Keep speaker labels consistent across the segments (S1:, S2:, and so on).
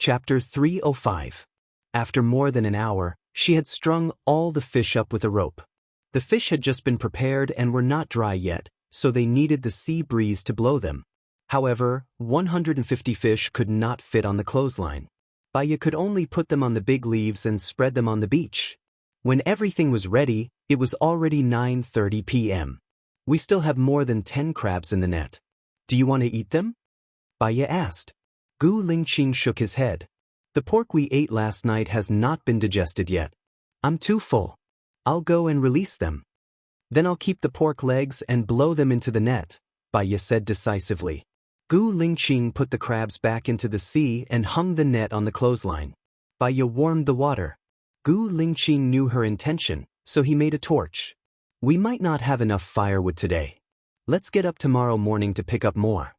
S1: Chapter 305. After more than an hour, she had strung all the fish up with a rope. The fish had just been prepared and were not dry yet, so they needed the sea breeze to blow them. However, 150 fish could not fit on the clothesline. Baya could only put them on the big leaves and spread them on the beach. When everything was ready, it was already 9:30 p.m. We still have more than 10 crabs in the net. Do you want to eat them? Baya asked. Gu Lingqing shook his head. The pork we ate last night has not been digested yet. I'm too full. I'll go and release them. Then I'll keep the pork legs and blow them into the net, Baya said decisively. Gu Lingqing put the crabs back into the sea and hung the net on the clothesline. Baya warmed the water. Gu Lingqing knew her intention, so he made a torch. We might not have enough firewood today. Let's get up tomorrow morning to pick up more.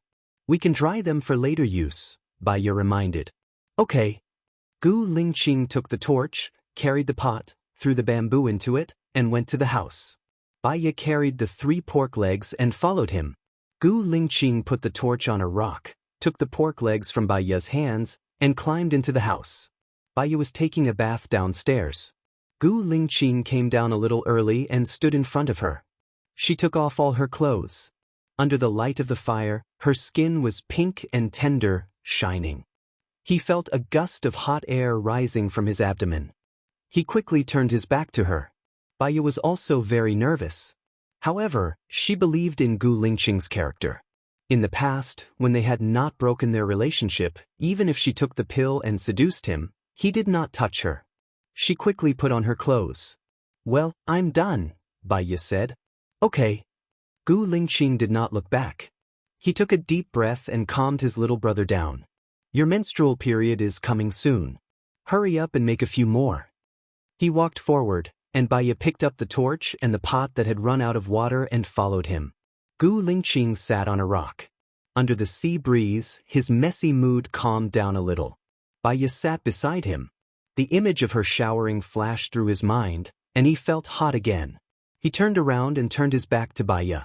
S1: We can dry them for later use, Baya reminded. Okay. Gu Lingqing took the torch, carried the pot, threw the bamboo into it, and went to the house. Baya carried the 3 pork legs and followed him. Gu Lingqing put the torch on a rock, took the pork legs from Baya's hands, and climbed into the house. Baya was taking a bath downstairs. Gu Lingqing came down a little early and stood in front of her. She took off all her clothes. Under the light of the fire, her skin was pink and tender, shining. He felt a gust of hot air rising from his abdomen. He quickly turned his back to her. Baya was also very nervous. However, she believed in Gu Lingqing's character. In the past, when they had not broken their relationship, even if she took the pill and seduced him, he did not touch her. She quickly put on her clothes. Well, I'm done, Baya said. Okay. Gu Lingqing did not look back. He took a deep breath and calmed his little brother down. Your menstrual period is coming soon. Hurry up and make a few more. He walked forward, and Baya picked up the torch and the pot that had run out of water and followed him. Gu Lingqing sat on a rock. Under the sea breeze, his messy mood calmed down a little. Baya sat beside him. The image of her showering flashed through his mind, and he felt hot again. He turned around and turned his back to Baya.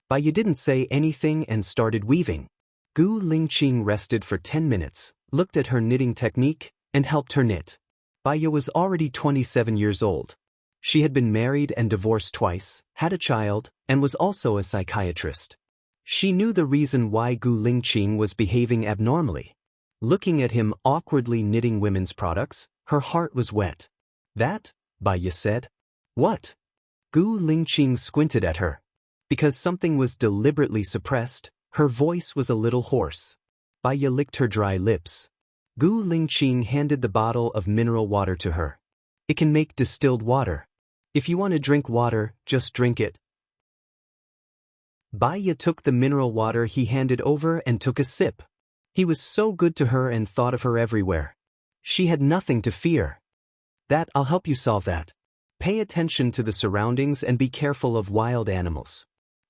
S1: Baya didn't say anything and started weaving. Gu Lingqing rested for 10 minutes, looked at her knitting technique, and helped her knit. Baya was already 27 years old. She had been married and divorced twice, had a child, and was also a psychiatrist. She knew the reason why Gu Lingqing was behaving abnormally. Looking at him awkwardly knitting women's products, her heart was wet. That? Baya said. What? Gu Lingqing squinted at her. Because something was deliberately suppressed, her voice was a little hoarse. Baya licked her dry lips. Gu Lingqing handed the bottle of mineral water to her. It can make distilled water. If you want to drink water, just drink it. Baya took the mineral water he handed over and took a sip. He was so good to her and thought of her everywhere. She had nothing to fear. I'll help you solve that. Pay attention to the surroundings and be careful of wild animals.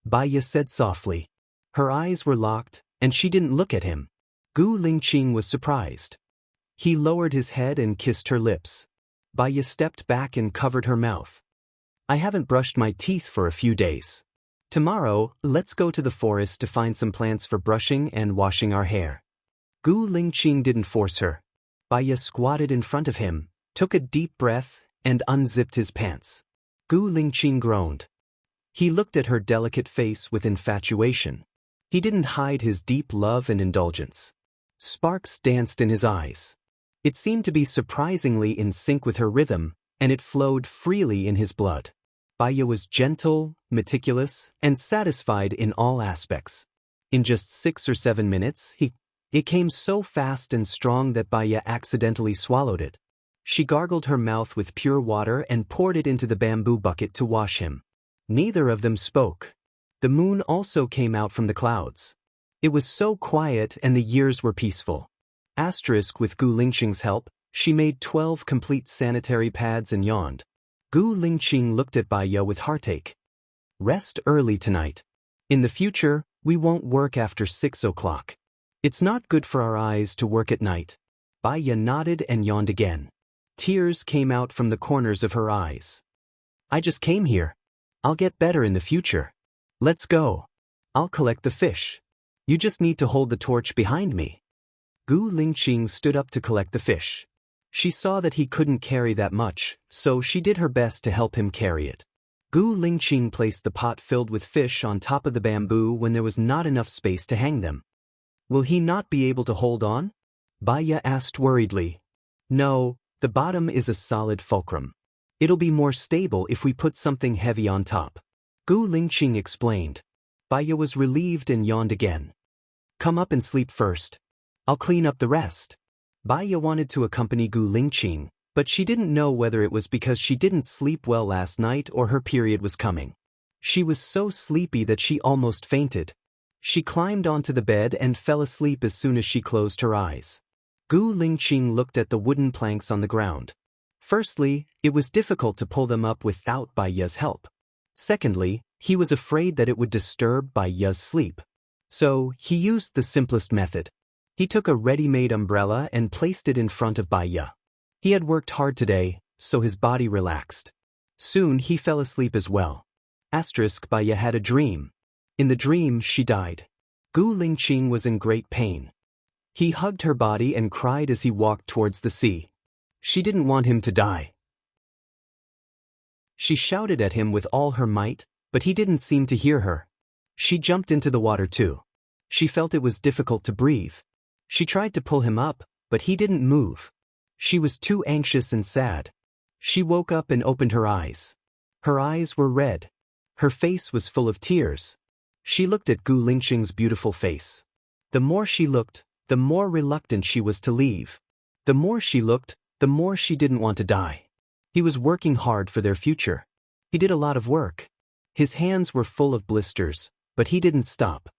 S1: Baya said softly. Her eyes were locked, and she didn't look at him. Gu Lingqing was surprised. He lowered his head and kissed her lips. Baya stepped back and covered her mouth. I haven't brushed my teeth for a few days. Tomorrow, let's go to the forest to find some plants for brushing and washing our hair. Gu Lingqing didn't force her. Baya squatted in front of him, took a deep breath, and unzipped his pants. Gu Lingqing groaned. He looked at her delicate face with infatuation. He didn't hide his deep love and indulgence. Sparks danced in his eyes. It seemed to be surprisingly in sync with her rhythm, and it flowed freely in his blood. Baya was gentle, meticulous, and satisfied in all aspects. In just 6 or 7 minutes, it came so fast and strong that Baya accidentally swallowed it. She gargled her mouth with pure water and poured it into the bamboo bucket to wash him. Neither of them spoke. The moon also came out from the clouds. It was so quiet and the years were peaceful. With Gu Lingqing's help, she made 12 complete sanitary pads and yawned. Gu Lingqing looked at Baya with heartache. Rest early tonight. In the future, we won't work after 6 o'clock. It's not good for our eyes to work at night. Baya nodded and yawned again. Tears came out from the corners of her eyes. I just came here. I'll get better in the future. Let's go. I'll collect the fish. You just need to hold the torch behind me. Gu Lingqing stood up to collect the fish. She saw that he couldn't carry that much, so she did her best to help him carry it. Gu Lingqing placed the pot filled with fish on top of the bamboo when there was not enough space to hang them. Will he not be able to hold on? Baya asked worriedly. No, the bottom is a solid fulcrum. It'll be more stable if we put something heavy on top. Gu Lingqing explained. Baya was relieved and yawned again. Come up and sleep first. I'll clean up the rest. Baya wanted to accompany Gu Lingqing, but she didn't know whether it was because she didn't sleep well last night or her period was coming. She was so sleepy that she almost fainted. She climbed onto the bed and fell asleep as soon as she closed her eyes. Gu Lingqing looked at the wooden planks on the ground. Firstly, it was difficult to pull them up without Baya's help. Secondly, he was afraid that it would disturb Baya's sleep. So, he used the simplest method. He took a ready-made umbrella and placed it in front of Baya. He had worked hard today, so his body relaxed. Soon he fell asleep as well. Baya had a dream. In the dream, she died. Gu Lingqing was in great pain. He hugged her body and cried as he walked towards the sea. She didn't want him to die. She shouted at him with all her might, but he didn't seem to hear her. She jumped into the water too. She felt it was difficult to breathe. She tried to pull him up, but he didn't move. She was too anxious and sad. She woke up and opened her eyes. Her eyes were red. Her face was full of tears. She looked at Gu Lingqing's beautiful face. The more she looked, the more reluctant she was to leave. The more she looked, the more she didn't want to die. He was working hard for their future. He did a lot of work. His hands were full of blisters, but he didn't stop.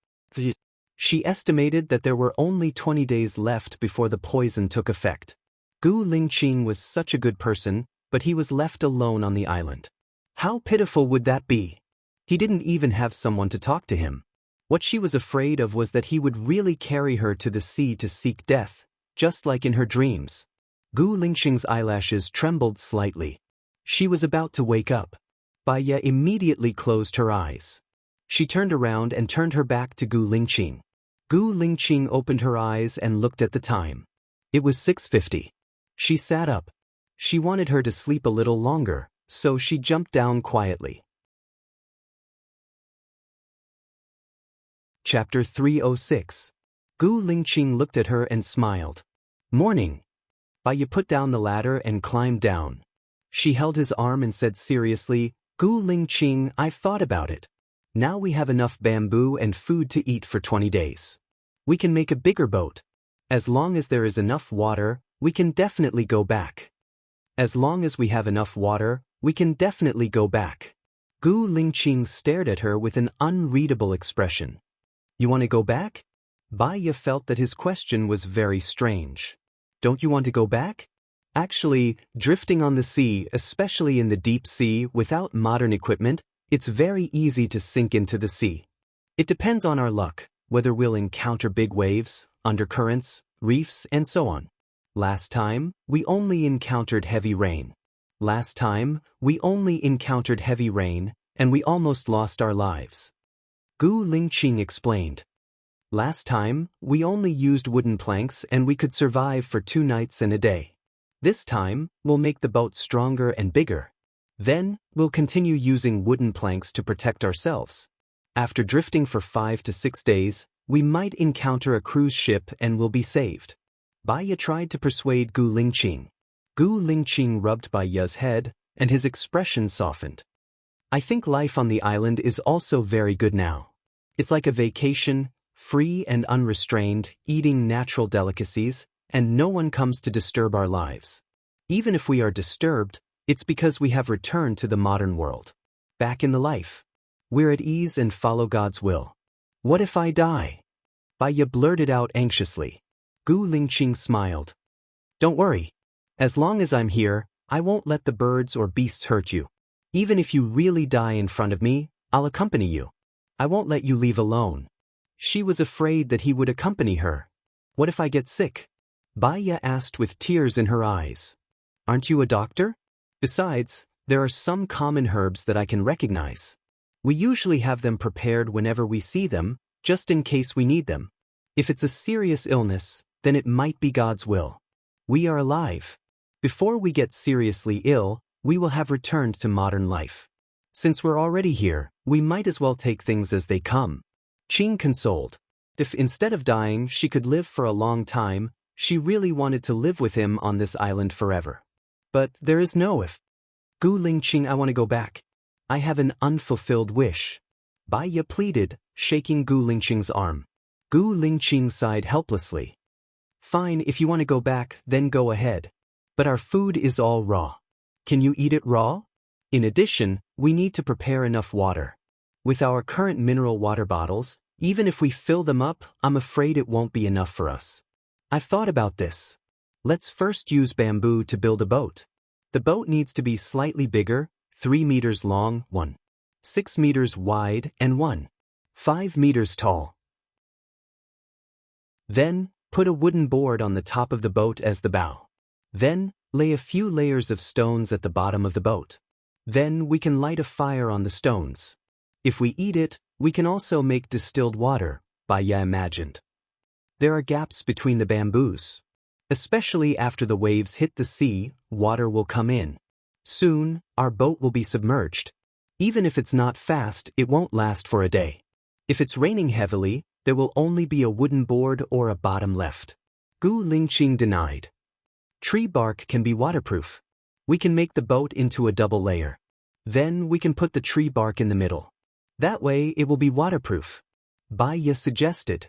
S1: She estimated that there were only 20 days left before the poison took effect. Gu Lingqing was such a good person, but he was left alone on the island. How pitiful would that be? He didn't even have someone to talk to him. What she was afraid of was that he would really carry her to the sea to seek death, just like in her dreams. Gu Lingqing's eyelashes trembled slightly. She was about to wake up. Baya immediately closed her eyes. She turned around and turned her back to Gu Lingqing. Gu Lingqing opened her eyes and looked at the time. It was 6:50. She sat up. She wanted her to sleep a little longer, so she jumped down quietly. Chapter 306. Gu Lingqing looked at her and smiled. Morning. Baya put down the ladder and climbed down. She held his arm and said seriously, Gu Lingqing, I've thought about it. Now we have enough bamboo and food to eat for 20 days. We can make a bigger boat. As long as there is enough water, we can definitely go back. As long as we have enough water, we can definitely go back. Gu Lingqing stared at her with an unreadable expression. You want to go back? Baya felt that his question was very strange. Don't you want to go back? Actually, drifting on the sea, especially in the deep sea without modern equipment, it's very easy to sink into the sea. It depends on our luck, whether we'll encounter big waves, undercurrents, reefs, and so on. Last time, we only encountered heavy rain. And we almost lost our lives. Gu Lingqing explained. Last time, we only used wooden planks and we could survive for 2 nights and a day. This time, we'll make the boat stronger and bigger. Then, we'll continue using wooden planks to protect ourselves. After drifting for 5 to 6 days, we might encounter a cruise ship and will be saved. Baya tried to persuade Gu Lingqing. Gu Lingqing rubbed Baya's head, and his expression softened. I think life on the island is also very good now. It's like a vacation, free and unrestrained, eating natural delicacies, and no one comes to disturb our lives. Even if we are disturbed, it's because we have returned to the modern world. Back in the life. We're at ease and follow God's will. What if I die? Baya blurted out anxiously. Gu Lingqing smiled. Don't worry. As long as I'm here, I won't let the birds or beasts hurt you. Even if you really die in front of me, I'll accompany you. I won't let you leave alone. She was afraid that he would accompany her. What if I get sick? Baya asked with tears in her eyes. Aren't you a doctor? Besides, there are some common herbs that I can recognize. We usually have them prepared whenever we see them, just in case we need them. If it's a serious illness, then it might be God's will. We are alive. Before we get seriously ill, we will have returned to modern life. Since we're already here, we might as well take things as they come. Qing consoled. If instead of dying she could live for a long time, she really wanted to live with him on this island forever. But there is no if. Gu Lingqing, I want to go back. I have an unfulfilled wish. Bai Ye pleaded, shaking Gu Lingqing's arm. Gu Lingqing sighed helplessly. Fine, if you want to go back, then go ahead. But our food is all raw. Can you eat it raw? In addition, we need to prepare enough water. With our current mineral water bottles, even if we fill them up, I'm afraid it won't be enough for us. I've thought about this. Let's first use bamboo to build a boat. The boat needs to be slightly bigger, 3 meters long, 6 meters wide, and 5 meters tall. Then, put a wooden board on the top of the boat as the bow. Then, lay a few layers of stones at the bottom of the boat. Then we can light a fire on the stones. If we eat it, we can also make distilled water, Bai Ye imagined. There are gaps between the bamboos. Especially after the waves hit the sea, water will come in. Soon, our boat will be submerged. Even if it's not fast, it won't last for a day. If it's raining heavily, there will only be a wooden board or a bottom left. Gu Lingqing denied. Tree bark can be waterproof. We can make the boat into a double layer. Then we can put the tree bark in the middle. That way it will be waterproof. Bai Ye suggested.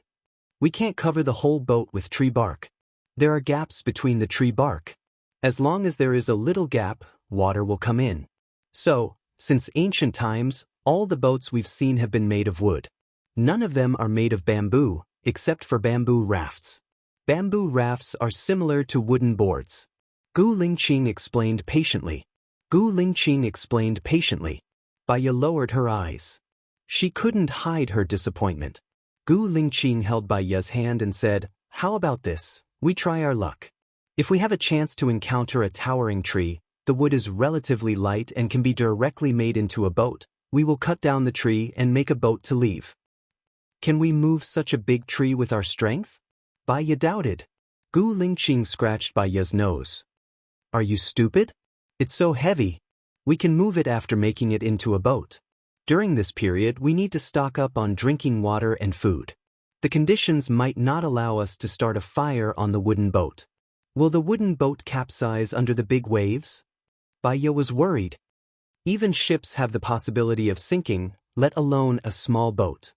S1: We can't cover the whole boat with tree bark. There are gaps between the tree bark. As long as there is a little gap, water will come in. So, since ancient times, all the boats we've seen have been made of wood. None of them are made of bamboo, except for bamboo rafts. Bamboo rafts are similar to wooden boards. Gu Lingqing explained patiently. Bai Ye lowered her eyes. She couldn't hide her disappointment. Gu Lingqing held Bai Ye's hand and said, How about this? We try our luck. If we have a chance to encounter a towering tree, the wood is relatively light and can be directly made into a boat. We will cut down the tree and make a boat to leave. Can we move such a big tree with our strength? Bai Ye doubted. Gu Lingqing scratched Bai Ye's nose. Are you stupid? It's so heavy. We can move it after making it into a boat. During this period, we need to stock up on drinking water and food. The conditions might not allow us to start a fire on the wooden boat. Will the wooden boat capsize under the big waves? Bai Ye was worried. Even ships have the possibility of sinking, let alone a small boat.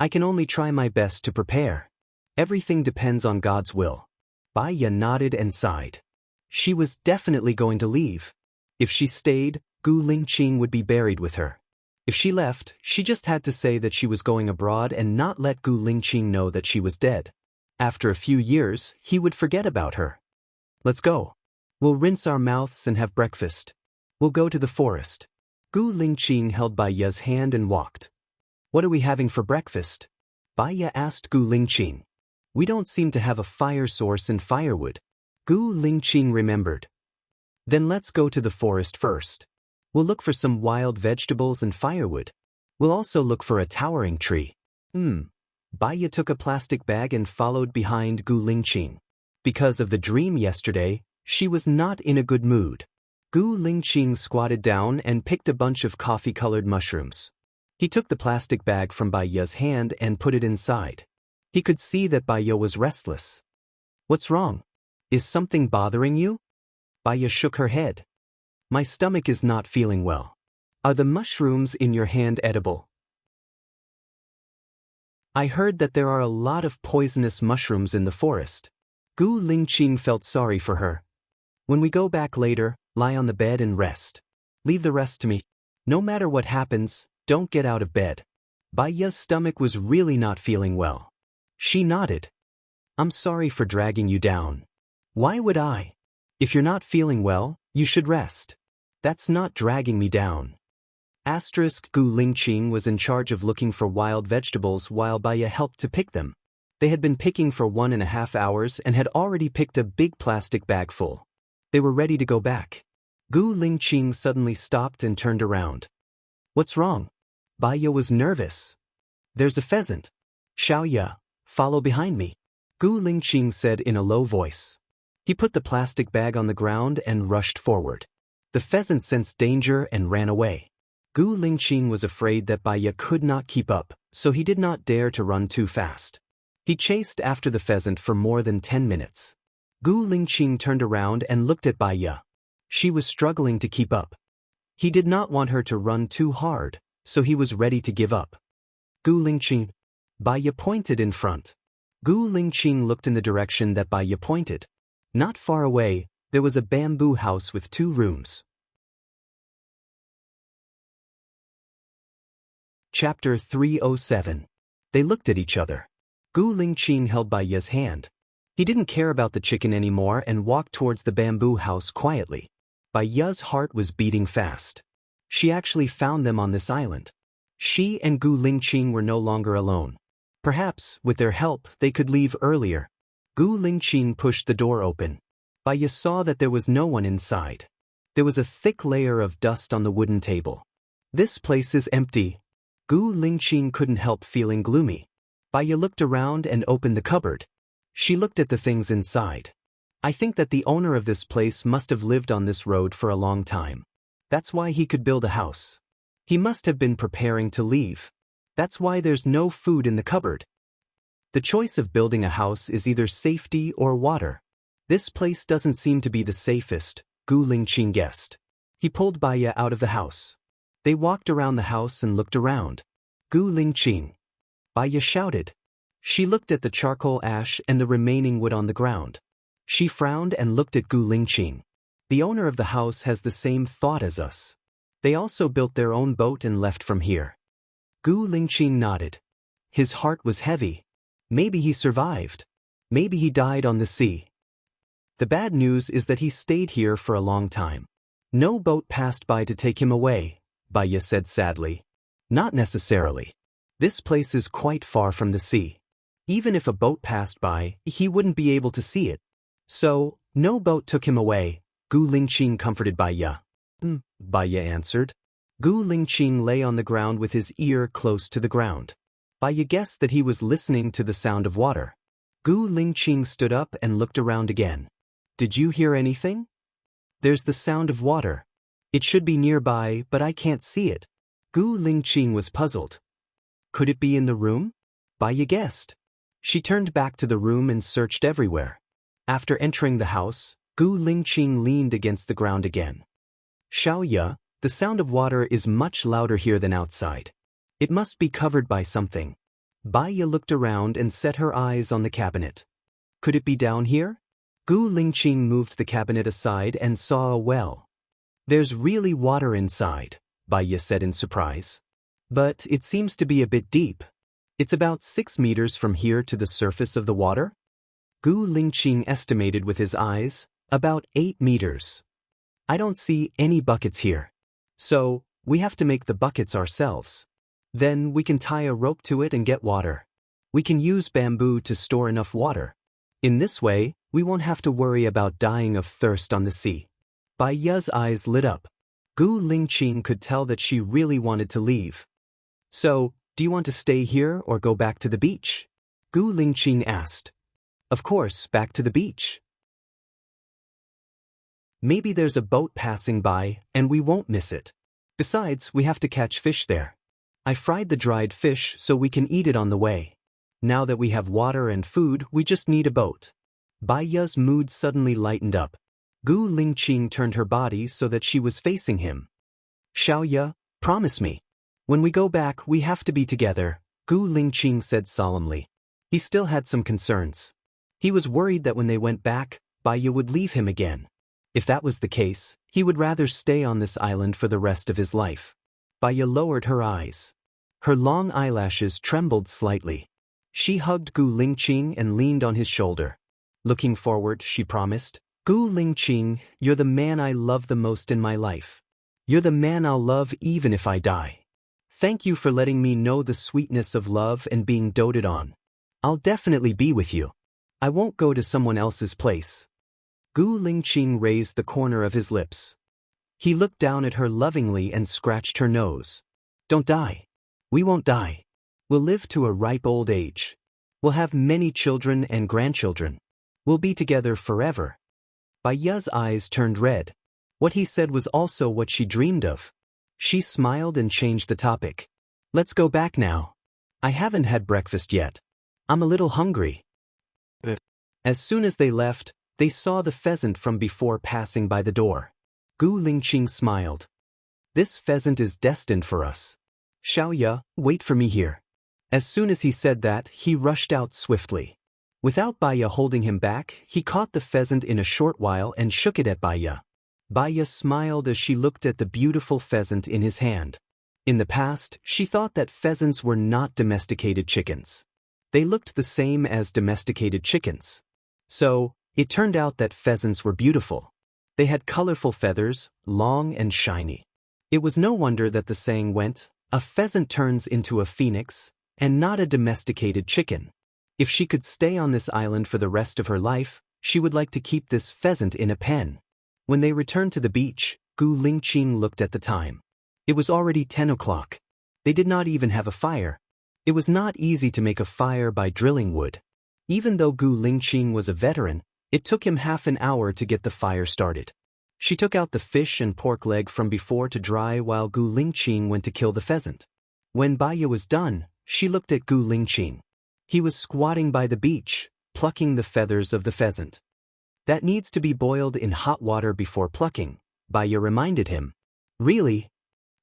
S1: I can only try my best to prepare. Everything depends on God's will. Bai Ye nodded and sighed. She was definitely going to leave. If she stayed, Gu Lingqing would be buried with her. If she left, she just had to say that she was going abroad and not let Gu Lingqing know that she was dead. After a few years, he would forget about her. Let's go. We'll rinse our mouths and have breakfast. We'll go to the forest. Gu Lingqing held Bai Ye's hand and walked. What are we having for breakfast? Bai Ye asked Gu Lingqing. We don't seem to have a fire source and firewood. Gu Lingqing remembered. Then let's go to the forest first. We'll look for some wild vegetables and firewood. We'll also look for a towering tree. Bai Ye took a plastic bag and followed behind Gu Lingqing. Because of the dream yesterday, she was not in a good mood. Gu Lingqing squatted down and picked a bunch of coffee-colored mushrooms. He took the plastic bag from Bai Ye's hand and put it inside. He could see that Bai Ye was restless. What's wrong? Is something bothering you? Bai Ye shook her head. My stomach is not feeling well. Are the mushrooms in your hand edible? I heard that there are a lot of poisonous mushrooms in the forest. Gu Lingqing felt sorry for her. When we go back later, lie on the bed and rest. Leave the rest to me. No matter what happens, don't get out of bed. Bai Ye's stomach was really not feeling well. She nodded. I'm sorry for dragging you down. Why would I? If you're not feeling well, you should rest. That's not dragging me down. Gu Lingqing was in charge of looking for wild vegetables while Bai Ye helped to pick them. They had been picking for 1.5 hours and had already picked a big plastic bag full. They were ready to go back. Gu Lingqing suddenly stopped and turned around. What's wrong? Bai Ye was nervous. There's a pheasant. Xiao Ye, follow behind me. Gu Lingqing said in a low voice. He put the plastic bag on the ground and rushed forward. The pheasant sensed danger and ran away. Gu Lingqing was afraid that Baiya could not keep up, so he did not dare to run too fast. He chased after the pheasant for more than 10 minutes. Gu Lingqing turned around and looked at Baiya. She was struggling to keep up. He did not want her to run too hard, so he was ready to give up. Gu Lingqing. Baiya pointed in front. Gu Lingqing looked in the direction that Baiya pointed. Not far away, there was a bamboo house with 2 rooms. Chapter 307. They looked at each other. Gu Lingqing held Baiya's hand. He didn't care about the chicken anymore and walked towards the bamboo house quietly. Baiya's heart was beating fast. She actually found them on this island. She and Gu Lingqing were no longer alone. Perhaps, with their help, they could leave earlier. Gu Lingqing pushed the door open. Baiya saw that there was no one inside. There was a thick layer of dust on the wooden table. This place is empty. Gu Lingqing couldn't help feeling gloomy. Baiya looked around and opened the cupboard. She looked at the things inside. I think that the owner of this place must have lived on this road for a long time. That's why he could build a house. He must have been preparing to leave. That's why there's no food in the cupboard. The choice of building a house is either safety or water. This place doesn't seem to be the safest, Gu Lingqing guessed. He pulled Baiya out of the house. They walked around the house and looked around. Gu Lingqing. Baiya shouted. She looked at the charcoal ash and the remaining wood on the ground. She frowned and looked at Gu Lingqing. The owner of the house has the same thought as us. They also built their own boat and left from here. Gu Lingqing nodded. His heart was heavy. Maybe he survived. Maybe he died on the sea. The bad news is that he stayed here for a long time. No boat passed by to take him away, Baiya said sadly. Not necessarily. This place is quite far from the sea. Even if a boat passed by, he wouldn't be able to see it. So, no boat took him away, Gu Lingqing comforted Baiya. Baiya answered. Gu Lingqing lay on the ground with his ear close to the ground. Baiya guessed that he was listening to the sound of water. Gu Lingqing stood up and looked around again. Did you hear anything? There's the sound of water. It should be nearby, but I can't see it. Gu Lingqing was puzzled. Could it be in the room? Baiya guessed. She turned back to the room and searched everywhere. After entering the house, Gu Lingqing leaned against the ground again. Xiaoya, the sound of water is much louder here than outside. It must be covered by something. Baiya looked around and set her eyes on the cabinet. Could it be down here? Gu Lingqing moved the cabinet aside and saw a well. There's really water inside, Baiya said in surprise. But it seems to be a bit deep. It's about 6 meters from here to the surface of the water? Gu Lingqing estimated with his eyes, about 8 meters. I don't see any buckets here. So, we have to make the buckets ourselves. Then we can tie a rope to it and get water. We can use bamboo to store enough water. In this way, we won't have to worry about dying of thirst on the sea. Baiya's eyes lit up. Gu Lingqing could tell that she really wanted to leave. So, do you want to stay here or go back to the beach? Gu Lingqing asked. Of course, back to the beach. Maybe there's a boat passing by, and we won't miss it. Besides, we have to catch fish there. I fried the dried fish so we can eat it on the way. Now that we have water and food, we just need a boat. Baiya's mood suddenly lightened up. Gu Lingqing turned her body so that she was facing him. Xiaoya, promise me. When we go back, we have to be together, Gu Lingqing said solemnly. He still had some concerns. He was worried that when they went back, Baiya would leave him again. If that was the case, he would rather stay on this island for the rest of his life. Baiya lowered her eyes. Her long eyelashes trembled slightly. She hugged Gu Lingqing and leaned on his shoulder. Looking forward, she promised, Gu Lingqing, you're the man I love the most in my life. You're the man I'll love even if I die. Thank you for letting me know the sweetness of love and being doted on. I'll definitely be with you. I won't go to someone else's place. Gu Lingqing raised the corner of his lips. He looked down at her lovingly and scratched her nose. Don't die. We won't die. We'll live to a ripe old age. We'll have many children and grandchildren. We'll be together forever. Baya's eyes turned red. What he said was also what she dreamed of. She smiled and changed the topic. Let's go back now. I haven't had breakfast yet. I'm a little hungry. As soon as they left, they saw the pheasant from before passing by the door. Gu Lingqing smiled. This pheasant is destined for us. Xiaoya, wait for me here. As soon as he said that, he rushed out swiftly. Without Baya holding him back, he caught the pheasant in a short while and shook it at Baya. Baya smiled as she looked at the beautiful pheasant in his hand. In the past, she thought that pheasants were not domesticated chickens. They looked the same as domesticated chickens. So, it turned out that pheasants were beautiful. They had colorful feathers, long and shiny. It was no wonder that the saying went, "A pheasant turns into a phoenix, and not a domesticated chicken." If she could stay on this island for the rest of her life, she would like to keep this pheasant in a pen. When they returned to the beach, Gu Lingqing looked at the time. It was already 10 o'clock. They did not even have a fire. It was not easy to make a fire by drilling wood. Even though Gu Lingqing was a veteran, it took him half an hour to get the fire started. She took out the fish and pork leg from before to dry while Gu Lingqing went to kill the pheasant. When Baya was done, she looked at Gu Lingqing. He was squatting by the beach, plucking the feathers of the pheasant. That needs to be boiled in hot water before plucking, Baya reminded him. Really?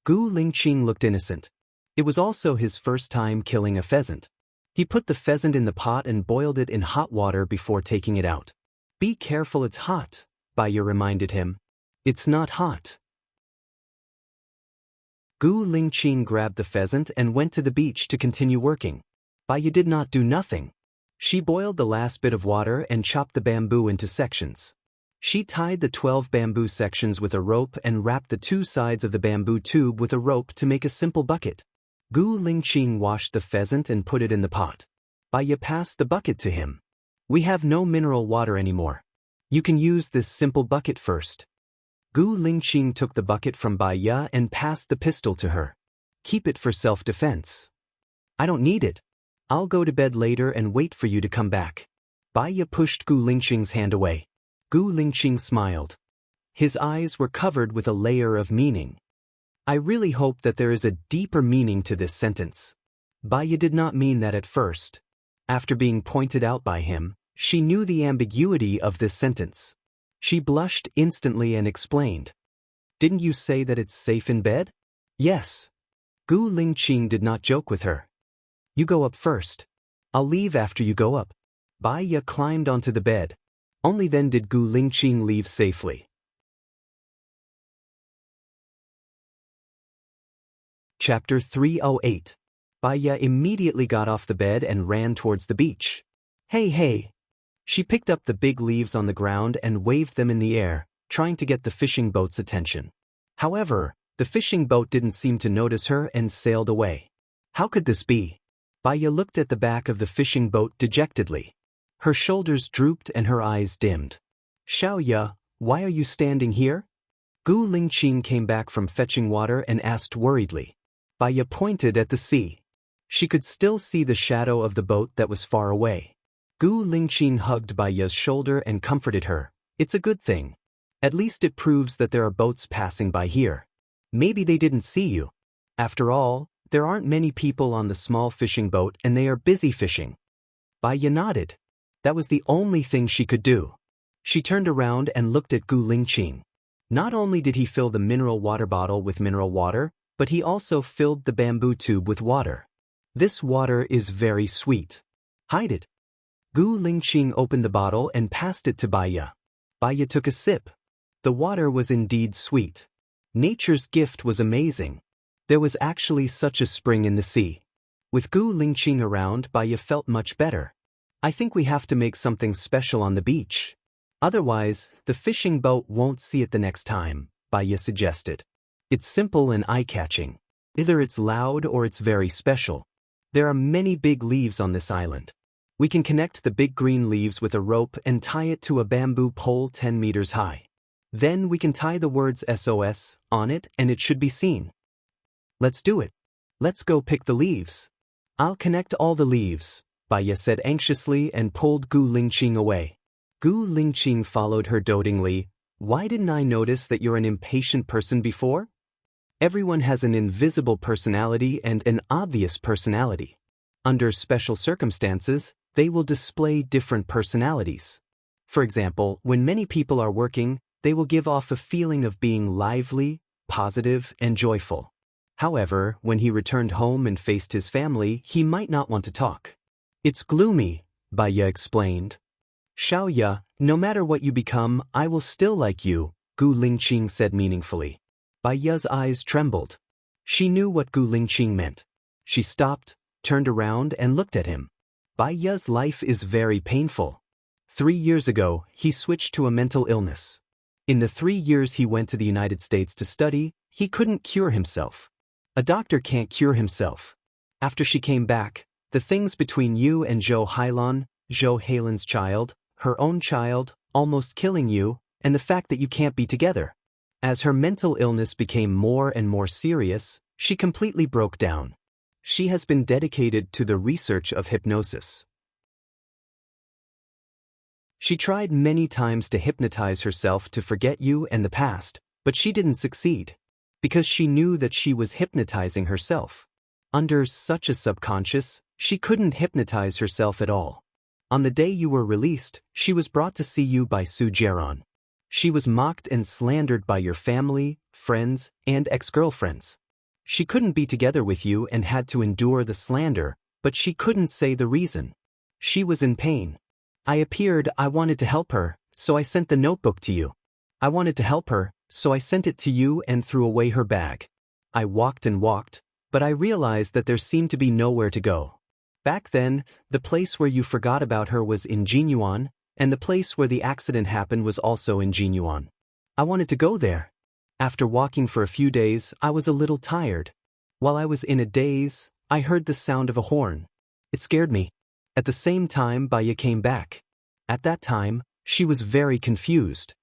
S1: Gu Lingqing looked innocent. It was also his first time killing a pheasant. He put the pheasant in the pot and boiled it in hot water before taking it out. Be careful, it's hot, Baya reminded him. It's not hot. Gu Lingqing grabbed the pheasant and went to the beach to continue working. Baya did not do nothing. She boiled the last bit of water and chopped the bamboo into sections. She tied the 12 bamboo sections with a rope and wrapped the 2 sides of the bamboo tube with a rope to make a simple bucket. Gu Lingqing washed the pheasant and put it in the pot. Baya passed the bucket to him. We have no mineral water anymore. You can use this simple bucket first. Gu Lingqing took the bucket from Baya and passed the pistol to her. Keep it for self-defense. I don't need it. I'll go to bed later and wait for you to come back. Baya pushed Gu Lingqing's hand away. Gu Lingqing smiled. His eyes were covered with a layer of meaning. I really hope that there is a deeper meaning to this sentence. Baya did not mean that at first. After being pointed out by him, she knew the ambiguity of this sentence. She blushed instantly and explained. Didn't you say that it's safe in bed? Yes. Gu Lingqing did not joke with her. You go up first. I'll leave after you go up. Baya climbed onto the bed. Only then did Gu Lingqing leave safely. Chapter 308. Baya immediately got off the bed and ran towards the beach. Hey, hey! She picked up the big leaves on the ground and waved them in the air, trying to get the fishing boat's attention. However, the fishing boat didn't seem to notice her and sailed away. How could this be? Baya looked at the back of the fishing boat dejectedly. Her shoulders drooped and her eyes dimmed. Xiaoya, why are you standing here? Gu Lingqing came back from fetching water and asked worriedly. Baya pointed at the sea. She could still see the shadow of the boat that was far away. Gu Lingqing hugged Baya's shoulder and comforted her. It's a good thing. At least it proves that there are boats passing by here. Maybe they didn't see you. After all, there aren't many people on the small fishing boat and they are busy fishing. Baya nodded. That was the only thing she could do. She turned around and looked at Gu Lingqing. Not only did he fill the mineral water bottle with mineral water, but he also filled the bamboo tube with water. This water is very sweet. Hide it. Gu Lingqing opened the bottle and passed it to Baya. Baya took a sip. The water was indeed sweet. Nature's gift was amazing. There was actually such a spring in the sea. With Gu Lingqing around, Baya felt much better. I think we have to make something special on the beach. Otherwise, the fishing boat won't see it the next time, Baya suggested. It's simple and eye-catching. Either it's loud or it's very special. There are many big leaves on this island. We can connect the big green leaves with a rope and tie it to a bamboo pole 10 meters high. Then we can tie the words SOS on it and it should be seen. Let's do it. Let's go pick the leaves. I'll connect all the leaves. Baya said anxiously and pulled Gu Lingqing away. Gu Lingqing followed her dotingly. Why didn't I notice that you're an impatient person before? Everyone has an invisible personality and an obvious personality. Under special circumstances, they will display different personalities. For example, when many people are working, they will give off a feeling of being lively, positive, and joyful. However, when he returned home and faced his family, he might not want to talk. It's gloomy, Baya explained. Xiaoya, no matter what you become, I will still like you, Gu Lingqing said meaningfully. Baya's eyes trembled. She knew what Gu Lingqing meant. She stopped, turned around and looked at him. Baya's life is very painful. 3 years ago, he switched to a mental illness. In the 3 years he went to the United States to study, he couldn't cure himself. A doctor can't cure himself. After she came back, the things between you and Zhou Heilan's child, her own child, almost killing you, and the fact that you can't be together. As her mental illness became more and more serious, she completely broke down. She has been dedicated to the research of hypnosis. She tried many times to hypnotize herself to forget you and the past, but she didn't succeed. Because she knew that she was hypnotizing herself. Under such a subconscious, she couldn't hypnotize herself at all. On the day you were released, she was brought to see you by Su Jiaran. She was mocked and slandered by your family, friends, and ex-girlfriends. She couldn't be together with you and had to endure the slander, but she couldn't say the reason. She was in pain. I wanted to help her, so I sent the notebook to you. I wanted to help her, so I sent it to you and threw away her bag. I walked and walked, but I realized that there seemed to be nowhere to go. Back then, the place where you forgot about her was in Jinyuan, and the place where the accident happened was also in Jinyuan. I wanted to go there. After walking for a few days, I was a little tired. While I was in a daze, I heard the sound of a horn. It scared me. At the same time, Baya came back. At that time, she was very confused.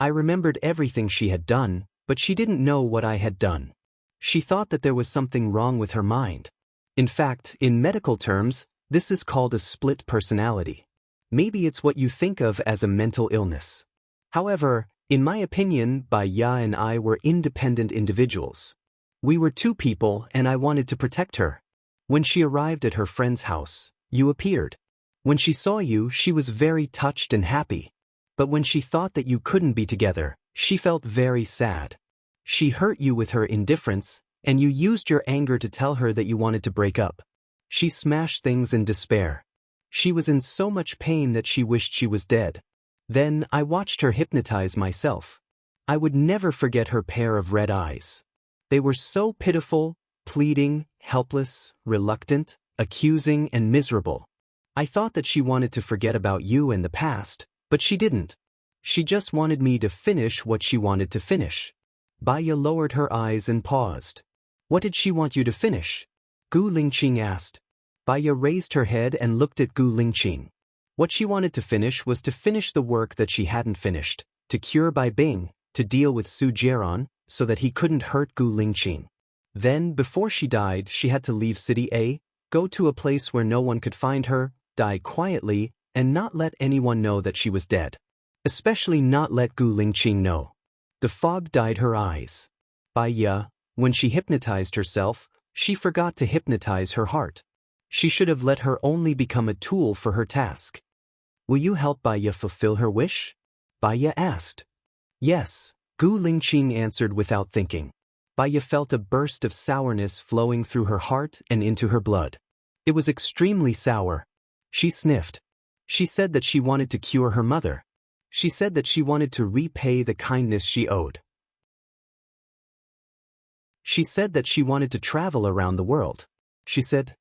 S1: I remembered everything she had done, but she didn't know what I had done. She thought that there was something wrong with her mind. In fact, in medical terms, this is called a split personality. Maybe it's what you think of as a mental illness. However, in my opinion, Baya and I were independent individuals. We were two people and I wanted to protect her. When she arrived at her friend's house, you appeared. When she saw you, she was very touched and happy. But when she thought that you couldn't be together, she felt very sad. She hurt you with her indifference, and you used your anger to tell her that you wanted to break up. She smashed things in despair. She was in so much pain that she wished she was dead. Then I watched her hypnotize myself. I would never forget her pair of red eyes. They were so pitiful, pleading, helpless, reluctant, accusing, and miserable. I thought that she wanted to forget about you and the past, but she didn't. She just wanted me to finish what she wanted to finish. Baya lowered her eyes and paused. What did she want you to finish? Gu Lingqing asked. Baya raised her head and looked at Gu Lingqing. What she wanted to finish was to finish the work that she hadn't finished, to cure Bai Bing, to deal with Su Jiaran, so that he couldn't hurt Gu Lingqing. Then, before she died, she had to leave City A, go to a place where no one could find her, die quietly, and not let anyone know that she was dead. Especially not let Gu Lingqing know. The fog dyed her eyes. Baya, when she hypnotized herself, she forgot to hypnotize her heart. She should have let her only become a tool for her task. Will you help Baya fulfill her wish? Baya asked. Yes, Gu Lingqing answered without thinking. Baya felt a burst of sourness flowing through her heart and into her blood. It was extremely sour. She sniffed. She said that she wanted to cure her mother. She said that she wanted to repay the kindness she owed. She said that she wanted to travel around the world. She said.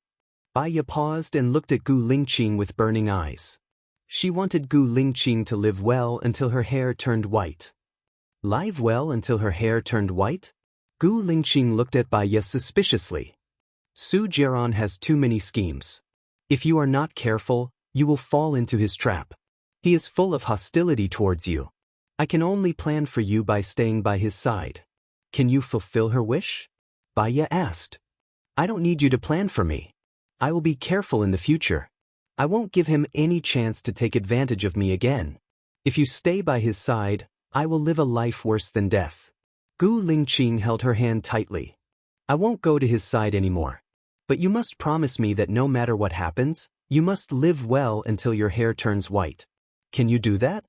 S1: Baya paused and looked at Gu Lingqing with burning eyes. She wanted Gu Lingqing to live well until her hair turned white. Live well until her hair turned white? Gu Lingqing looked at Baya suspiciously. Su Jiaran has too many schemes. If you are not careful, you will fall into his trap. He is full of hostility towards you. I can only plan for you by staying by his side. Can you fulfill her wish? Baya asked. I don't need you to plan for me. I will be careful in the future. I won't give him any chance to take advantage of me again. If you stay by his side, I will live a life worse than death. Gu Lingqing held her hand tightly. I won't go to his side anymore. But you must promise me that no matter what happens, you must live well until your hair turns white. Can you do that?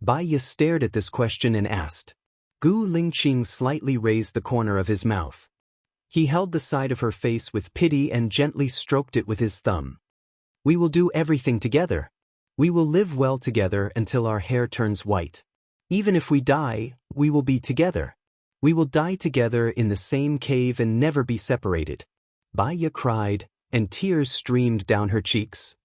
S1: Bai Ye stared at this question and asked. Gu Lingqing slightly raised the corner of his mouth. He held the side of her face with pity and gently stroked it with his thumb. We will do everything together. We will live well together until our hair turns white. Even if we die, we will be together. We will die together in the same cave and never be separated. Bai Ye cried, and tears streamed down her cheeks.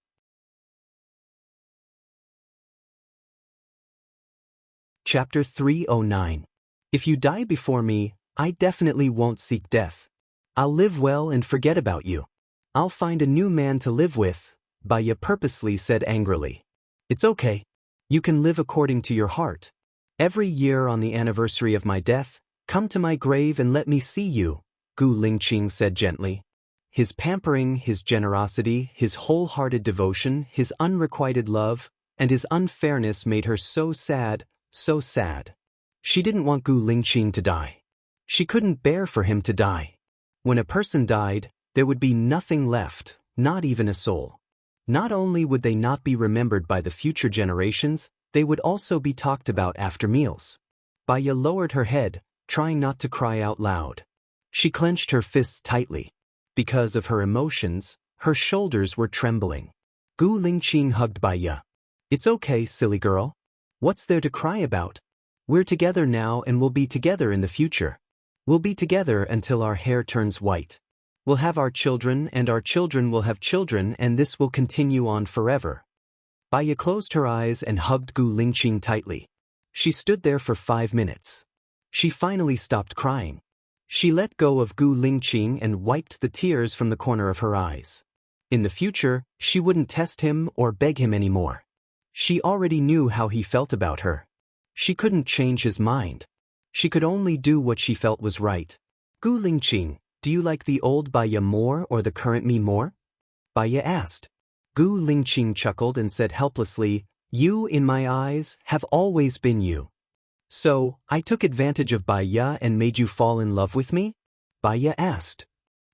S1: Chapter 309. If you die before me, I definitely won't seek death. I'll live well and forget about you. I'll find a new man to live with, Bai Ye purposely said angrily. It's okay. You can live according to your heart. Every year on the anniversary of my death, come to my grave and let me see you, Gu Lingqing said gently. His pampering, his generosity, his wholehearted devotion, his unrequited love, and his unfairness made her so sad, so sad. She didn't want Gu Lingqing to die. She couldn't bear for him to die. When a person died, there would be nothing left, not even a soul. Not only would they not be remembered by the future generations, they would also be talked about after meals. Bai Ye lowered her head, trying not to cry out loud. She clenched her fists tightly. Because of her emotions, her shoulders were trembling. Gu Lingqing hugged Bai Ye. It's okay, silly girl. What's there to cry about? We're together now and we'll be together in the future. We'll be together until our hair turns white. We'll have our children and our children will have children and this will continue on forever. Bai Ye closed her eyes and hugged Gu Lingqing tightly. She stood there for 5 minutes. She finally stopped crying. She let go of Gu Lingqing and wiped the tears from the corner of her eyes. In the future, she wouldn't test him or beg him anymore. She already knew how he felt about her. She couldn't change his mind. She could only do what she felt was right. Gu Lingqing, do you like the old Bai Ye more or the current me more? Bai Ye asked. Gu Lingqing chuckled and said helplessly, you, in my eyes, have always been you. So, I took advantage of Bai Ye and made you fall in love with me? Bai Ye asked.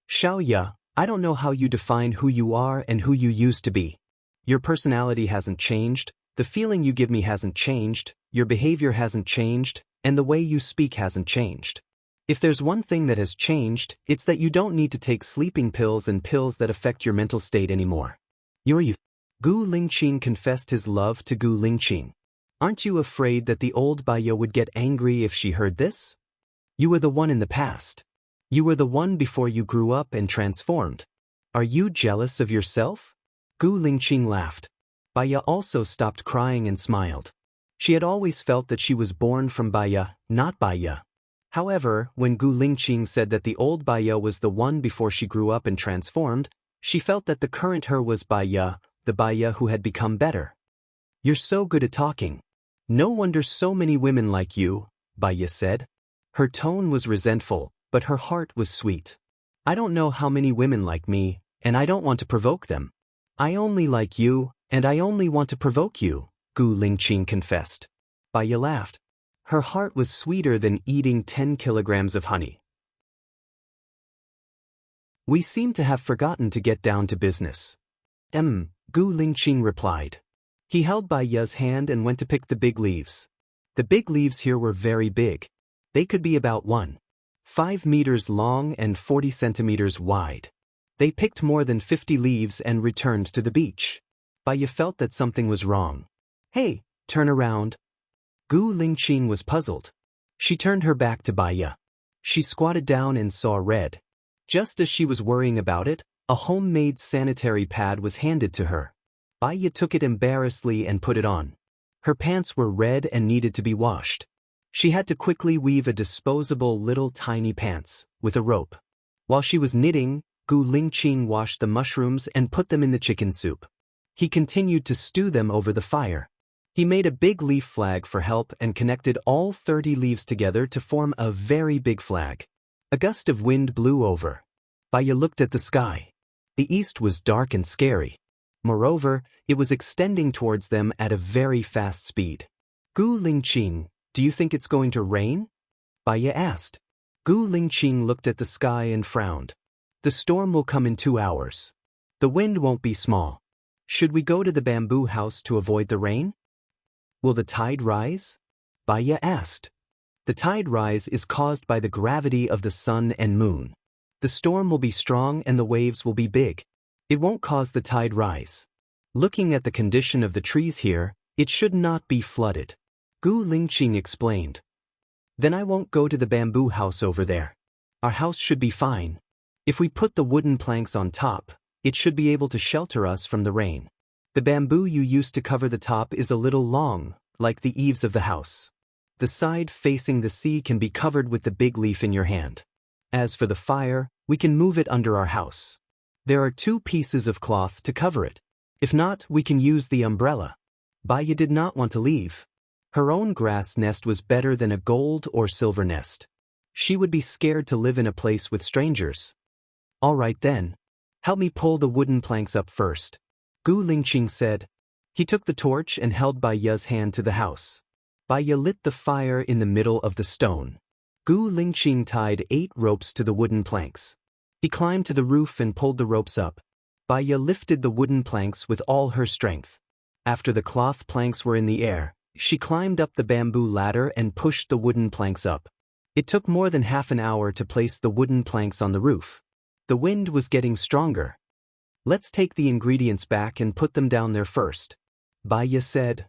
S1: Xiao Ye, I don't know how you define who you are and who you used to be. Your personality hasn't changed, the feeling you give me hasn't changed, your behavior hasn't changed, and the way you speak hasn't changed. If there's one thing that has changed, it's that you don't need to take sleeping pills and pills that affect your mental state anymore. You're you. Gu Lingqing confessed his love to Gu Lingqing. Aren't you afraid that the old Bai Ye would get angry if she heard this? You were the one in the past. You were the one before you grew up and transformed. Are you jealous of yourself? Gu Lingqing laughed. Bai Ye also stopped crying and smiled. She had always felt that she was born from Bai Ye, not Bai Ye. However, when Gu Lingqing said that the old Bai Ye was the one before she grew up and transformed, she felt that the current her was Bai Ye, the Bai Ye who had become better. You're so good at talking. No wonder so many women like you, Bai Ye said. Her tone was resentful, but her heart was sweet. I don't know how many women like me, and I don't want to provoke them. I only like you, and I only want to provoke you, Gu Lingqing confessed. Bai Ye laughed. Her heart was sweeter than eating 10 kilograms of honey. We seem to have forgotten to get down to business. Gu Lingqing replied. He held Bai Ye's hand and went to pick the big leaves. The big leaves here were very big. They could be about 1.5 meters long and 40 centimeters wide. They picked more than 50 leaves and returned to the beach. Bai Ye felt that something was wrong. Hey, turn around. Gu Lingqing was puzzled. She turned her back to Bai Ye. She squatted down and saw red. Just as she was worrying about it, a homemade sanitary pad was handed to her. Bai Ye took it embarrassedly and put it on. Her pants were red and needed to be washed. She had to quickly weave a disposable little tiny pants, with a rope. While she was knitting, Gu Lingqing washed the mushrooms and put them in the chicken soup. He continued to stew them over the fire. He made a big leaf flag for help and connected all 30 leaves together to form a very big flag. A gust of wind blew over. Bai Ye looked at the sky. The east was dark and scary. Moreover, it was extending towards them at a very fast speed. Gu Lingqing, do you think it's going to rain? Baiya asked. Gu Lingqing looked at the sky and frowned. The storm will come in 2 hours. The wind won't be small. Should we go to the bamboo house to avoid the rain? Will the tide rise? Baiya asked. The tide rise is caused by the gravity of the sun and moon. The storm will be strong and the waves will be big. It won't cause the tide rise. Looking at the condition of the trees here, it should not be flooded. Gu Lingqing explained. Then I won't go to the bamboo house over there. Our house should be fine. If we put the wooden planks on top, it should be able to shelter us from the rain. The bamboo you used to cover the top is a little long, like the eaves of the house. The side facing the sea can be covered with the big leaf in your hand. As for the fire, we can move it under our house. There are 2 pieces of cloth to cover it. If not, we can use the umbrella. Baiya did not want to leave. Her own grass nest was better than a gold or silver nest. She would be scared to live in a place with strangers. All right then. Help me pull the wooden planks up first, Gu Lingqing said. He took the torch and held Baiya's hand to the house. Baiya lit the fire in the middle of the stone. Gu Lingqing tied 8 ropes to the wooden planks. He climbed to the roof and pulled the ropes up. Baiya lifted the wooden planks with all her strength. After the cloth planks were in the air, she climbed up the bamboo ladder and pushed the wooden planks up. It took more than half an hour to place the wooden planks on the roof. The wind was getting stronger. Let's take the ingredients back and put them down there first, Baiya said.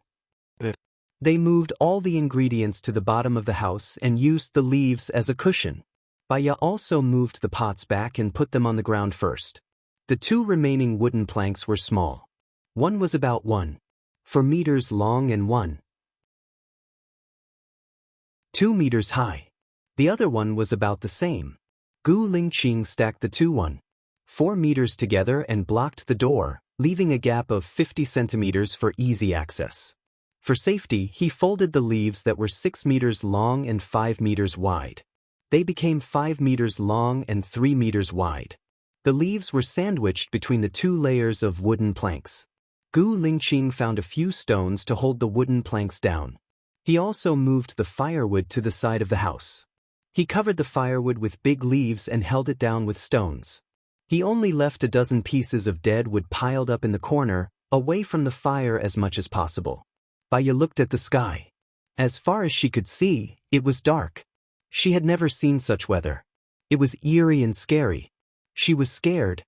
S1: They moved all the ingredients to the bottom of the house and used the leaves as a cushion. Baiya also moved the pots back and put them on the ground first. The 2 remaining wooden planks were small. One was about 1.4 meters long and 1.2 meters high. The other one was about the same. Gu Lingqing stacked the 2 1.4 meters together and blocked the door, leaving a gap of 50 centimeters for easy access. For safety, he folded the leaves that were 6 meters long and 5 meters wide. They became 5 meters long and 3 meters wide. The leaves were sandwiched between the 2 layers of wooden planks. Gu Lingqing found a few stones to hold the wooden planks down. He also moved the firewood to the side of the house. He covered the firewood with big leaves and held it down with stones. He only left a dozen pieces of dead wood piled up in the corner, away from the fire as much as possible. Baiya looked at the sky. As far as she could see, it was dark. She had never seen such weather. It was eerie and scary. She was scared.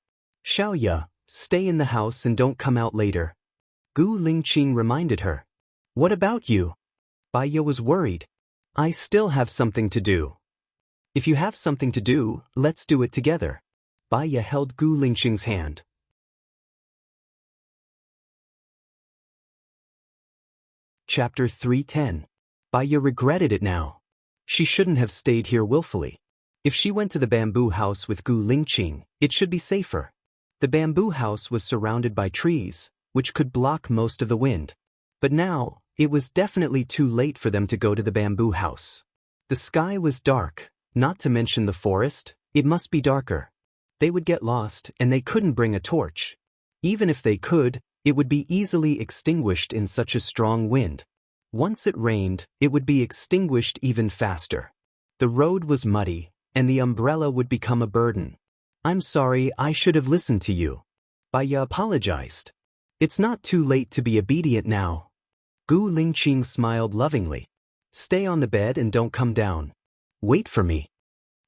S1: Xiaoya, stay in the house and don't come out later, Gu Lingqing reminded her. What about you? Baiya was worried. I still have something to do. If you have something to do, let's do it together. Baiya held Gu Lingqing's hand. Chapter 310. Baiya regretted it now. She shouldn't have stayed here willfully. If she went to the bamboo house with Gu Lingqing, it should be safer. The bamboo house was surrounded by trees, which could block most of the wind. But now, it was definitely too late for them to go to the bamboo house. The sky was dark, not to mention the forest, it must be darker. They would get lost and they couldn't bring a torch. Even if they could, it would be easily extinguished in such a strong wind. Once it rained, it would be extinguished even faster. The road was muddy, and the umbrella would become a burden. I'm sorry, I should have listened to you. Baiya apologized. It's not too late to be obedient now. Gu Lingqing smiled lovingly. Stay on the bed and don't come down. Wait for me.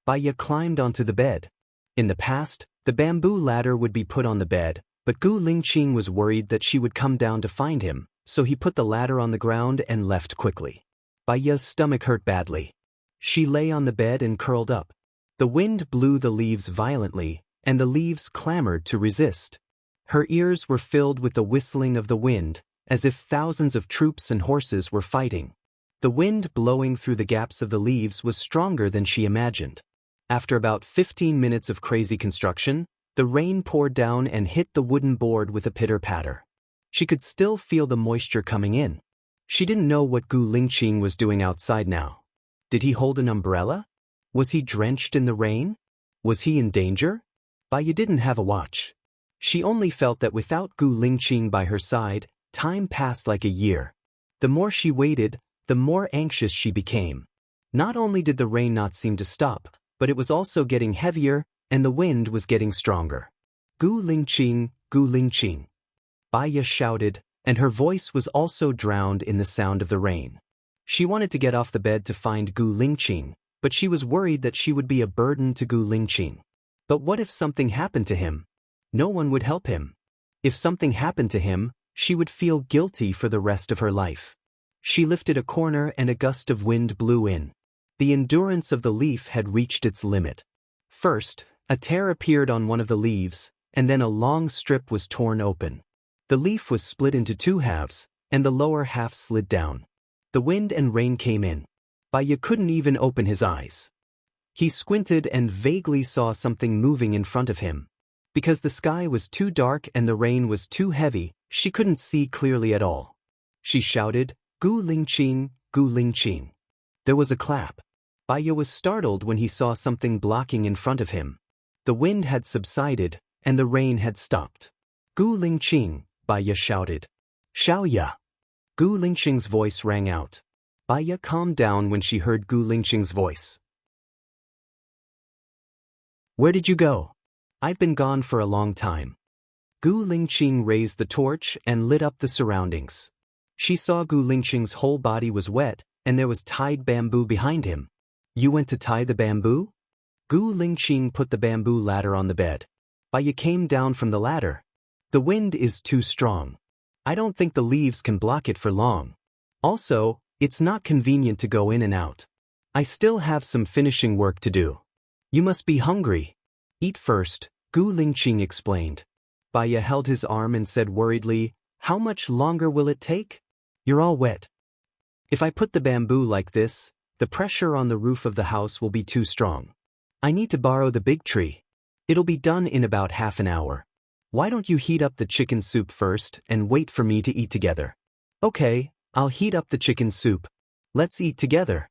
S1: Baiya climbed onto the bed. In the past, the bamboo ladder would be put on the bed, but Gu Lingqing was worried that she would come down to find him, so he put the ladder on the ground and left quickly. Baiya's stomach hurt badly. She lay on the bed and curled up. The wind blew the leaves violently, and the leaves clamored to resist. Her ears were filled with the whistling of the wind, as if thousands of troops and horses were fighting. The wind blowing through the gaps of the leaves was stronger than she imagined. After about 15 minutes of crazy construction, the rain poured down and hit the wooden board with a pitter-patter. She could still feel the moisture coming in. She didn't know what Gu Lingqing was doing outside now. Did he hold an umbrella? Was he drenched in the rain? Was he in danger? Baiya didn't have a watch. She only felt that without Gu Lingqing by her side, time passed like a year. The more she waited, the more anxious she became. Not only did the rain not seem to stop, but it was also getting heavier, and the wind was getting stronger. Gu Lingqing, Gu Lingqing. Baiya shouted, and her voice was also drowned in the sound of the rain. She wanted to get off the bed to find Gu Lingqing, but she was worried that she would be a burden to Gu Lingqing. But what if something happened to him? No one would help him. If something happened to him, she would feel guilty for the rest of her life. She lifted a corner and a gust of wind blew in. The endurance of the leaf had reached its limit. First, a tear appeared on one of the leaves, and then a long strip was torn open. The leaf was split into two halves, and the lower half slid down. The wind and rain came in. Baiya couldn't even open his eyes. He squinted and vaguely saw something moving in front of him. Because the sky was too dark and the rain was too heavy, she couldn't see clearly at all. She shouted, "Gu Lingqing, Gu Lingqing." There was a clap. Baiya was startled when he saw something blocking in front of him. The wind had subsided, and the rain had stopped. "Gu Lingqing," Baiya shouted. "Xiaoya." Gu Lingqing's voice rang out. Baiya calmed down when she heard Gu Lingqing's voice. "Where did you go? I've been gone for a long time." Gu Lingqing raised the torch and lit up the surroundings. She saw Gu Lingqing's whole body was wet, and there was tied bamboo behind him. "You went to tie the bamboo?" Gu Lingqing put the bamboo ladder on the bed. Baiya came down from the ladder. "The wind is too strong. I don't think the leaves can block it for long. Also, it's not convenient to go in and out. I still have some finishing work to do. You must be hungry. Eat first," Gu Lingqing explained. Baiya held his arm and said worriedly, "How much longer will it take? You're all wet. If I put the bamboo like this, the pressure on the roof of the house will be too strong. I need to borrow the big tree. It'll be done in about half an hour. Why don't you heat up the chicken soup first and wait for me to eat together?" "Okay, I'll heat up the chicken soup. Let's eat together."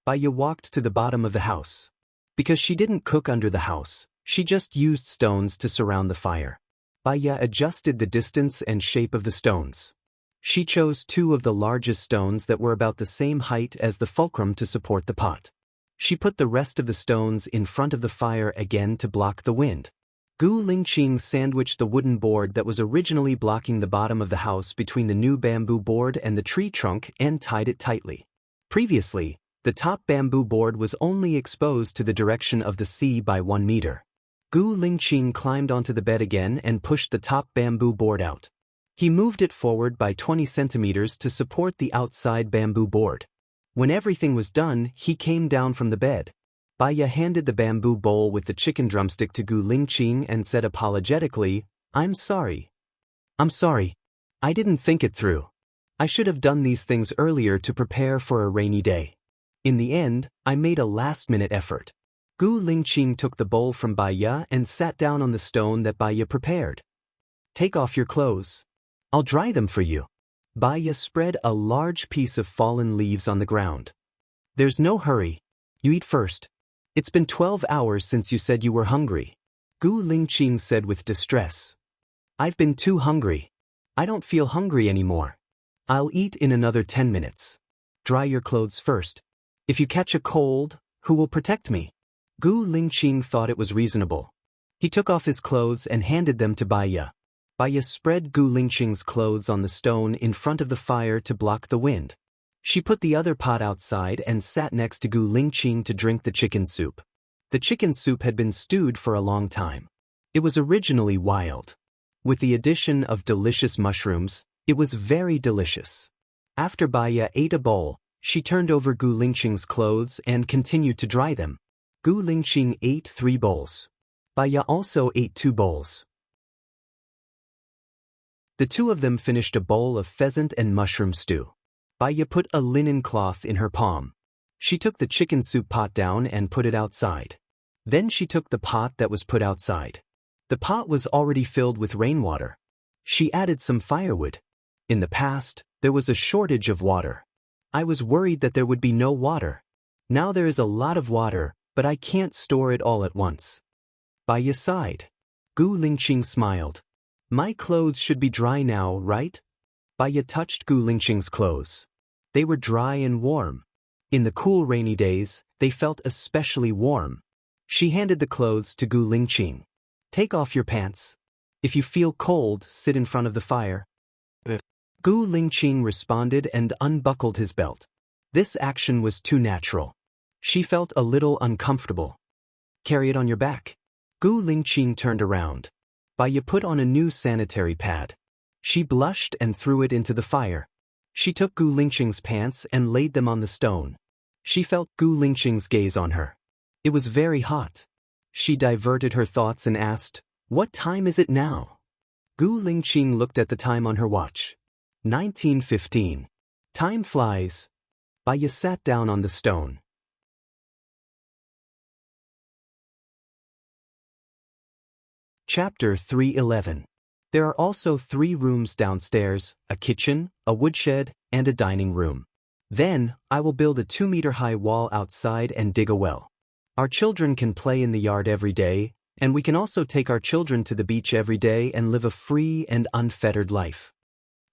S1: Baiya walked to the bottom of the house. Because she didn't cook under the house, she just used stones to surround the fire. Baiya adjusted the distance and shape of the stones. She chose two of the largest stones that were about the same height as the fulcrum to support the pot. She put the rest of the stones in front of the fire again to block the wind. Gu Lingqing sandwiched the wooden board that was originally blocking the bottom of the house between the new bamboo board and the tree trunk and tied it tightly. Previously, the top bamboo board was only exposed to the direction of the sea by 1 meter. Gu Lingqing climbed onto the bed again and pushed the top bamboo board out. He moved it forward by 20 centimeters to support the outside bamboo board. When everything was done, he came down from the bed. Baiya handed the bamboo bowl with the chicken drumstick to Gu Lingqing and said apologetically, "I'm sorry. I'm sorry. I didn't think it through. I should have done these things earlier to prepare for a rainy day. In the end, I made a last-minute effort." Gu Lingqing took the bowl from Baiya and sat down on the stone that Baiya prepared. "Take off your clothes. I'll dry them for you." Baiya spread a large piece of fallen leaves on the ground. "There's no hurry. You eat first. It's been 12 hours since you said you were hungry." Gu Lingqing said with distress. "I've been too hungry. I don't feel hungry anymore. I'll eat in another 10 minutes. Dry your clothes first. If you catch a cold, who will protect me?" Gu Lingqing thought it was reasonable. He took off his clothes and handed them to Baiya. Baiya spread Gu Lingqing's clothes on the stone in front of the fire to block the wind. She put the other pot outside and sat next to Gu Lingqing to drink the chicken soup. The chicken soup had been stewed for a long time. It was originally wild. With the addition of delicious mushrooms, it was very delicious. After Baiya ate a bowl, she turned over Gu Lingqing's clothes and continued to dry them. Gu Lingqing ate 3 bowls. Baiya also ate 2 bowls. The two of them finished a bowl of pheasant and mushroom stew. Baiya put a linen cloth in her palm. She took the chicken soup pot down and put it outside. Then she took the pot that was put outside. The pot was already filled with rainwater. She added some firewood. In the past, there was a shortage of water. I was worried that there would be no water. Now there is a lot of water, but I can't store it all at once. Baiya sighed. Gu Lingqing smiled. My clothes should be dry now, right? Baya touched Gu Lingqing's clothes. They were dry and warm. In the cool rainy days, they felt especially warm. She handed the clothes to Gu Lingqing. Take off your pants. If you feel cold, sit in front of the fire. Gu Lingqing responded and unbuckled his belt. This action was too natural. She felt a little uncomfortable. Carry it on your back. Gu Lingqing turned around. Baya put on a new sanitary pad. She blushed and threw it into the fire. She took Gu Lingqing's pants and laid them on the stone. She felt Gu Lingqing's gaze on her. It was very hot. She diverted her thoughts and asked, "What time is it now?" Gu Lingqing looked at the time on her watch. 19:15. Time flies. Baya sat down on the stone. Chapter 3:11. There are also 3 rooms downstairs, a kitchen, a woodshed, and a dining room. Then, I will build a 2-meter-high wall outside and dig a well. Our children can play in the yard every day, and we can also take our children to the beach every day and live a free and unfettered life.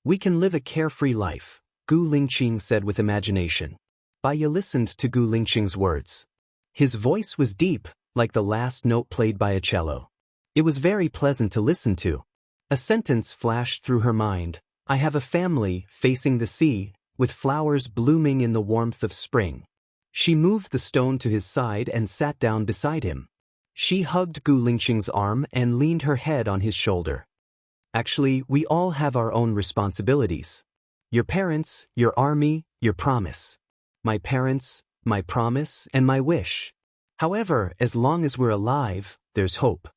S1: We can live a carefree life, Gu Lingqing said with imagination. Baya listened to Gu Lingqing's words. His voice was deep, like the last note played by a cello. It was very pleasant to listen to. A sentence flashed through her mind. I have a family facing the sea, with flowers blooming in the warmth of spring. She moved the stone to his side and sat down beside him. She hugged Gu Lingqing's arm and leaned her head on his shoulder. Actually, we all have our own responsibilities. Your parents, your army, your promise. My parents, my promise, and my wish. However, as long as we're alive, there's hope.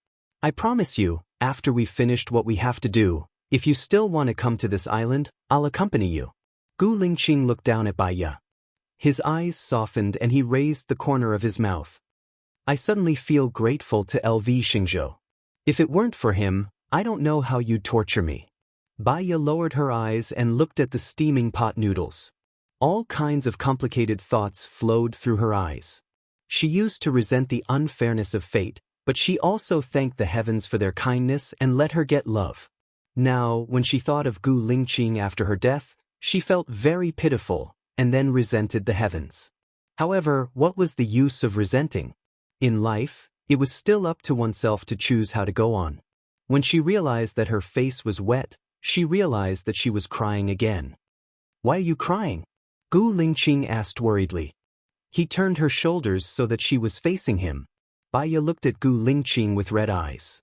S1: I promise you, after we've finished what we have to do, if you still want to come to this island, I'll accompany you. Gu Lingqing looked down at Baya. His eyes softened and he raised the corner of his mouth. I suddenly feel grateful to LV Xingzhou. If it weren't for him, I don't know how you'd torture me. Baya lowered her eyes and looked at the steaming pot noodles. All kinds of complicated thoughts flowed through her eyes. She used to resent the unfairness of fate, but she also thanked the heavens for their kindness and let her get love. Now, when she thought of Gu Lingqing after her death, she felt very pitiful, and then resented the heavens. However, what was the use of resenting? In life, it was still up to oneself to choose how to go on. When she realized that her face was wet, she realized that she was crying again. Why are you crying? Gu Lingqing asked worriedly. He turned her shoulders so that she was facing him. Baya looked at Gu Lingqing with red eyes.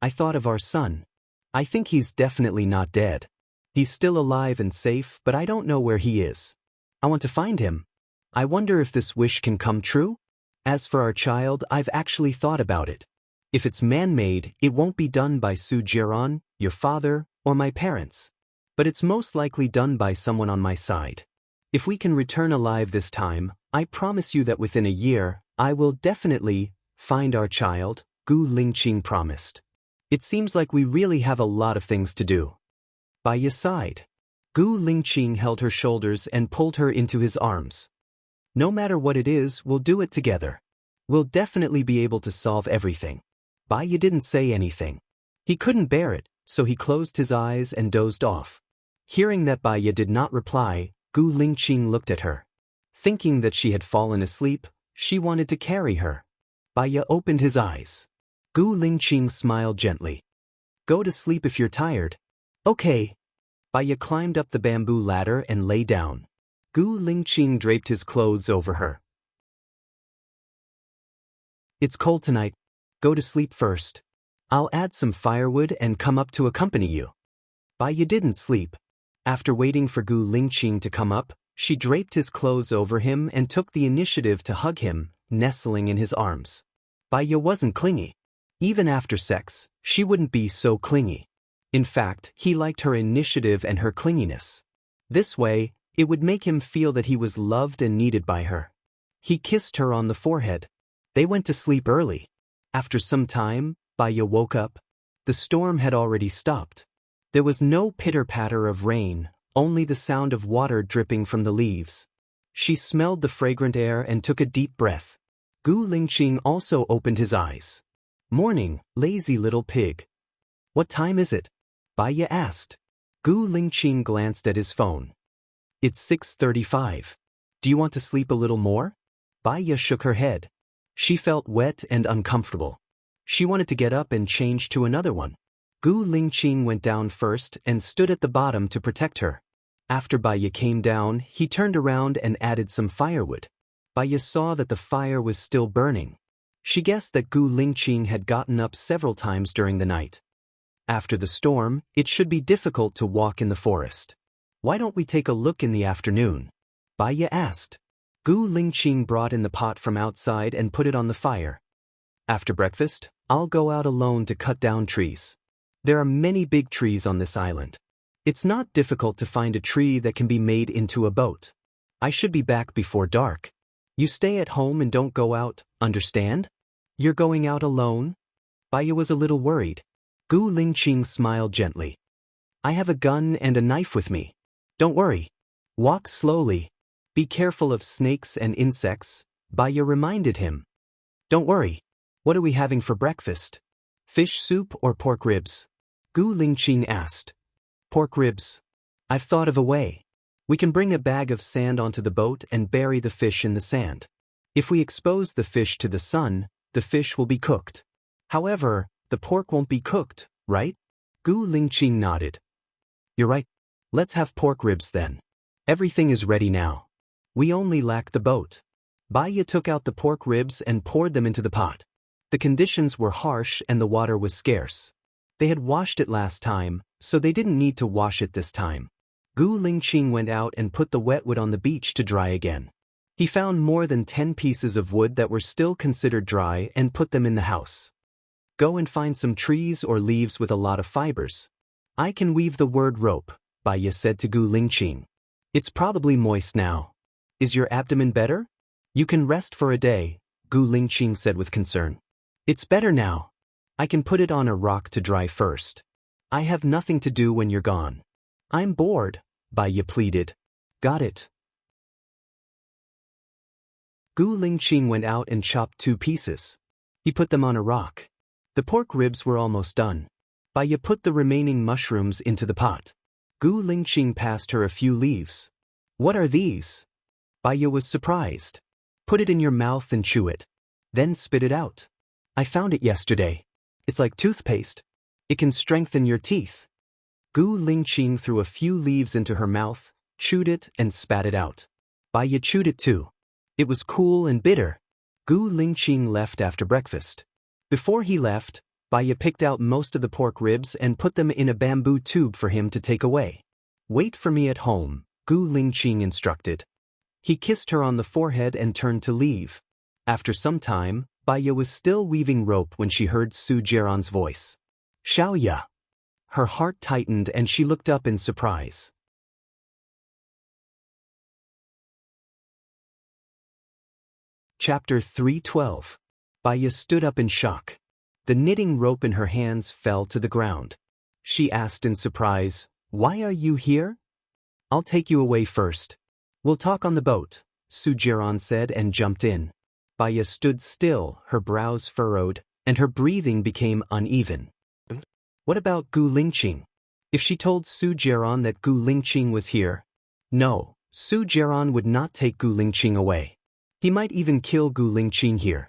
S1: I thought of our son. I think he's definitely not dead. He's still alive and safe, but I don't know where he is. I want to find him. I wonder if this wish can come true? As for our child, I've actually thought about it. If it's man-made, it won't be done by Su Jiran, your father, or my parents. But it's most likely done by someone on my side. If we can return alive this time, I promise you that within a year, I will definitely find our child, Gu Lingqing promised. It seems like we really have a lot of things to do. By your side. Gu Lingqing held her shoulders and pulled her into his arms. No matter what it is, we'll do it together. We'll definitely be able to solve everything. Baya didn't say anything. He couldn't bear it, so he closed his eyes and dozed off. Hearing that Baya did not reply, Gu Lingqing looked at her. Thinking that she had fallen asleep, she wanted to carry her. Baya opened his eyes. Gu Lingqing smiled gently. Go to sleep if you're tired. Okay. Baya climbed up the bamboo ladder and lay down. Gu Lingqing draped his clothes over her. It's cold tonight. Go to sleep first. I'll add some firewood and come up to accompany you. Baya didn't sleep. After waiting for Gu Lingqing to come up, she draped his clothes over him and took the initiative to hug him, nestling in his arms. Baya wasn't clingy. Even after sex, she wouldn't be so clingy. In fact, he liked her initiative and her clinginess. This way, it would make him feel that he was loved and needed by her. He kissed her on the forehead. They went to sleep early. After some time, Baya woke up. The storm had already stopped. There was no pitter-patter of rain, only the sound of water dripping from the leaves. She smelled the fragrant air and took a deep breath. Gu Lingqing also opened his eyes. Morning, lazy little pig. What time is it? Baya asked. Gu Lingqing glanced at his phone. It's 6:35. Do you want to sleep a little more? Baya shook her head. She felt wet and uncomfortable. She wanted to get up and change to another one. Gu Lingqing went down first and stood at the bottom to protect her. After Baya came down, he turned around and added some firewood. Baya saw that the fire was still burning. She guessed that Gu Lingqing had gotten up several times during the night. After the storm, it should be difficult to walk in the forest. Why don't we take a look in the afternoon? Baya asked. Gu Lingqing brought in the pot from outside and put it on the fire. After breakfast, I'll go out alone to cut down trees. There are many big trees on this island. It's not difficult to find a tree that can be made into a boat. I should be back before dark. You stay at home and don't go out, understand? You're going out alone? Baya was a little worried. Gu Lingqing smiled gently. I have a gun and a knife with me. Don't worry. Walk slowly. Be careful of snakes and insects, Baya reminded him. Don't worry. What are we having for breakfast? Fish soup or pork ribs? Gu Lingqing asked. Pork ribs. I've thought of a way. We can bring a bag of sand onto the boat and bury the fish in the sand. If we expose the fish to the sun, the fish will be cooked. However, the pork won't be cooked, right? Gu Lingqing nodded. You're right. Let's have pork ribs then. Everything is ready now. We only lack the boat. Baya took out the pork ribs and poured them into the pot. The conditions were harsh and the water was scarce. They had washed it last time, so they didn't need to wash it this time. Gu Lingqing went out and put the wet wood on the beach to dry again. He found more than 10 pieces of wood that were still considered dry and put them in the house. Go and find some trees or leaves with a lot of fibers. I can weave the word rope, Baya said to Gu Lingqing. It's probably moist now. Is your abdomen better? You can rest for a day, Gu Lingqing said with concern. It's better now. I can put it on a rock to dry first. I have nothing to do when you're gone. I'm bored, Baya pleaded. Got it. Gu Lingqing went out and chopped 2 pieces. He put them on a rock. The pork ribs were almost done. Baya put the remaining mushrooms into the pot. Gu Lingqing passed her a few leaves. What are these? Baya was surprised. Put it in your mouth and chew it. Then spit it out. I found it yesterday. It's like toothpaste. It can strengthen your teeth. Gu Lingqing threw a few leaves into her mouth, chewed it and spat it out. Baya chewed it too. It was cool and bitter. Gu Lingqing left after breakfast. Before he left, Baya picked out most of the pork ribs and put them in a bamboo tube for him to take away. Wait for me at home, Gu Lingqing instructed. He kissed her on the forehead and turned to leave. After some time, Baya was still weaving rope when she heard Su Jiran's voice. Xiaoya. Her heart tightened and she looked up in surprise. Chapter 3:12. Baya stood up in shock. The knitting rope in her hands fell to the ground. She asked in surprise, Why are you here? I'll take you away first. We'll talk on the boat, Su Jiran said and jumped in. Baya stood still, her brows furrowed, and her breathing became uneven. What about Gu Lingqing? If she told Su Jiran that Gu Lingqing was here? No, Su Jiran would not take Gu Lingqing away. He might even kill Gu Lingqing here.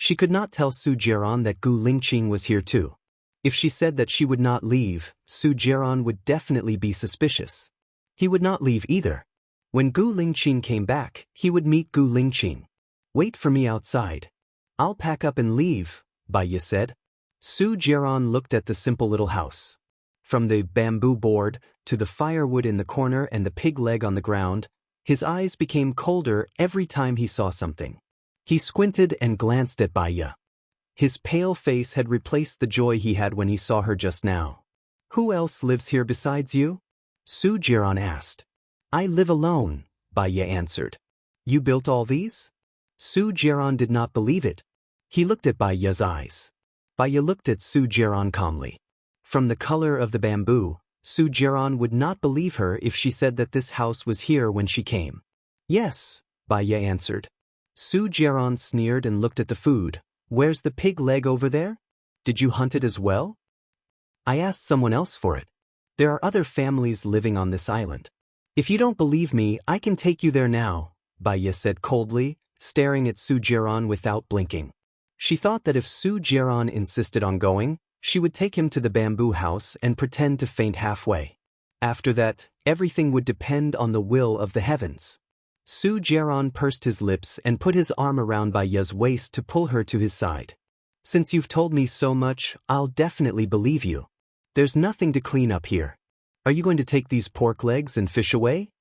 S1: She could not tell Su Jiran that Gu Lingqing was here too. If she said that she would not leave, Su Jiran would definitely be suspicious. He would not leave either. When Gu Lingqing came back, he would meet Gu Lingqing. Wait for me outside. I'll pack up and leave, Baya said. Su Jiran looked at the simple little house. From the bamboo board, to the firewood in the corner and the pig leg on the ground, his eyes became colder every time he saw something. He squinted and glanced at Baya. His pale face had replaced the joy he had when he saw her just now. Who else lives here besides you? Su Jiran asked. I live alone, Baya answered. You built all these? Su Jiran did not believe it. He looked at Baya's eyes. Baya looked at Su Jiran calmly. From the color of the bamboo, Su Jiran would not believe her if she said that this house was here when she came. Yes, Baya answered. Su Jiran sneered and looked at the food. Where's the pig leg over there? Did you hunt it as well? I asked someone else for it. There are other families living on this island. If you don't believe me, I can take you there now, Baya said coldly, staring at Su Jiran without blinking. She thought that if Su Jiran insisted on going, she would take him to the bamboo house and pretend to faint halfway. After that, everything would depend on the will of the heavens. Su Jiran pursed his lips and put his arm around Baya's waist to pull her to his side. Since you've told me so much, I'll definitely believe you. There's nothing to clean up here. Are you going to take these pork legs and fish away?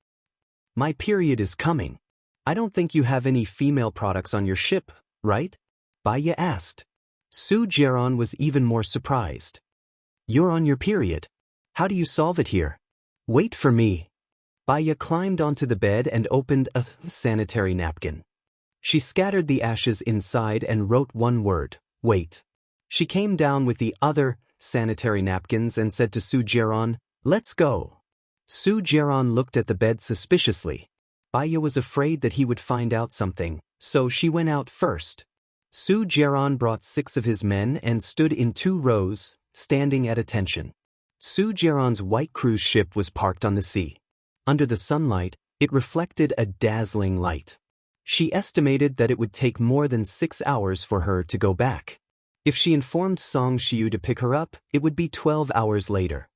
S1: My period is coming. I don't think you have any female products on your ship, right? Baya asked. Su Jiran was even more surprised. You're on your period. How do you solve it here? Wait for me. Baya climbed onto the bed and opened a sanitary napkin. She scattered the ashes inside and wrote one word, wait. She came down with the other sanitary napkins and said to Su Jiran, let's go. Su Jiran looked at the bed suspiciously. Baya was afraid that he would find out something, so she went out first. Su Jiran brought 6 of his men and stood in 2 rows, standing at attention. Su Jiran's white cruise ship was parked on the sea. Under the sunlight, it reflected a dazzling light. She estimated that it would take more than 6 hours for her to go back. If she informed Song Shiyu to pick her up, it would be 12 hours later.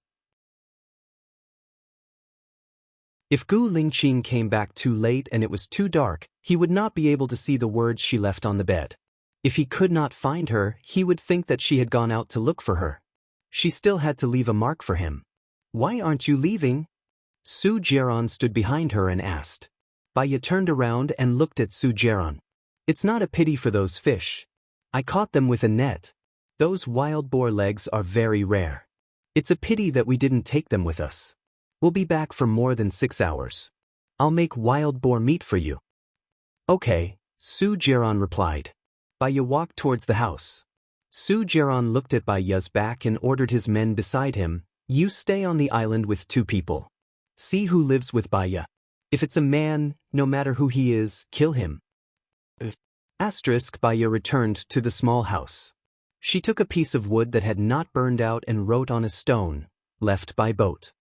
S1: If Gu Lingqing came back too late and it was too dark, he would not be able to see the words she left on the bed. If he could not find her, he would think that she had gone out to look for her. She still had to leave a mark for him. Why aren't you leaving? Su Jiran stood behind her and asked. Baya turned around and looked at Su Jiran. It's not a pity for those fish. I caught them with a net. Those wild boar legs are very rare. It's a pity that we didn't take them with us. We'll be back for more than 6 hours. I'll make wild boar meat for you. Okay, Su Jiran replied. Baya walked towards the house. Su Jiran looked at Baya's back and ordered his men beside him, you stay on the island with 2 people. See who lives with Baya. If it's a man, no matter who he is, kill him. Baya returned to the small house. She took a piece of wood that had not burned out and wrote on a stone, left by boat.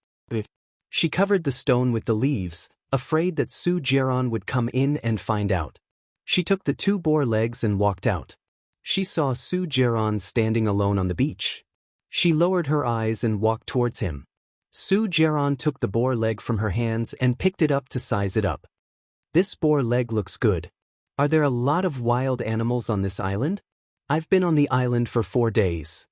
S1: She covered the stone with the leaves, afraid that Su Jiran would come in and find out. She took the 2 boar legs and walked out. She saw Su Jiran standing alone on the beach. She lowered her eyes and walked towards him. Su Jiran took the boar leg from her hands and picked it up to size it up. This boar leg looks good. Are there a lot of wild animals on this island? I've been on the island for 4 days.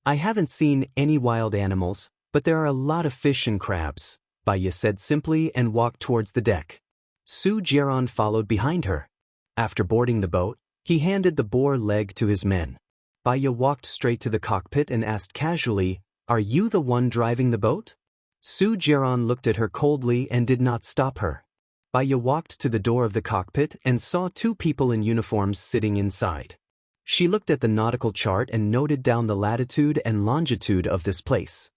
S1: I haven't seen any wild animals, but there are a lot of fish and crabs, Baya said simply and walked towards the deck. Su Jiran followed behind her. After boarding the boat, he handed the boar leg to his men. Baya walked straight to the cockpit and asked casually, are you the one driving the boat? Su Jiran looked at her coldly and did not stop her. Baya walked to the door of the cockpit and saw 2 people in uniforms sitting inside. She looked at the nautical chart and noted down the latitude and longitude of this place.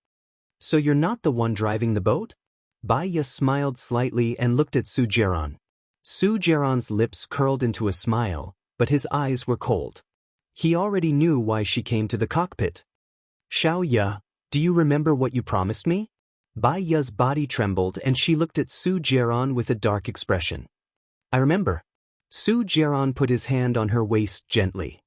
S1: So you're not the one driving the boat? Baya smiled slightly and looked at Su Jiran. Su Jiran's lips curled into a smile, but his eyes were cold. He already knew why she came to the cockpit. Xiao Ya, do you remember what you promised me? Baya's body trembled and she looked at Su Jiran with a dark expression. I remember. Su Jiran put his hand on her waist gently.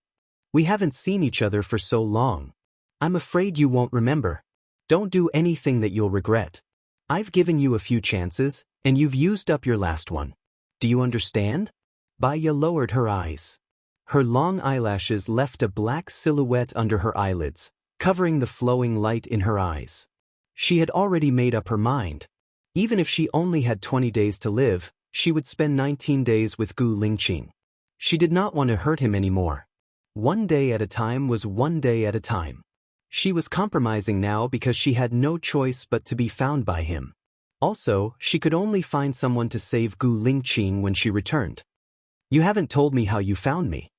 S1: We haven't seen each other for so long. I'm afraid you won't remember. Don't do anything that you'll regret. I've given you a few chances, and you've used up your last one. Do you understand? Baya lowered her eyes. Her long eyelashes left a black silhouette under her eyelids, covering the flowing light in her eyes. She had already made up her mind. Even if she only had 20 days to live, she would spend 19 days with Gu Lingqing. She did not want to hurt him anymore. 1 day at a time was 1 day at a time. She was compromising now because she had no choice but to be found by him. Also, she could only find someone to save Gu Lingqing when she returned. You haven't told me how you found me.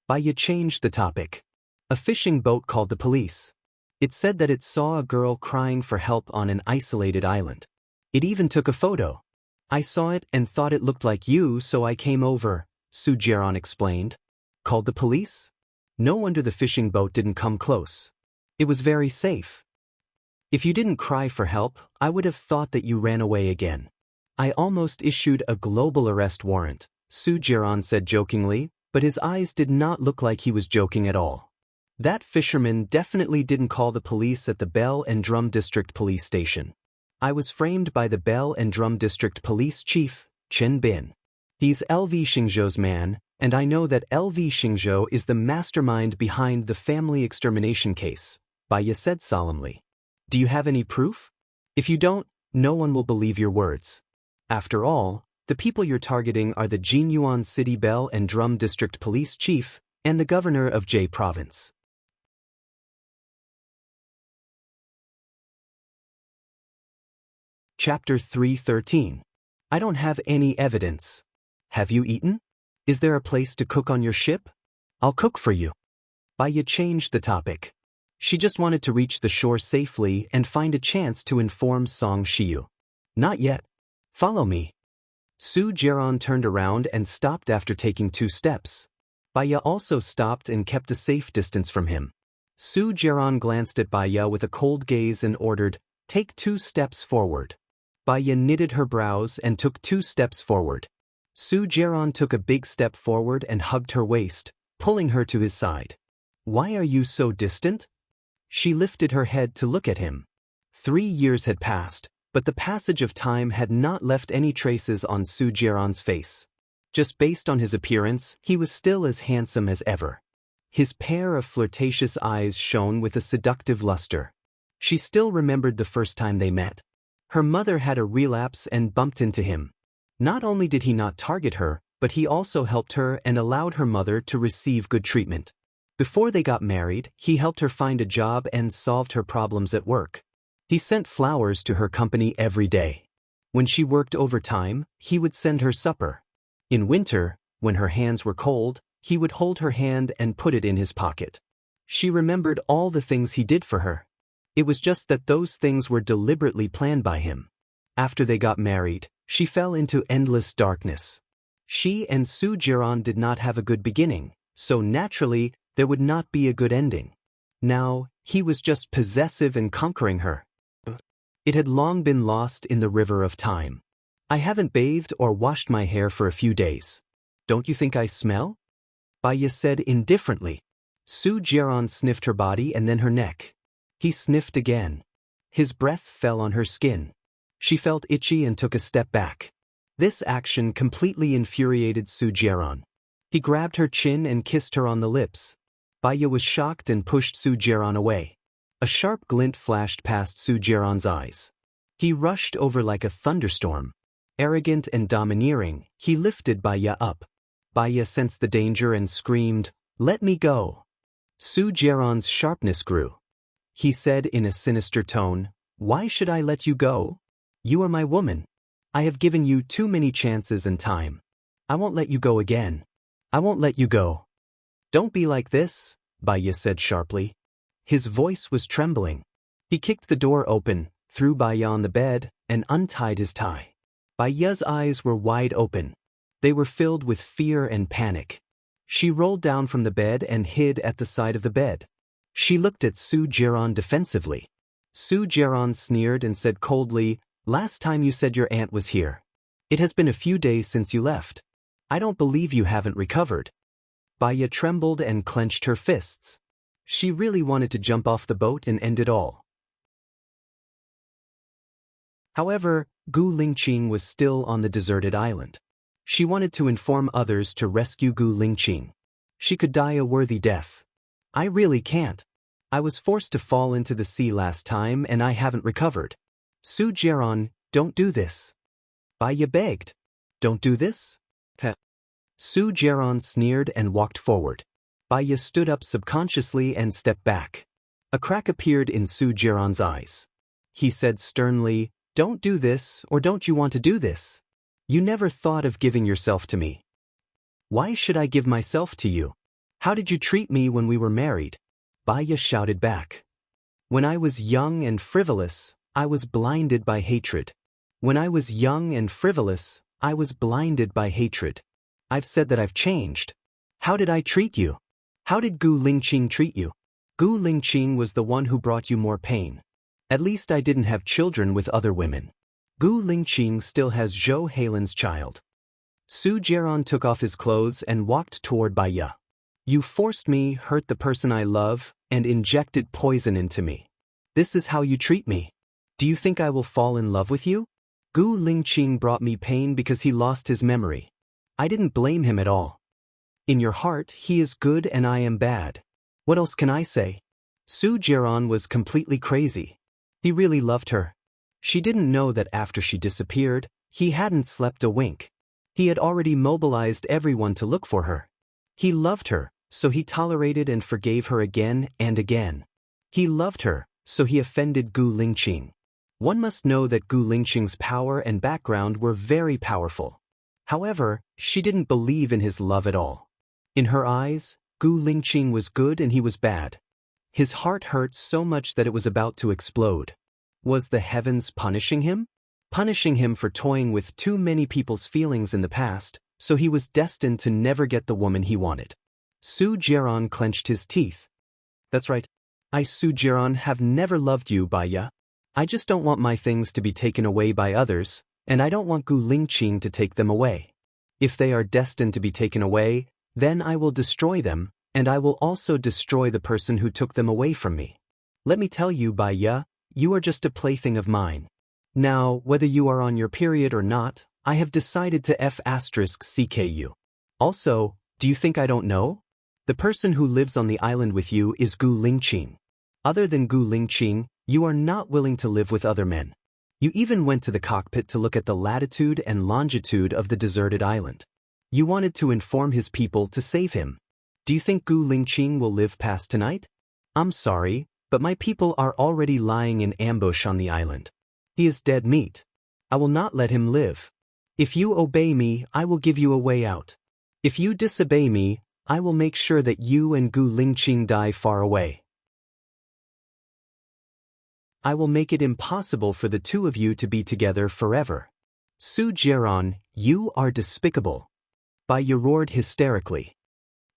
S1: Baya changed the topic. A fishing boat called the police. It said that it saw a girl crying for help on an isolated island. It even took a photo. I saw it and thought it looked like you, so I came over, Su Jiran explained. Called the police? No wonder the fishing boat didn't come close. It was very safe. If you didn't cry for help, I would have thought that you ran away again. I almost issued a global arrest warrant, Su Jiran said jokingly, but his eyes did not look like he was joking at all. That fisherman definitely didn't call the police at the Bell and Drum District Police Station. I was framed by the Bell and Drum District Police Chief, Chen Bin. He's LV Xingzhou's man, and I know that LV Xingzhou is the mastermind behind the family extermination case, Baiya said solemnly. Do you have any proof? If you don't, no one will believe your words. After all, the people you're targeting are the Jinyuan City Bell and Drum District Police Chief and the governor of Jie Province. Chapter 313. I don't have any evidence. Have you eaten? Is there a place to cook on your ship? I'll cook for you. Baiya changed the topic. She just wanted to reach the shore safely and find a chance to inform Song Shiyu. Not yet. Follow me. Su Jiran turned around and stopped after taking 2 steps. Baiya also stopped and kept a safe distance from him. Su Jiran glanced at Baiya with a cold gaze and ordered, "Take 2 steps forward." Baiya knitted her brows and took 2 steps forward. Su Jiran took a big step forward and hugged her waist, pulling her to his side. "Why are you so distant?" She lifted her head to look at him. 3 years had passed, but the passage of time had not left any traces on Su Jiran's face. Just based on his appearance, he was still as handsome as ever. His pair of flirtatious eyes shone with a seductive luster. She still remembered the first time they met. Her mother had a relapse and bumped into him. Not only did he not target her, but he also helped her and allowed her mother to receive good treatment. Before they got married, he helped her find a job and solved her problems at work. He sent flowers to her company every day. When she worked overtime, he would send her supper. In winter, when her hands were cold, he would hold her hand and put it in his pocket. She remembered all the things he did for her. It was just that those things were deliberately planned by him. After they got married, she fell into endless darkness. She and Su Jiran did not have a good beginning, so naturally, there would not be a good ending. Now, he was just possessive and conquering her. It had long been lost in the river of time. I haven't bathed or washed my hair for a few days. Don't you think I smell? Baiya said indifferently. Su Jiran sniffed her body and then her neck. He sniffed again. His breath fell on her skin. She felt itchy and took a step back. This action completely infuriated Su Jiran. He grabbed her chin and kissed her on the lips. Baiya was shocked and pushed Su Jiran away. A sharp glint flashed past Su Jiran's eyes. He rushed over like a thunderstorm. Arrogant and domineering, he lifted Baiya up. Baiya sensed the danger and screamed, "Let me go." Su Jiran's sharpness grew. He said in a sinister tone, "Why should I let you go? You are my woman. I have given you too many chances and time. I won't let you go again. I won't let you go." "Don't be like this," Baiya said sharply. His voice was trembling. He kicked the door open, threw Baiya on the bed, and untied his tie. Baiya's eyes were wide open. They were filled with fear and panic. She rolled down from the bed and hid at the side of the bed. She looked at Su Jiran defensively. Su Jiran sneered and said coldly, "Last time you said your aunt was here. It has been a few days since you left. I don't believe you haven't recovered." Baiya trembled and clenched her fists. She really wanted to jump off the boat and end it all. However, Gu Lingqing was still on the deserted island. She wanted to inform others to rescue Gu Lingqing. She could die a worthy death. "I really can't. I was forced to fall into the sea last time and I haven't recovered. Su Jiran, don't do this." Baiya begged. "Don't do this?" Su Jiran sneered and walked forward. Baiya stood up subconsciously and stepped back. A crack appeared in Su Jiran's eyes. He said sternly, "Don't do this, or don't you want to do this? You never thought of giving yourself to me. Why should I give myself to you? How did you treat me when we were married?" Baiya shouted back. "When I was young and frivolous, I was blinded by hatred. When I was young and frivolous, I was blinded by hatred. I've said that I've changed. How did I treat you? How did Gu Lingqing treat you? Gu Lingqing was the one who brought you more pain. At least I didn't have children with other women. Gu Lingqing still has Zhou Heilan's child. Su Jiaran took off his clothes and walked toward Bai Ye. You forced me, hurt the person I love, and injected poison into me. This is how you treat me. Do you think I will fall in love with you? Gu Lingqing brought me pain because he lost his memory. I didn't blame him at all. In your heart, he is good and I am bad. What else can I say? Su Jiaran was completely crazy. He really loved her. She didn't know that after she disappeared, he hadn't slept a wink. He had already mobilized everyone to look for her. He loved her, so he tolerated and forgave her again and again. He loved her, so he offended Gu Lingqing. One must know that Gu Lingqing's power and background were very powerful. However, she didn't believe in his love at all. In her eyes, Gu Lingqing was good and he was bad. His heart hurt so much that it was about to explode. Was the heavens punishing him? Punishing him for toying with too many people's feelings in the past, so he was destined to never get the woman he wanted. Su Jiaran clenched his teeth. That's right. I, Su Jiaran, have never loved you, Bai Ye. I just don't want my things to be taken away by others, and I don't want Gu Lingqing to take them away. If they are destined to be taken away, then I will destroy them, and I will also destroy the person who took them away from me. Let me tell you, Bai Ye, you are just a plaything of mine. Now, whether you are on your period or not, I have decided to F***ck you. Also, do you think I don't know? The person who lives on the island with you is Gu Lingqing. Other than Gu Lingqing, you are not willing to live with other men. You even went to the cockpit to look at the latitude and longitude of the deserted island. You wanted to inform his people to save him. Do you think Gu Lingqing will live past tonight? I'm sorry, but my people are already lying in ambush on the island. He is dead meat. I will not let him live. If you obey me, I will give you a way out. If you disobey me, I will make sure that you and Gu Lingqing die far away. I will make it impossible for the two of you to be together forever. Su Jiaran, you are despicable. Bai Ye roared hysterically.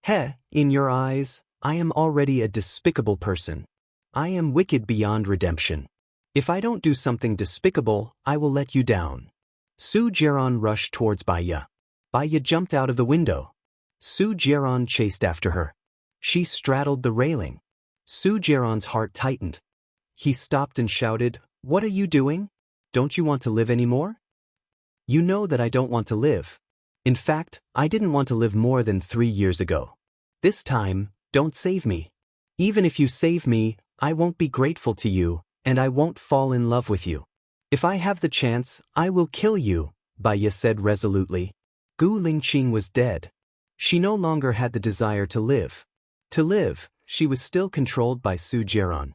S1: He, in your eyes, I am already a despicable person. I am wicked beyond redemption. If I don't do something despicable, I will let you down. Su Jiaran rushed towards Bai Ye. Bai Ye jumped out of the window. Su Jiaran chased after her. She straddled the railing. Su Jiaran's heart tightened. He stopped and shouted, "What are you doing? Don't you want to live anymore?" You know that I don't want to live. In fact, I didn't want to live more than 3 years ago. This time, don't save me. Even if you save me, I won't be grateful to you, and I won't fall in love with you. If I have the chance, I will kill you, Bai Ye said resolutely. Gu Lingqing was dead. She no longer had the desire to live. To live, she was still controlled by Su Jiaran.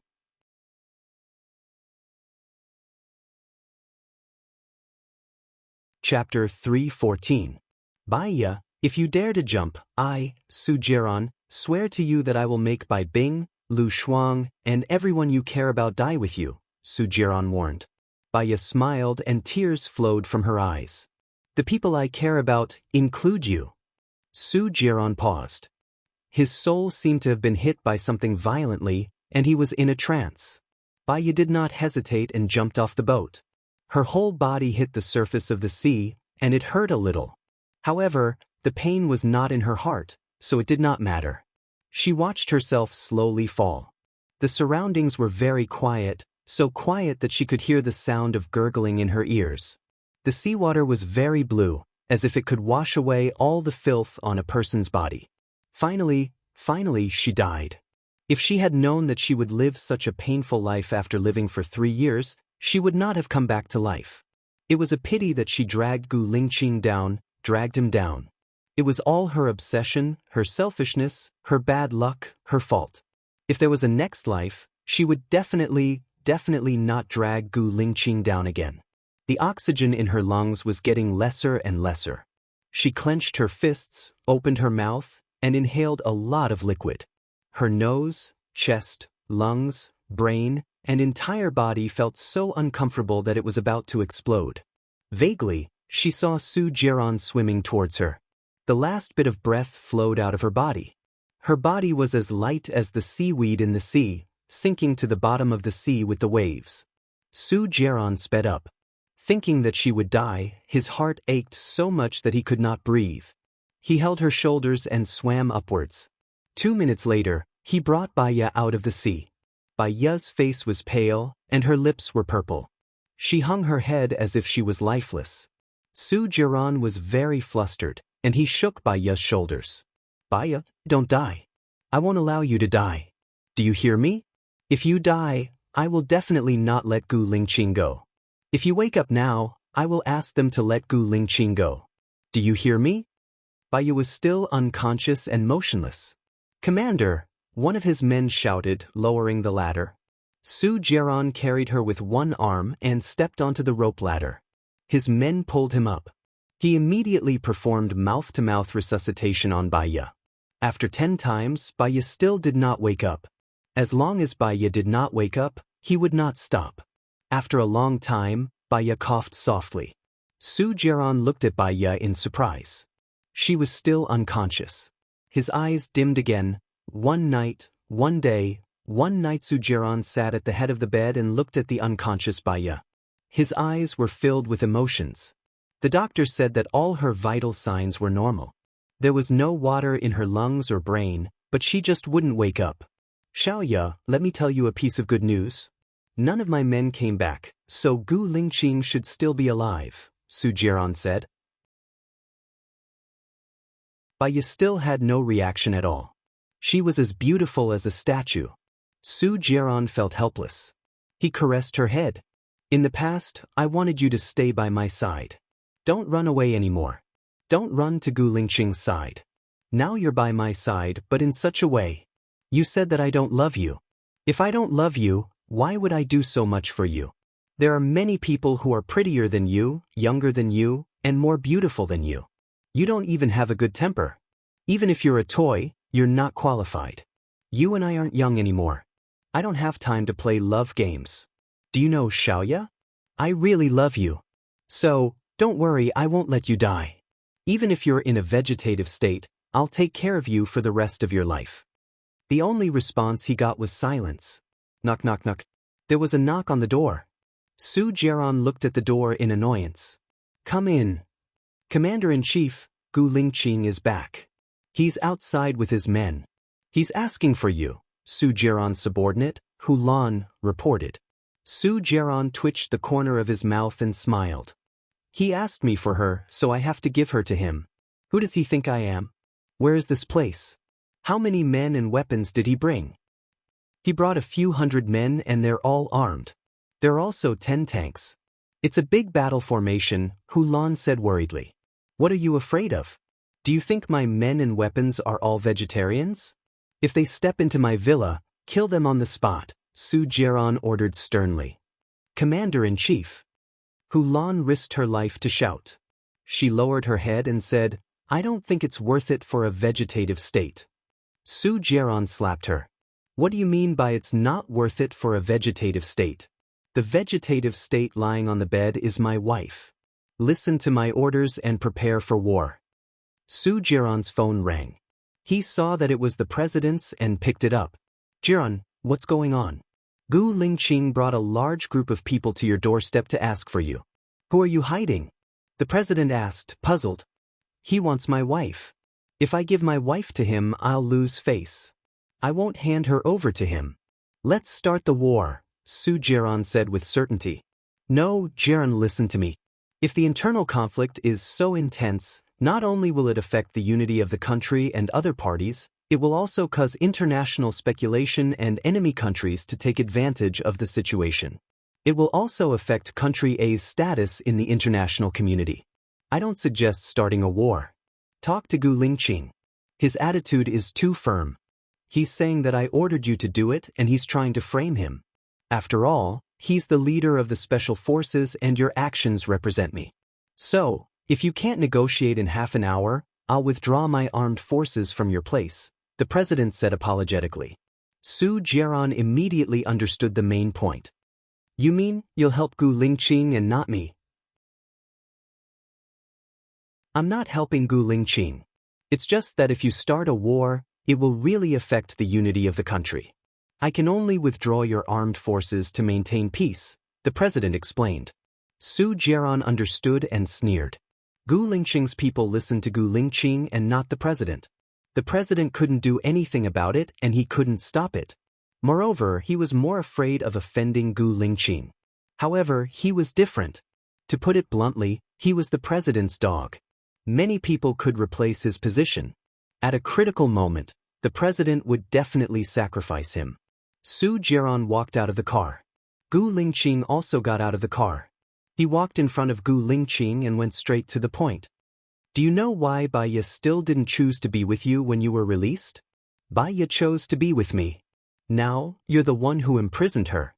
S1: Chapter 3:14. Bai Ye, if you dare to jump, I, Su Jiaran, swear to you that I will make Bai Bing, Lu Shuang, and everyone you care about die with you, Su Jiaran warned. Bai Ye smiled and tears flowed from her eyes. The people I care about include you. Su Jiaran paused. His soul seemed to have been hit by something violently, and he was in a trance. Bai Ye did not hesitate and jumped off the boat. Her whole body hit the surface of the sea, and it hurt a little. However, the pain was not in her heart, so it did not matter. She watched herself slowly fall. The surroundings were very quiet, so quiet that she could hear the sound of gurgling in her ears. The seawater was very blue, as if it could wash away all the filth on a person's body. Finally, she died. If she had known that she would live such a painful life after living for 3 years, she would not have come back to life. It was a pity that she dragged Gu Lingqing down, dragged him down. It was all her obsession, her selfishness, her bad luck, her fault. If there was a next life, she would definitely not drag Gu Lingqing down again. The oxygen in her lungs was getting lesser and lesser. She clenched her fists, opened her mouth, and inhaled a lot of liquid. Her nose, chest, lungs, brain, and entire body felt so uncomfortable that it was about to explode. Vaguely, she saw Su Jiaran swimming towards her. The last bit of breath flowed out of her body. Her body was as light as the seaweed in the sea, sinking to the bottom of the sea with the waves. Su Jiaran sped up. Thinking that she would die, his heart ached so much that he could not breathe. He held her shoulders and swam upwards. 2 minutes later, he brought Baya out of the sea. Baya's face was pale, and her lips were purple. She hung her head as if she was lifeless. Su Jiaran was very flustered, and he shook Baya's shoulders. Baya, don't die. I won't allow you to die. Do you hear me? If you die, I will definitely not let Gu Lingqing go. If you wake up now, I will ask them to let Gu Lingqing go. Do you hear me? Baya was still unconscious and motionless. Commander, one of his men shouted, lowering the ladder. Su Jiaran carried her with one arm and stepped onto the rope ladder. His men pulled him up. He immediately performed mouth-to-mouth resuscitation on Baya. After 10 times, Baya still did not wake up. As long as Baya did not wake up, he would not stop. After a long time, Baya coughed softly. Su Jiaran looked at Baya in surprise. She was still unconscious. His eyes dimmed again. One night Su Jiaran sat at the head of the bed and looked at the unconscious Baya. His eyes were filled with emotions. The doctor said that all her vital signs were normal. There was no water in her lungs or brain, but she just wouldn't wake up. Xiaoya, let me tell you a piece of good news. None of my men came back, so Gu Lingqing should still be alive, Su Jiaran said. Baya still had no reaction at all. She was as beautiful as a statue. Su Jiaran felt helpless. He caressed her head. In the past, I wanted you to stay by my side. Don't run away anymore. Don't run to Gu Lingqing's side. Now you're by my side, but in such a way. You said that I don't love you. If I don't love you, why would I do so much for you? There are many people who are prettier than you, younger than you, and more beautiful than you. You don't even have a good temper. Even if you're a toy, you're not qualified. You and I aren't young anymore. I don't have time to play love games. Do you know, Xiaoya? I really love you. So, don't worry, I won't let you die. Even if you're in a vegetative state, I'll take care of you for the rest of your life. The only response he got was silence. Knock, knock, knock. There was a knock on the door. Su Jiaran looked at the door in annoyance. Come in. Commander-in-Chief, Gu Lingqing is back. He's outside with his men. He's asking for you, Su Jiaran's subordinate, Hulan, reported. Su Jiaran twitched the corner of his mouth and smiled. He asked me for her, so I have to give her to him. Who does he think I am? Where is this place? How many men and weapons did he bring? He brought a few hundred men and they're all armed. There are also 10 tanks. It's a big battle formation, Hulan said worriedly. What are you afraid of? Do you think my men and weapons are all vegetarians? If they step into my villa, kill them on the spot, Su Jiaran ordered sternly. Commander-in-Chief. Hulan risked her life to shout. She lowered her head and said, I don't think it's worth it for a vegetative state. Su Jiaran slapped her. What do you mean by it's not worth it for a vegetative state? The vegetative state lying on the bed is my wife. Listen to my orders and prepare for war. Su Jiaran's phone rang. He saw that it was the president's and picked it up. Jiaran, what's going on? Gu Lingqing brought a large group of people to your doorstep to ask for you. Who are you hiding? The president asked, puzzled. He wants my wife. If I give my wife to him, I'll lose face. I won't hand her over to him. Let's start the war, Su Jiaran said with certainty. No, Jiaran, listen to me. If the internal conflict is so intense, not only will it affect the unity of the country and other parties, it will also cause international speculation and enemy countries to take advantage of the situation. It will also affect country A's status in the international community. I don't suggest starting a war. Talk to Gu Lingqing. His attitude is too firm. He's saying that I ordered you to do it and he's trying to frame him. After all, he's the leader of the special forces and your actions represent me. So, if you can't negotiate in half an hour, I'll withdraw my armed forces from your place, the president said apologetically. Su Jiaran immediately understood the main point. You mean you'll help Gu Lingqing and not me? I'm not helping Gu Lingqing. It's just that if you start a war, It will really affect the unity of the country. I can only withdraw your armed forces to maintain peace, the president explained. Su Jiaran understood and sneered. Gu Lingqing's people listened to Gu Lingqing and not the president. The president couldn't do anything about it and he couldn't stop it. Moreover, he was more afraid of offending Gu Lingqing. However, he was different. To put it bluntly, he was the president's dog. Many people could replace his position. At a critical moment, the president would definitely sacrifice him. Su Jiaran walked out of the car. Gu Lingqing also got out of the car. He walked in front of Gu Lingqing and went straight to the point. Do you know why Baiya still didn't choose to be with you when you were released? Baiya chose to be with me. Now, you're the one who imprisoned her.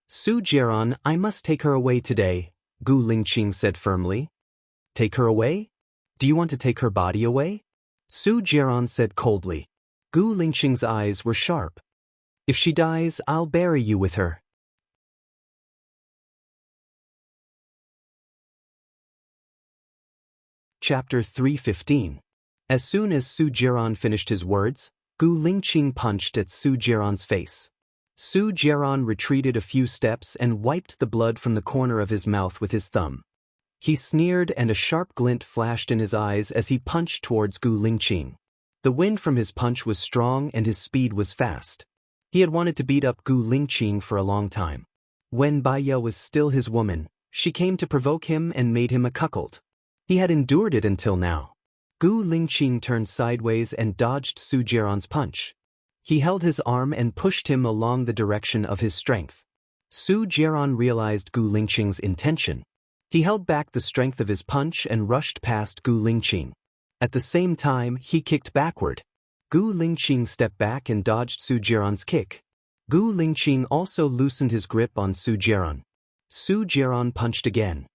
S1: Su Jiaran, I must take her away today, Gu Lingqing said firmly. Take her away? Do you want to take her body away? Su Jiaran said coldly. Gu Lingqing's eyes were sharp. If she dies, I'll bury you with her. Chapter 3:15. As soon as Su Jiaran finished his words, Gu Lingqing punched at Su Jiaran's face. Su Jiaran retreated a few steps and wiped the blood from the corner of his mouth with his thumb. He sneered and a sharp glint flashed in his eyes as he punched towards Gu Lingqing. The wind from his punch was strong and his speed was fast. He had wanted to beat up Gu Lingqing for a long time. When Baiya was still his woman, she came to provoke him and made him a cuckold. He had endured it until now. Gu Lingqing turned sideways and dodged Su Jiaran's punch. He held his arm and pushed him along the direction of his strength. Su Jiaran realized Gu Lingqing's intention. He held back the strength of his punch and rushed past Gu Lingqing. At the same time, he kicked backward. Gu Lingqing stepped back and dodged Su Jiaran's kick. Gu Lingqing also loosened his grip on Su Jiaran. Su Jiaran punched again.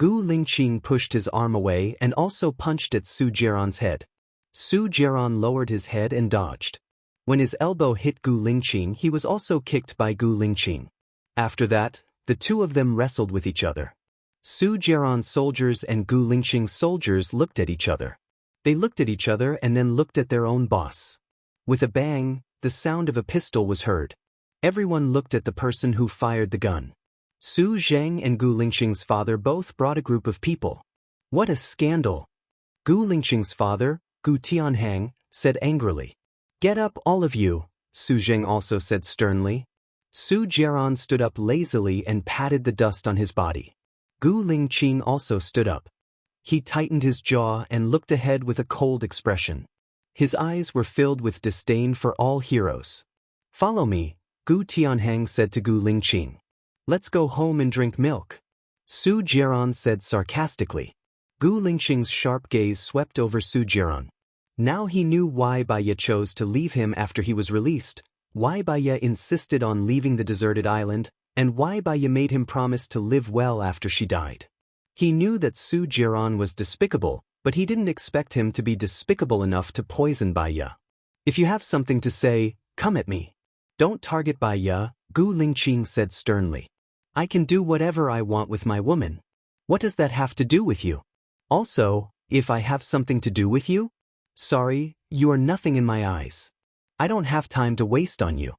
S1: Gu Lingqing pushed his arm away and also punched at Su Jiaran's head. Su Jiaran lowered his head and dodged. When his elbow hit Gu Lingqing, he was also kicked by Gu Lingqing. After that, the two of them wrestled with each other. Su Jiaran's soldiers and Gu Lingqing's soldiers looked at each other. They looked at each other and then looked at their own boss. With a bang, the sound of a pistol was heard. Everyone looked at the person who fired the gun. Su Zheng and Gu Lingqing's father both brought a group of people. What a scandal! Gu Lingqing's father, Gu Tianhang, said angrily. Get up, all of you, Su Zheng also said sternly. Su Jiaran stood up lazily and patted the dust on his body. Gu Lingqing also stood up. He tightened his jaw and looked ahead with a cold expression. His eyes were filled with disdain for all heroes. Follow me, Gu Tianhang said to Gu Lingqing. Let's go home and drink milk. Su Jiaran said sarcastically. Gu Lingqing's sharp gaze swept over Su Jiaran. Now he knew why Baiya chose to leave him after he was released, why Baiya insisted on leaving the deserted island, and why Baiya made him promise to live well after she died. He knew that Su Jiaran was despicable, but he didn't expect him to be despicable enough to poison Baiya. If you have something to say, come at me. Don't target Baiya, Gu Lingqing said sternly. I can do whatever I want with my woman. What does that have to do with you? Also, if I have something to do with you? Sorry, you are nothing in my eyes. I don't have time to waste on you.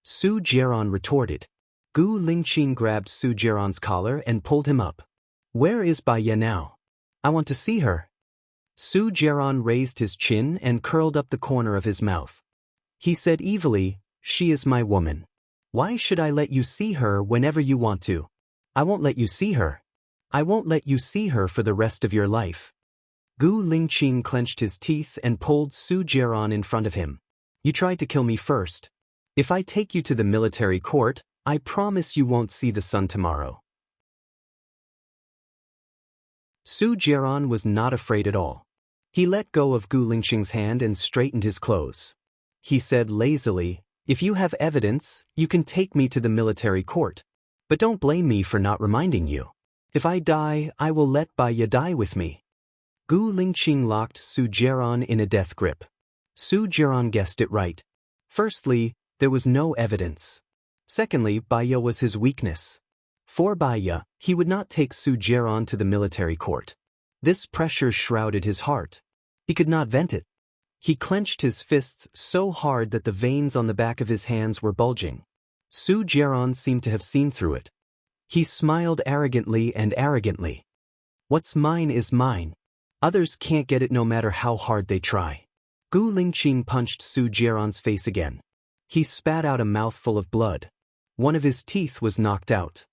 S1: Su Jiaran retorted. Gu Lingqing grabbed Su Jiaran's collar and pulled him up. Where is Baiya now? I want to see her. Su Jiaran raised his chin and curled up the corner of his mouth. He said evilly, she is my woman. Why should I let you see her whenever you want to? I won't let you see her. I won't let you see her for the rest of your life. Gu Lingqing clenched his teeth and pulled Su Jiaran in front of him. You tried to kill me first. If I take you to the military court, I promise you won't see the sun tomorrow. Su Jiaran was not afraid at all. He let go of Gu Lingqing's hand and straightened his clothes. He said lazily, if you have evidence, you can take me to the military court. But don't blame me for not reminding you. If I die, I will let Baiya die with me. Gu Lingqing locked Su Jiaran in a death grip. Su Jiaran guessed it right. Firstly, there was no evidence. Secondly, Baiya was his weakness. For Baiya, he would not take Su Jiaran to the military court. This pressure shrouded his heart. He could not vent it. He clenched his fists so hard that the veins on the back of his hands were bulging. Su Jiaran seemed to have seen through it. He smiled arrogantly and arrogantly. What's mine is mine. Others can't get it no matter how hard they try. Gu Lingqing punched Su Jiaran's face again. He spat out a mouthful of blood. One of his teeth was knocked out.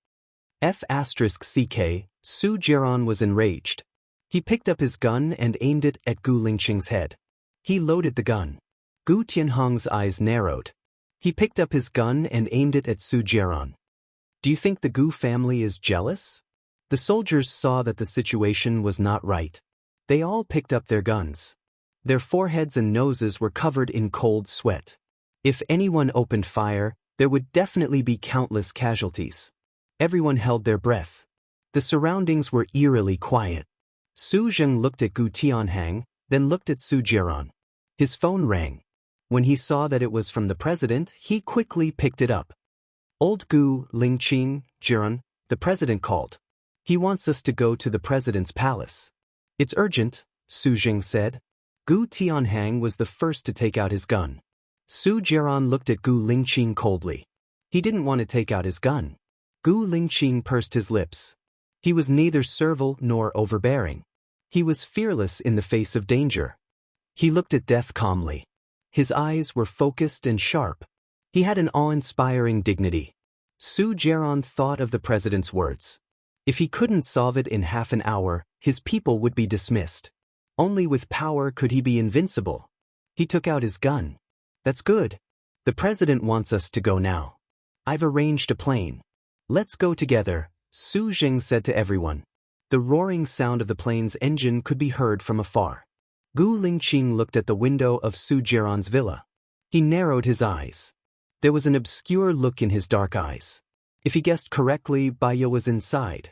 S1: F***ck, Su Jiaran was enraged. He picked up his gun and aimed it at Gu Lingqing's head. He loaded the gun. Gu Tianhong's eyes narrowed. He picked up his gun and aimed it at Su Jiaran. Do you think the Gu family is jealous? The soldiers saw that the situation was not right. They all picked up their guns. Their foreheads and noses were covered in cold sweat. If anyone opened fire, there would definitely be countless casualties. Everyone held their breath. The surroundings were eerily quiet. Su Zheng looked at Gu Tianhang, then looked at Su Jiaran. His phone rang. When he saw that it was from the president, he quickly picked it up. Old Gu Lingqing, Jiaran, the president called. He wants us to go to the president's palace. It's urgent, Su Zheng said. Gu Tianhang was the first to take out his gun. Su Jiaran looked at Gu Lingqing coldly. He didn't want to take out his gun. Gu Lingqing pursed his lips. He was neither servile nor overbearing. He was fearless in the face of danger. He looked at death calmly. His eyes were focused and sharp. He had an awe-inspiring dignity. Su Jiaran thought of the president's words. If he couldn't solve it in half an hour, his people would be dismissed. Only with power could he be invincible. He took out his gun. That's good. The president wants us to go now. I've arranged a plane. Let's go together, Su Zheng said to everyone. The roaring sound of the plane's engine could be heard from afar. Gu Lingqing looked at the window of Su Jiaran's villa. He narrowed his eyes. There was an obscure look in his dark eyes. If he guessed correctly, Baiye was inside.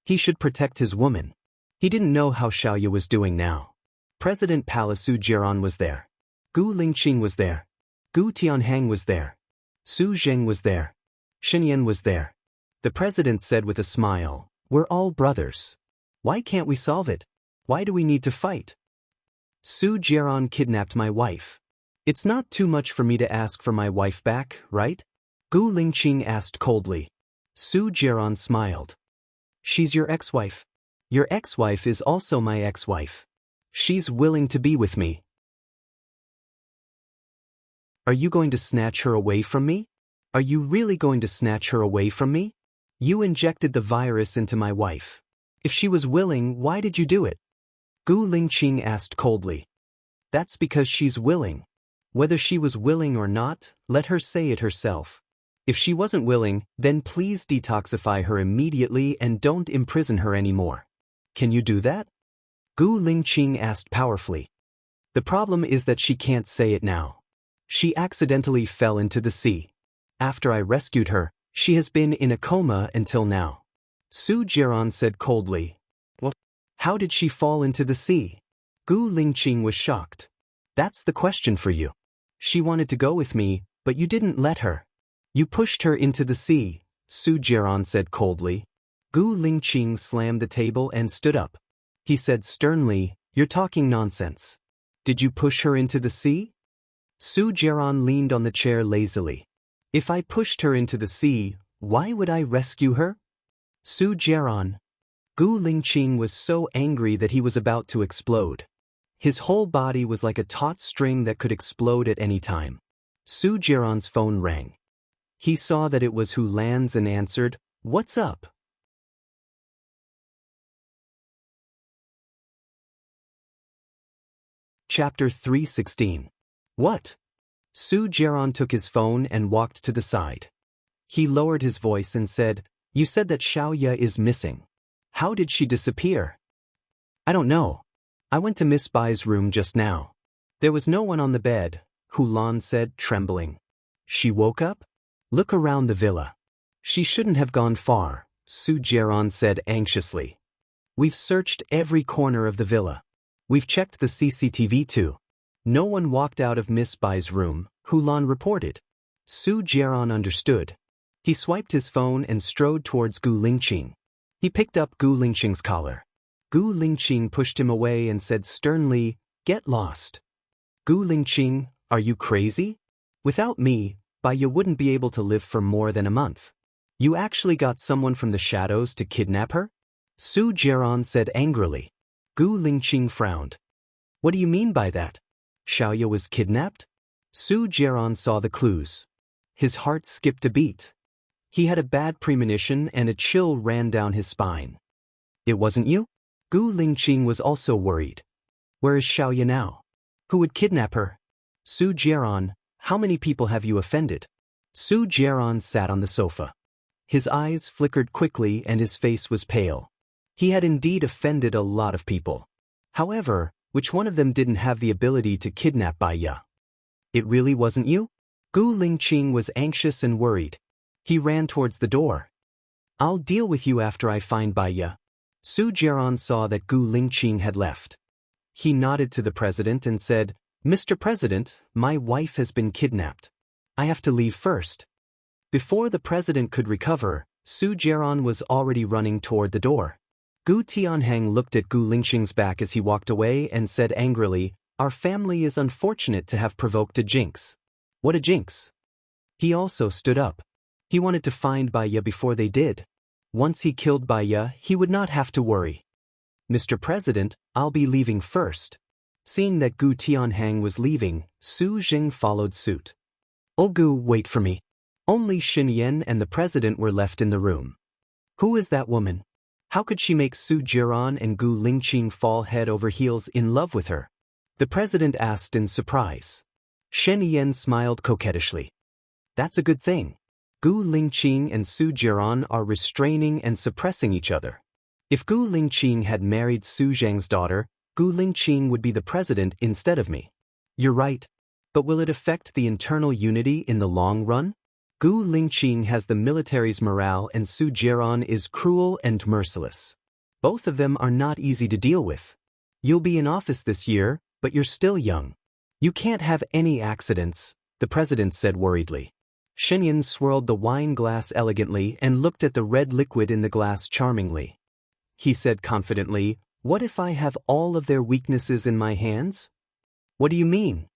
S1: He should protect his woman. He didn't know how Xiaoye was doing now. President Palace Su Jiaran was there. Gu Lingqing was there. Gu Tianhang was there. Su Zheng was there. Xinyan was there. The president said with a smile, "We're all brothers. Why can't we solve it? Why do we need to fight? Su Jiaran kidnapped my wife. It's not too much for me to ask for my wife back, right?" Gu Lingqing asked coldly. Su Jiaran smiled. "She's your ex-wife. Your ex-wife is also my ex-wife. She's willing to be with me. Are you going to snatch her away from me? Are you really going to snatch her away from me? You injected the virus into my wife. If she was willing, why did you do it?" Gu Lingqing asked coldly. "That's because she's willing. Whether she was willing or not, let her say it herself. If she wasn't willing, then please detoxify her immediately and don't imprison her anymore. Can you do that?" Gu Lingqing asked powerfully. "The problem is that she can't say it now. She accidentally fell into the sea. After I rescued her, she has been in a coma until now." Su Jiaran said coldly. "What? How did she fall into the sea?" Gu Lingqing was shocked. "That's the question for you. She wanted to go with me, but you didn't let her. You pushed her into the sea," Su Jiaran said coldly. Gu Lingqing slammed the table and stood up. He said sternly, "You're talking nonsense. Did you push her into the sea?" Su Jiaran leaned on the chair lazily. "If I pushed her into the sea, why would I rescue her?" Su Jiaran. Gu Lingqing was so angry that he was about to explode. His whole body was like a taut string that could explode at any time. Su Jiaran's phone rang. He saw that it was Hu Lan's and answered, "What's up?" Chapter 316. What? Su Jiaran took his phone and walked to the side. He lowered his voice and said, "You said that Xiaoye is missing. How did she disappear?" "I don't know. I went to Miss Bai's room just now. There was no one on the bed," Hu Lan said, trembling. "She woke up? Look around the villa." "She shouldn't have gone far," Su Jiaran said anxiously. "We've searched every corner of the villa. We've checked the CCTV too. No one walked out of Miss Bai's room," Hu Lan reported. Su Jiaran understood. He swiped his phone and strode towards Gu Lingqing. He picked up Gu Lingqing's collar. Gu Lingqing pushed him away and said sternly, "Get lost." Gu Lingqing, are you crazy? Without me, Baiya wouldn't be able to live for more than a month. You actually got someone from the shadows to kidnap her? Su Jiaran said angrily. Gu Lingqing frowned. What do you mean by that? Xiaoya was kidnapped? Su Jiaran saw the clues. His heart skipped a beat. He had a bad premonition and a chill ran down his spine. It wasn't you? Gu Lingqing was also worried. Where is Xiaoya now? Who would kidnap her? Su Jiaran, how many people have you offended? Su Jiaran sat on the sofa. His eyes flickered quickly and his face was pale. He had indeed offended a lot of people. However, which one of them didn't have the ability to kidnap Baiya? It really wasn't you? Gu Lingqing was anxious and worried. He ran towards the door. I'll deal with you after I find Baiya. Su Jiaran saw that Gu Lingqing had left. He nodded to the president and said, Mr. President, my wife has been kidnapped. I have to leave first. Before the president could recover, Su Jiaran was already running toward the door. Gu Tianheng looked at Gu Lingqing's back as he walked away and said angrily, Our family is unfortunate to have provoked a jinx. What a jinx! He also stood up. He wanted to find Baiya before they did. Once he killed Baiya, he would not have to worry. Mr. President, I'll be leaving first. Seeing that Gu Tianheng was leaving, Su Jing followed suit. Oh Gu, wait for me. Only Xin Yan and the president were left in the room. Who is that woman? How could she make Su Jiaran and Gu Lingqing fall head over heels in love with her? The president asked in surprise. Shen Yan smiled coquettishly. That's a good thing. Gu Lingqing and Su Jiaran are restraining and suppressing each other. If Gu Lingqing had married Su Zhang's daughter, Gu Lingqing would be the president instead of me. You're right. But will it affect the internal unity in the long run? Gu Lingqing has the military's morale and Su Jiaran is cruel and merciless. Both of them are not easy to deal with. You'll be in office this year, but you're still young. You can't have any accidents, the president said worriedly. Shenyan swirled the wine glass elegantly and looked at the red liquid in the glass charmingly. He said confidently, What if I have all of their weaknesses in my hands? What do you mean?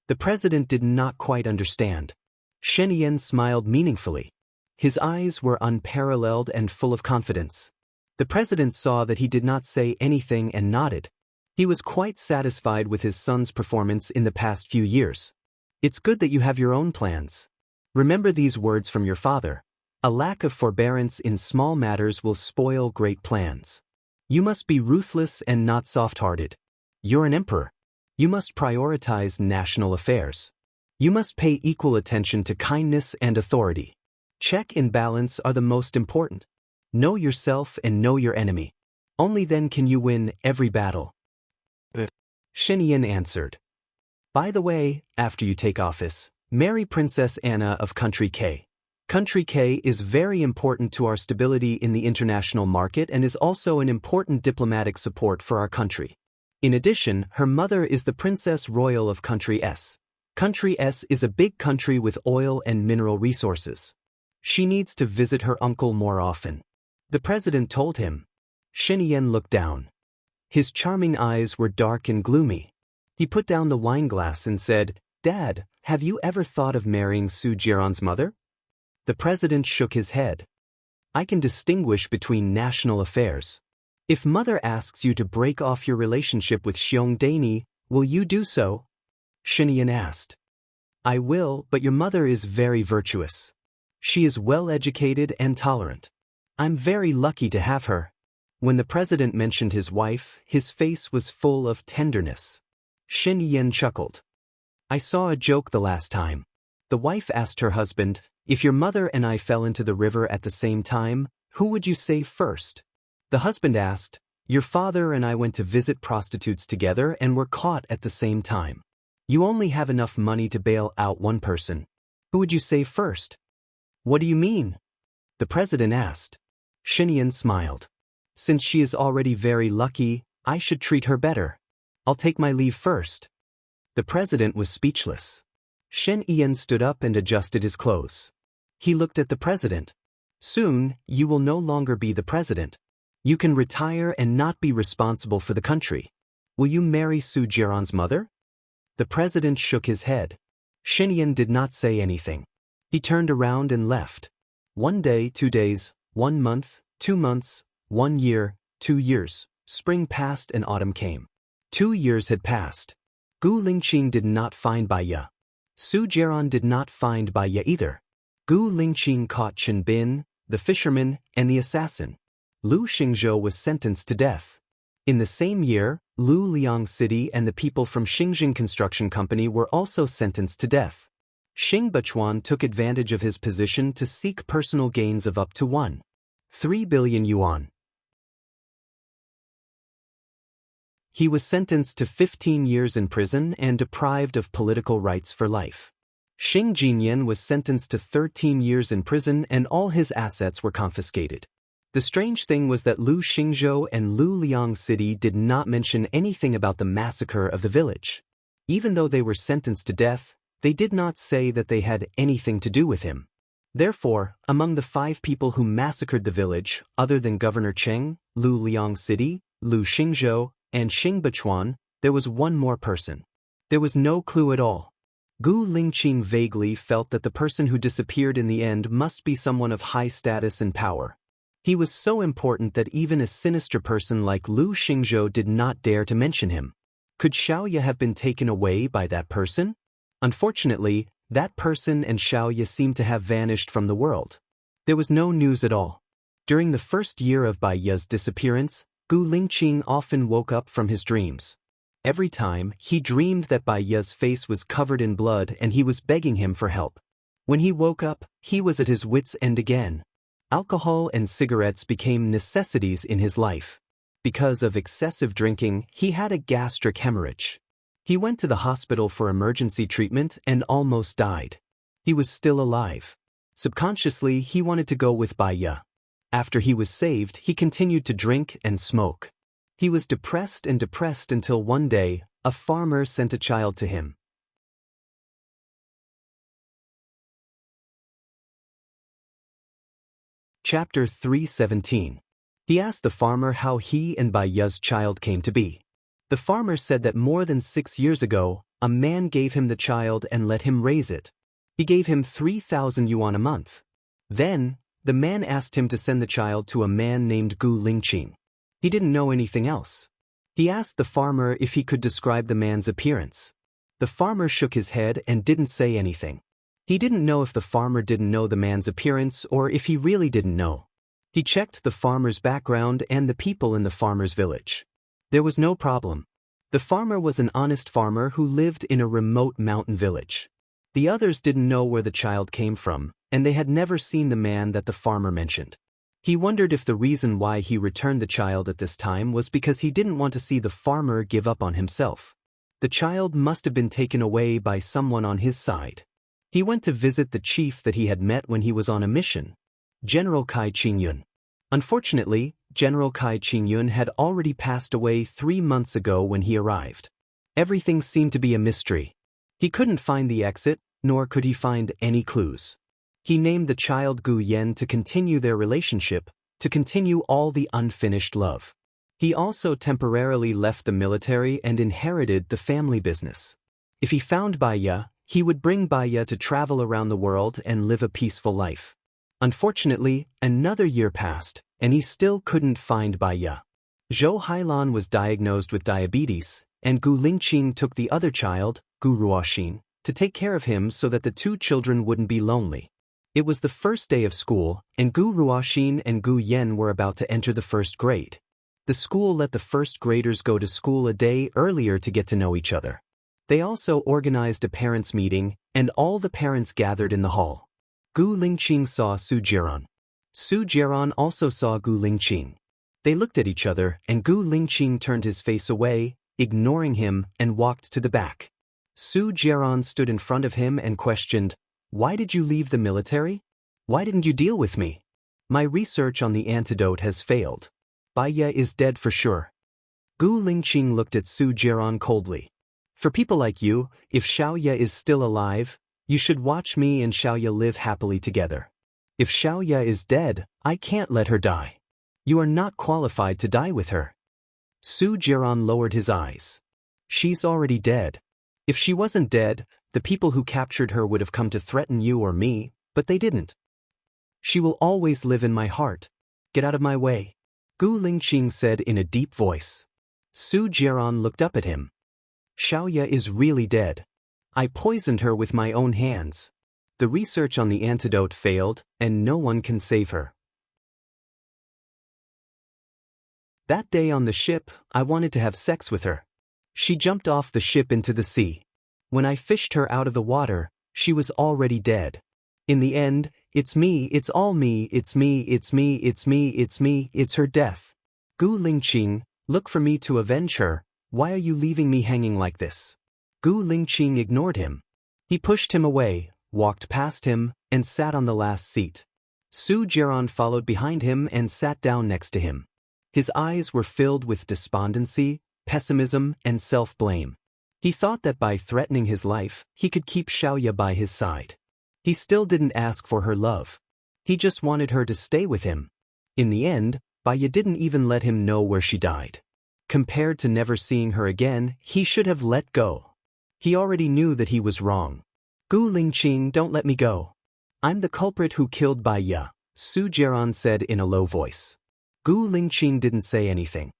S1: The president did not quite understand. Shen Yan smiled meaningfully. His eyes were unparalleled and full of confidence. The president saw that he did not say anything and nodded. He was quite satisfied with his son's performance in the past few years. It's good that you have your own plans. Remember these words from your father. A lack of forbearance in small matters will spoil great plans. You must be ruthless and not soft-hearted. You're an emperor. You must prioritize national affairs. You must pay equal attention to kindness and authority. Check and balance are the most important. Know yourself and know your enemy. Only then can you win every battle. Shen Yan answered. By the way, after you take office, marry Princess Anna of Country K. Country K is very important to our stability in the international market and is also an important diplomatic support for our country. In addition, her mother is the Princess Royal of Country S. Country S is a big country with oil and mineral resources. She needs to visit her uncle more often. The president told him. Shen Yan looked down. His charming eyes were dark and gloomy. He put down the wine glass and said, Dad, have you ever thought of marrying Su Jiaran's mother? The president shook his head. I can distinguish between national affairs. If mother asks you to break off your relationship with Xiong Daini, will you do so? Shen Yan asked. I will, but your mother is very virtuous. She is well-educated and tolerant. I'm very lucky to have her. When the president mentioned his wife, his face was full of tenderness. Shen Yan chuckled. I saw a joke the last time. The wife asked her husband, if your mother and I fell into the river at the same time, who would you save first? The husband asked, your father and I went to visit prostitutes together and were caught at the same time. You only have enough money to bail out one person. Who would you save first? What do you mean? The president asked. Shen Yan smiled. Since she is already very lucky, I should treat her better. I'll take my leave first. The president was speechless. Shen Yan stood up and adjusted his clothes. He looked at the president. Soon, you will no longer be the president. You can retire and not be responsible for the country. Will you marry Su Jiran's mother? The president shook his head. Xinyan did not say anything. He turned around and left. 1 day, 2 days, 1 month, 2 months, 1 year, 2 years. Spring passed and autumn came. 2 years had passed. Gu Lingqing did not find Baiya. Su Jiran did not find Baiya either. Gu Lingqing caught Chen Bin, the fisherman, and the assassin. Lu Xingzhou was sentenced to death. In the same year, Lu Liang City and the people from Xinjiang Construction Company were also sentenced to death. Xing Bachuan took advantage of his position to seek personal gains of up to 1.3 billion yuan. He was sentenced to 15 years in prison and deprived of political rights for life. Xing Jinyan was sentenced to 13 years in prison and all his assets were confiscated. The strange thing was that Lu Xingzhou and Lu Liang City did not mention anything about the massacre of the village. Even though they were sentenced to death, they did not say that they had anything to do with him. Therefore, among the 5 people who massacred the village, other than Governor Cheng, Lu Liang City, Lu Xingzhou, and Xing Bachuan, there was one more person. There was no clue at all. Gu Lingqing vaguely felt that the person who disappeared in the end must be someone of high status and power. He was so important that even a sinister person like Lu Xingzhou did not dare to mention him. Could Xiaoya have been taken away by that person? Unfortunately, that person and Xiaoya seemed to have vanished from the world. There was no news at all. During the first year of Baiya's disappearance, Gu Lingqing often woke up from his dreams. Every time, he dreamed that Baiya's face was covered in blood and he was begging him for help. When he woke up, he was at his wits' end again. Alcohol and cigarettes became necessities in his life. Because of excessive drinking, he had a gastric hemorrhage. He went to the hospital for emergency treatment and almost died. He was still alive. Subconsciously, he wanted to go with Baiya. After he was saved, he continued to drink and smoke. He was depressed until one day, a farmer sent a child to him. Chapter 317. He asked the farmer how he and Baiya's child came to be. The farmer said that more than 6 years ago, a man gave him the child and let him raise it. He gave him 3,000 yuan a month. Then, the man asked him to send the child to a man named Gu Lingqing. He didn't know anything else. He asked the farmer if he could describe the man's appearance. The farmer shook his head and didn't say anything. He didn't know if the farmer didn't know the man's appearance or if he really didn't know. He checked the farmer's background and the people in the farmer's village. There was no problem. The farmer was an honest farmer who lived in a remote mountain village. The others didn't know where the child came from, and they had never seen the man that the farmer mentioned. He wondered if the reason why he returned the child at this time was because he didn't want to see the farmer give up on himself. The child must have been taken away by someone on his side. He went to visit the chief that he had met when he was on a mission, General Kai Qingyun. Unfortunately, General Kai Qingyun had already passed away 3 months ago when he arrived. Everything seemed to be a mystery. He couldn't find the exit, nor could he find any clues. He named the child Gu Yan to continue their relationship, to continue all the unfinished love. He also temporarily left the military and inherited the family business. If he found Baiya, he would bring Baiya to travel around the world and live a peaceful life. Unfortunately, another year passed, and he still couldn't find Baiya. Zhou Hailan was diagnosed with diabetes, and Gu Lingqing took the other child, Gu Ruoxin, to take care of him so that the 2 children wouldn't be lonely. It was the first day of school, and Gu Ruoxin and Gu Yan were about to enter the 1st grade. The school let the 1st graders go to school a day earlier to get to know each other. They also organized a parents' meeting, and all the parents gathered in the hall. Gu Lingqing saw Su Jiran. Su Jiran also saw Gu Lingqing. They looked at each other, and Gu Lingqing turned his face away, ignoring him, and walked to the back. Su Jiran stood in front of him and questioned, "Why did you leave the military? Why didn't you deal with me? My research on the antidote has failed. Baiya is dead for sure." Gu Lingqing looked at Su Jiran coldly. "For people like you, if Xiaoya is still alive, you should watch me and Xiaoya live happily together. If Xiaoya is dead, I can't let her die." You are not qualified to die with her. Su Jiran lowered his eyes. She's already dead. If she wasn't dead, the people who captured her would have come to threaten you or me, but they didn't. She will always live in my heart. Get out of my way, Gu Lingqing said in a deep voice. Su Jiran looked up at him. Xiaoya is really dead. I poisoned her with my own hands. The research on the antidote failed, and no one can save her. That day on the ship, I wanted to have sex with her. She jumped off the ship into the sea. When I fished her out of the water, she was already dead. In the end, it's me, it's all me, it's me, it's me, it's me, it's me, it's her death. Gu Lingqing, look for me to avenge her. Why are you leaving me hanging like this? Gu Lingqing ignored him. He pushed him away, walked past him, and sat on the last seat. Su Jiran followed behind him and sat down next to him. His eyes were filled with despondency, pessimism, and self-blame. He thought that by threatening his life, he could keep Xiaoya by his side. He still didn't ask for her love. He just wanted her to stay with him. In the end, Baiya didn't even let him know where she died. Compared to never seeing her again, he should have let go. He already knew that he was wrong. Gu Lingqing, don't let me go. I'm the culprit who killed Baiya, Su Jiran said in a low voice. Gu Lingqing didn't say anything.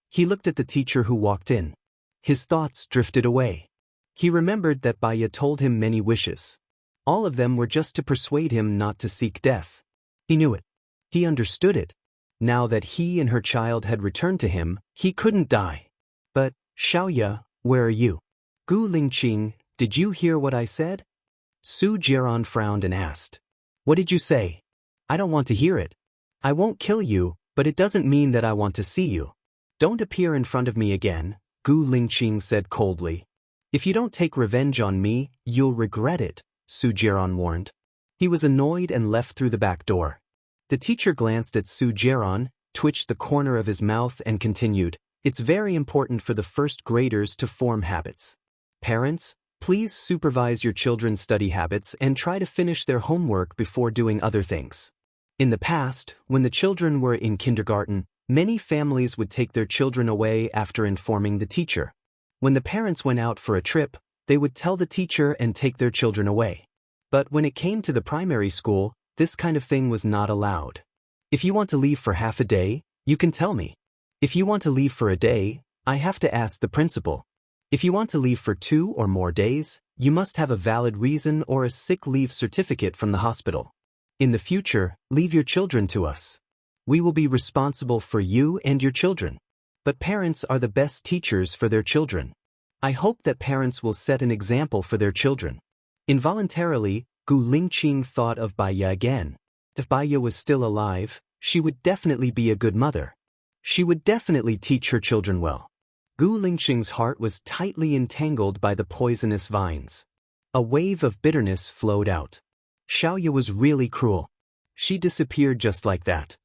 S1: He looked at the teacher who walked in. His thoughts drifted away. He remembered that Baiya told him many wishes. All of them were just to persuade him not to seek death. He knew it. He understood it. Now that he and her child had returned to him, he couldn't die. But, Xiaoya, where are you? Gu Lingqing, did you hear what I said? Su Jiran frowned and asked. What did you say? I don't want to hear it. I won't kill you, but it doesn't mean that I want to see you. Don't appear in front of me again, Gu Lingqing said coldly. If you don't take revenge on me, you'll regret it, Su Jiran warned. He was annoyed and left through the back door. The teacher glanced at Su Jiran, twitched the corner of his mouth and continued, It's very important for the first graders to form habits. Parents, please supervise your children's study habits and try to finish their homework before doing other things. In the past, when the children were in kindergarten, many families would take their children away after informing the teacher. When the parents went out for a trip, they would tell the teacher and take their children away. But when it came to the primary school, this kind of thing was not allowed. If you want to leave for half a day, you can tell me. If you want to leave for a day, I have to ask the principal. If you want to leave for 2 or more days, you must have a valid reason or a sick leave certificate from the hospital. In the future, leave your children to us. We will be responsible for you and your children. But parents are the best teachers for their children. I hope that parents will set an example for their children. Involuntarily, Gu Lingqing thought of Baiya again. If Baiya was still alive, she would definitely be a good mother. She would definitely teach her children well. Gu Lingqing's heart was tightly entangled by the poisonous vines. A wave of bitterness flowed out. Xiaoya was really cruel. She disappeared just like that.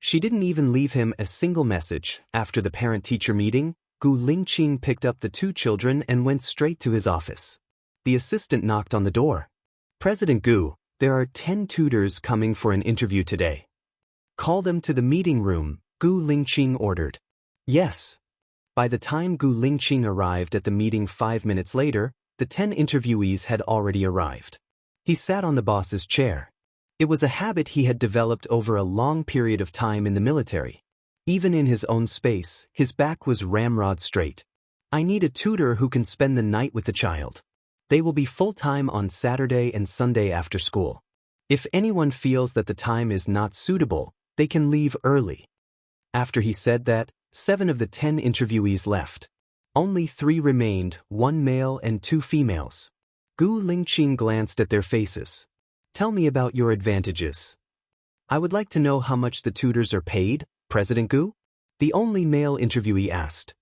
S1: She didn't even leave him a single message. After the parent-teacher meeting, Gu Lingqing picked up the 2 children and went straight to his office. The assistant knocked on the door. President Gu, there are 10 tutors coming for an interview today. Call them to the meeting room, Gu Lingqing ordered. Yes. By the time Gu Lingqing arrived at the meeting 5 minutes later, the 10 interviewees had already arrived. He sat on the boss's chair. It was a habit he had developed over a long period of time in the military. Even in his own space, his back was ramrod straight. I need a tutor who can spend the night with the child. They will be full-time on Saturday and Sunday after school. If anyone feels that the time is not suitable, they can leave early. After he said that, 7 of the 10 interviewees left. Only 3 remained, 1 male and 2 females. Gu Lingqing glanced at their faces. Tell me about your advantages. I would like to know how much the tutors are paid, President Gu? The only male interviewee asked.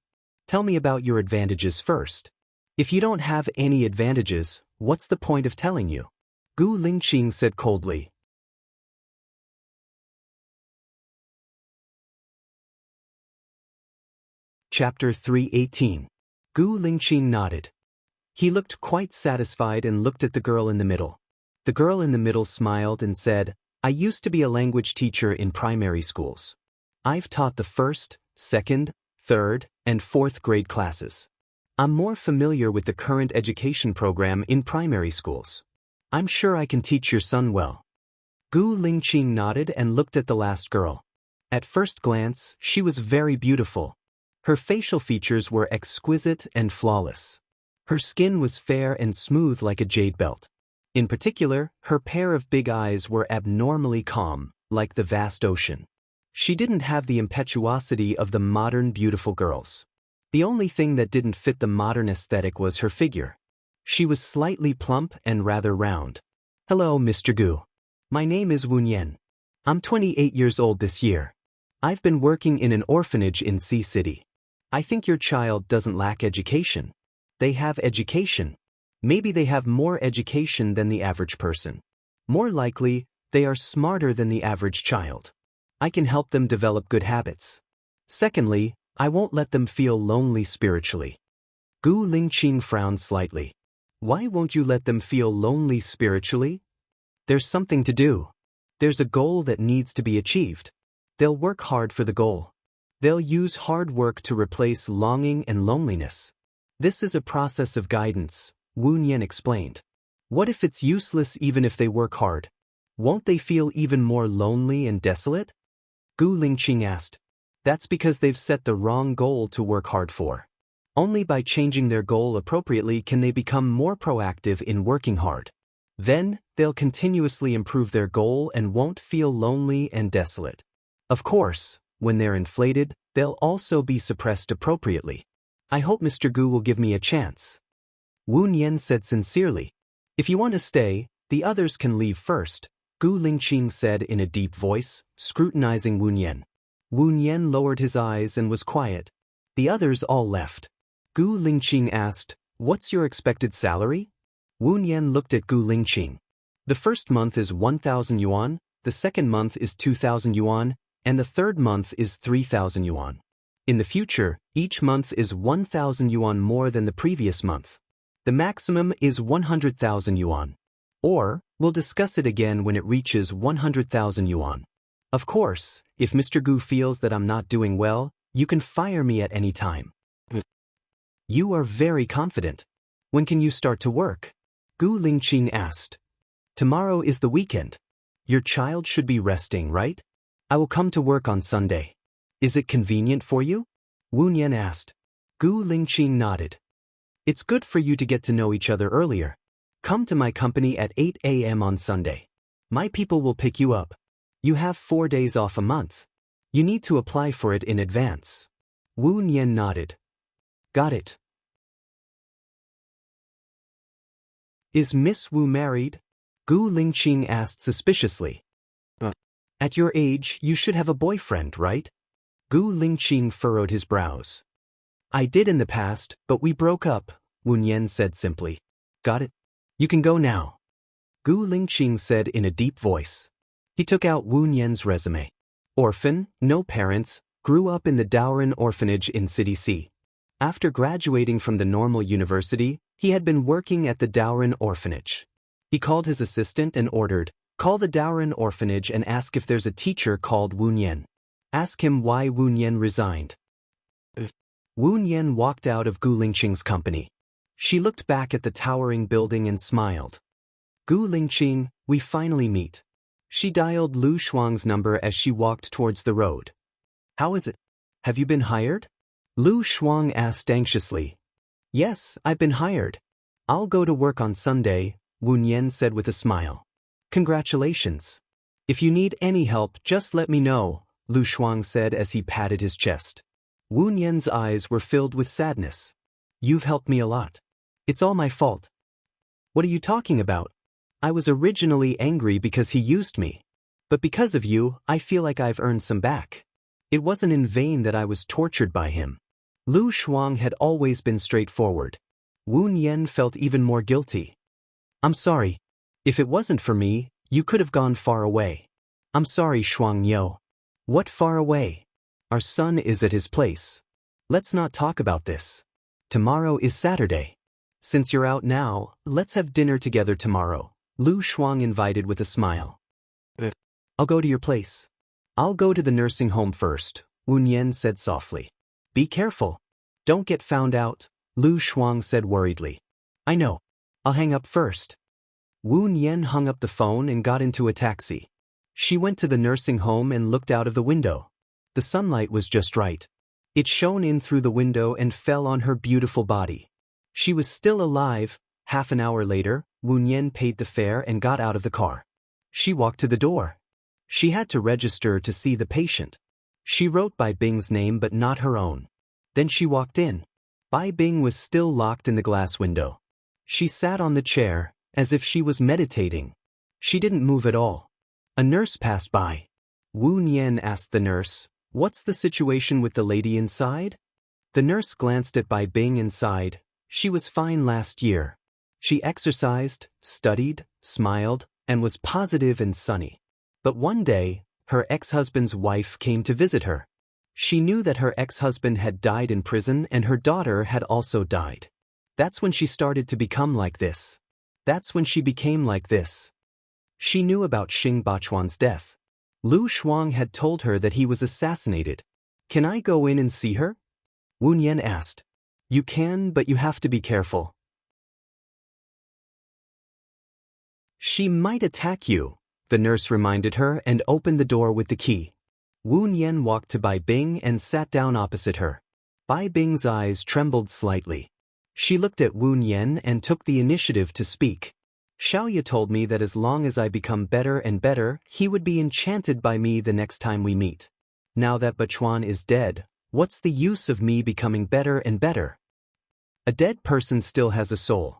S1: Tell me about your advantages first. If you don't have any advantages, what's the point of telling you? Gu Lingqing said coldly. Chapter 318. Gu Lingqing nodded. He looked quite satisfied and looked at the girl in the middle. The girl in the middle smiled and said, I used to be a language teacher in primary schools. I've taught the first, second, third, and fourth grade classes. I'm more familiar with the current education program in primary schools. I'm sure I can teach your son well. Gu Lingqing nodded and looked at the last girl. At first glance, she was very beautiful. Her facial features were exquisite and flawless. Her skin was fair and smooth like a jade belt. In particular, her pair of big eyes were abnormally calm, like the vast ocean. She didn't have the impetuosity of the modern beautiful girls. The only thing that didn't fit the modern aesthetic was her figure. She was slightly plump and rather round. Hello, Mr. Gu. My name is Wu Nian. I'm 28 years old this year. I've been working in an orphanage in Sea City. I think your child doesn't lack education. They have education. Maybe they have more education than the average person. More likely, they are smarter than the average child. I can help them develop good habits. Secondly, I won't let them feel lonely spiritually. Gu Lingqing frowned slightly. Why won't you let them feel lonely spiritually? There's something to do. There's a goal that needs to be achieved. They'll work hard for the goal. They'll use hard work to replace longing and loneliness. This is a process of guidance, Wu Nian explained. What if it's useless even if they work hard? Won't they feel even more lonely and desolate? Gu Lingqing asked. That's because they've set the wrong goal to work hard for. Only by changing their goal appropriately can they become more proactive in working hard. Then, they'll continuously improve their goal and won't feel lonely and desolate. Of course, when they're inflated, they'll also be suppressed appropriately. I hope Mr. Gu will give me a chance. Wu Nian said sincerely. If you want to stay, the others can leave first, Gu Lingqing said in a deep voice, scrutinizing Wu Nian. Wu Nian lowered his eyes and was quiet. The others all left. Gu Lingqing asked, What's your expected salary? Wu Nian looked at Gu Lingqing. The first month is 1,000 yuan, the second month is 2,000 yuan, and the third month is 3,000 yuan. In the future, each month is 1,000 yuan more than the previous month. The maximum is 100,000 yuan. Or, we'll discuss it again when it reaches 100,000 yuan. Of course, if Mr. Gu feels that I'm not doing well, you can fire me at any time. You are very confident. When can you start to work? Gu Lingqing asked. Tomorrow is the weekend. Your child should be resting, right? I will come to work on Sunday. Is it convenient for you? Wu Nian asked. Gu Lingqing nodded. It's good for you to get to know each other earlier. Come to my company at 8 a.m. on Sunday. My people will pick you up. You have 4 days off a month. You need to apply for it in advance. Wu Nian nodded. Got it. Is Miss Wu married? Gu Lingqing asked suspiciously. At your age, you should have a boyfriend, right? Gu Lingqing furrowed his brows. I did in the past, but we broke up, Wu Nian said simply. Got it? You can go now. Gu Lingqing said in a deep voice. He took out Wu Nian's resume. Orphan, no parents, grew up in the Daoren orphanage in City C. After graduating from the normal university, he had been working at the Daoren orphanage. He called his assistant and ordered, Call the Daoren orphanage and ask if there's a teacher called Wu Nian. Ask him why Wu Nian resigned. Wu Nian walked out of Gu Lingqing's company. She looked back at the towering building and smiled. Gu Lingqing, we finally meet. She dialed Lu Shuang's number as she walked towards the road. How is it? Have you been hired? Lu Shuang asked anxiously. Yes, I've been hired. I'll go to work on Sunday, Wu Nian said with a smile. Congratulations. If you need any help, just let me know, Lu Shuang said as he patted his chest. Wu Nian's eyes were filled with sadness. You've helped me a lot. It's all my fault. What are you talking about? I was originally angry because he used me. But because of you, I feel like I've earned some back. It wasn't in vain that I was tortured by him. Lu Shuang had always been straightforward. Wu Nian felt even more guilty. I'm sorry. If it wasn't for me, you could have gone far away. I'm sorry, Shuang Yo. What far away? Our son is at his place. Let's not talk about this. Tomorrow is Saturday. Since you're out now, let's have dinner together tomorrow, Lu Shuang invited with a smile. I'll go to your place. I'll go to the nursing home first, Wu Nian said softly. Be careful. Don't get found out, Lu Shuang said worriedly. I know. I'll hang up first. Wu Nian hung up the phone and got into a taxi. She went to the nursing home and looked out of the window. The sunlight was just right. It shone in through the window and fell on her beautiful body. She was still alive. Half an hour later, Wu Nian paid the fare and got out of the car. She walked to the door. She had to register to see the patient. She wrote Bai Bing's name but not her own. Then she walked in. Bai Bing was still locked in the glass window. She sat on the chair, as if she was meditating. She didn't move at all. A nurse passed by. Wu Nian asked the nurse, "What's the situation with the lady inside?" The nurse glanced at Bai Bing and sighed. She was fine last year. She exercised, studied, smiled, and was positive and sunny. But one day, her ex-husband's wife came to visit her. She knew that her ex-husband had died in prison and her daughter had also died. That's when she started to become like this. That's when she became like this. She knew about Xing Bachuan's death. Lu Shuang had told her that he was assassinated. Can I go in and see her? Wu Nian asked. You can, but you have to be careful. She might attack you, the nurse reminded her and opened the door with the key. Wu Nian walked to Bai Bing and sat down opposite her. Bai Bing's eyes trembled slightly. She looked at Wu Nian and took the initiative to speak. Xiaoye told me that as long as I become better and better, he would be enchanted by me the next time we meet. Now that Bachuan is dead, what's the use of me becoming better and better? A dead person still has a soul.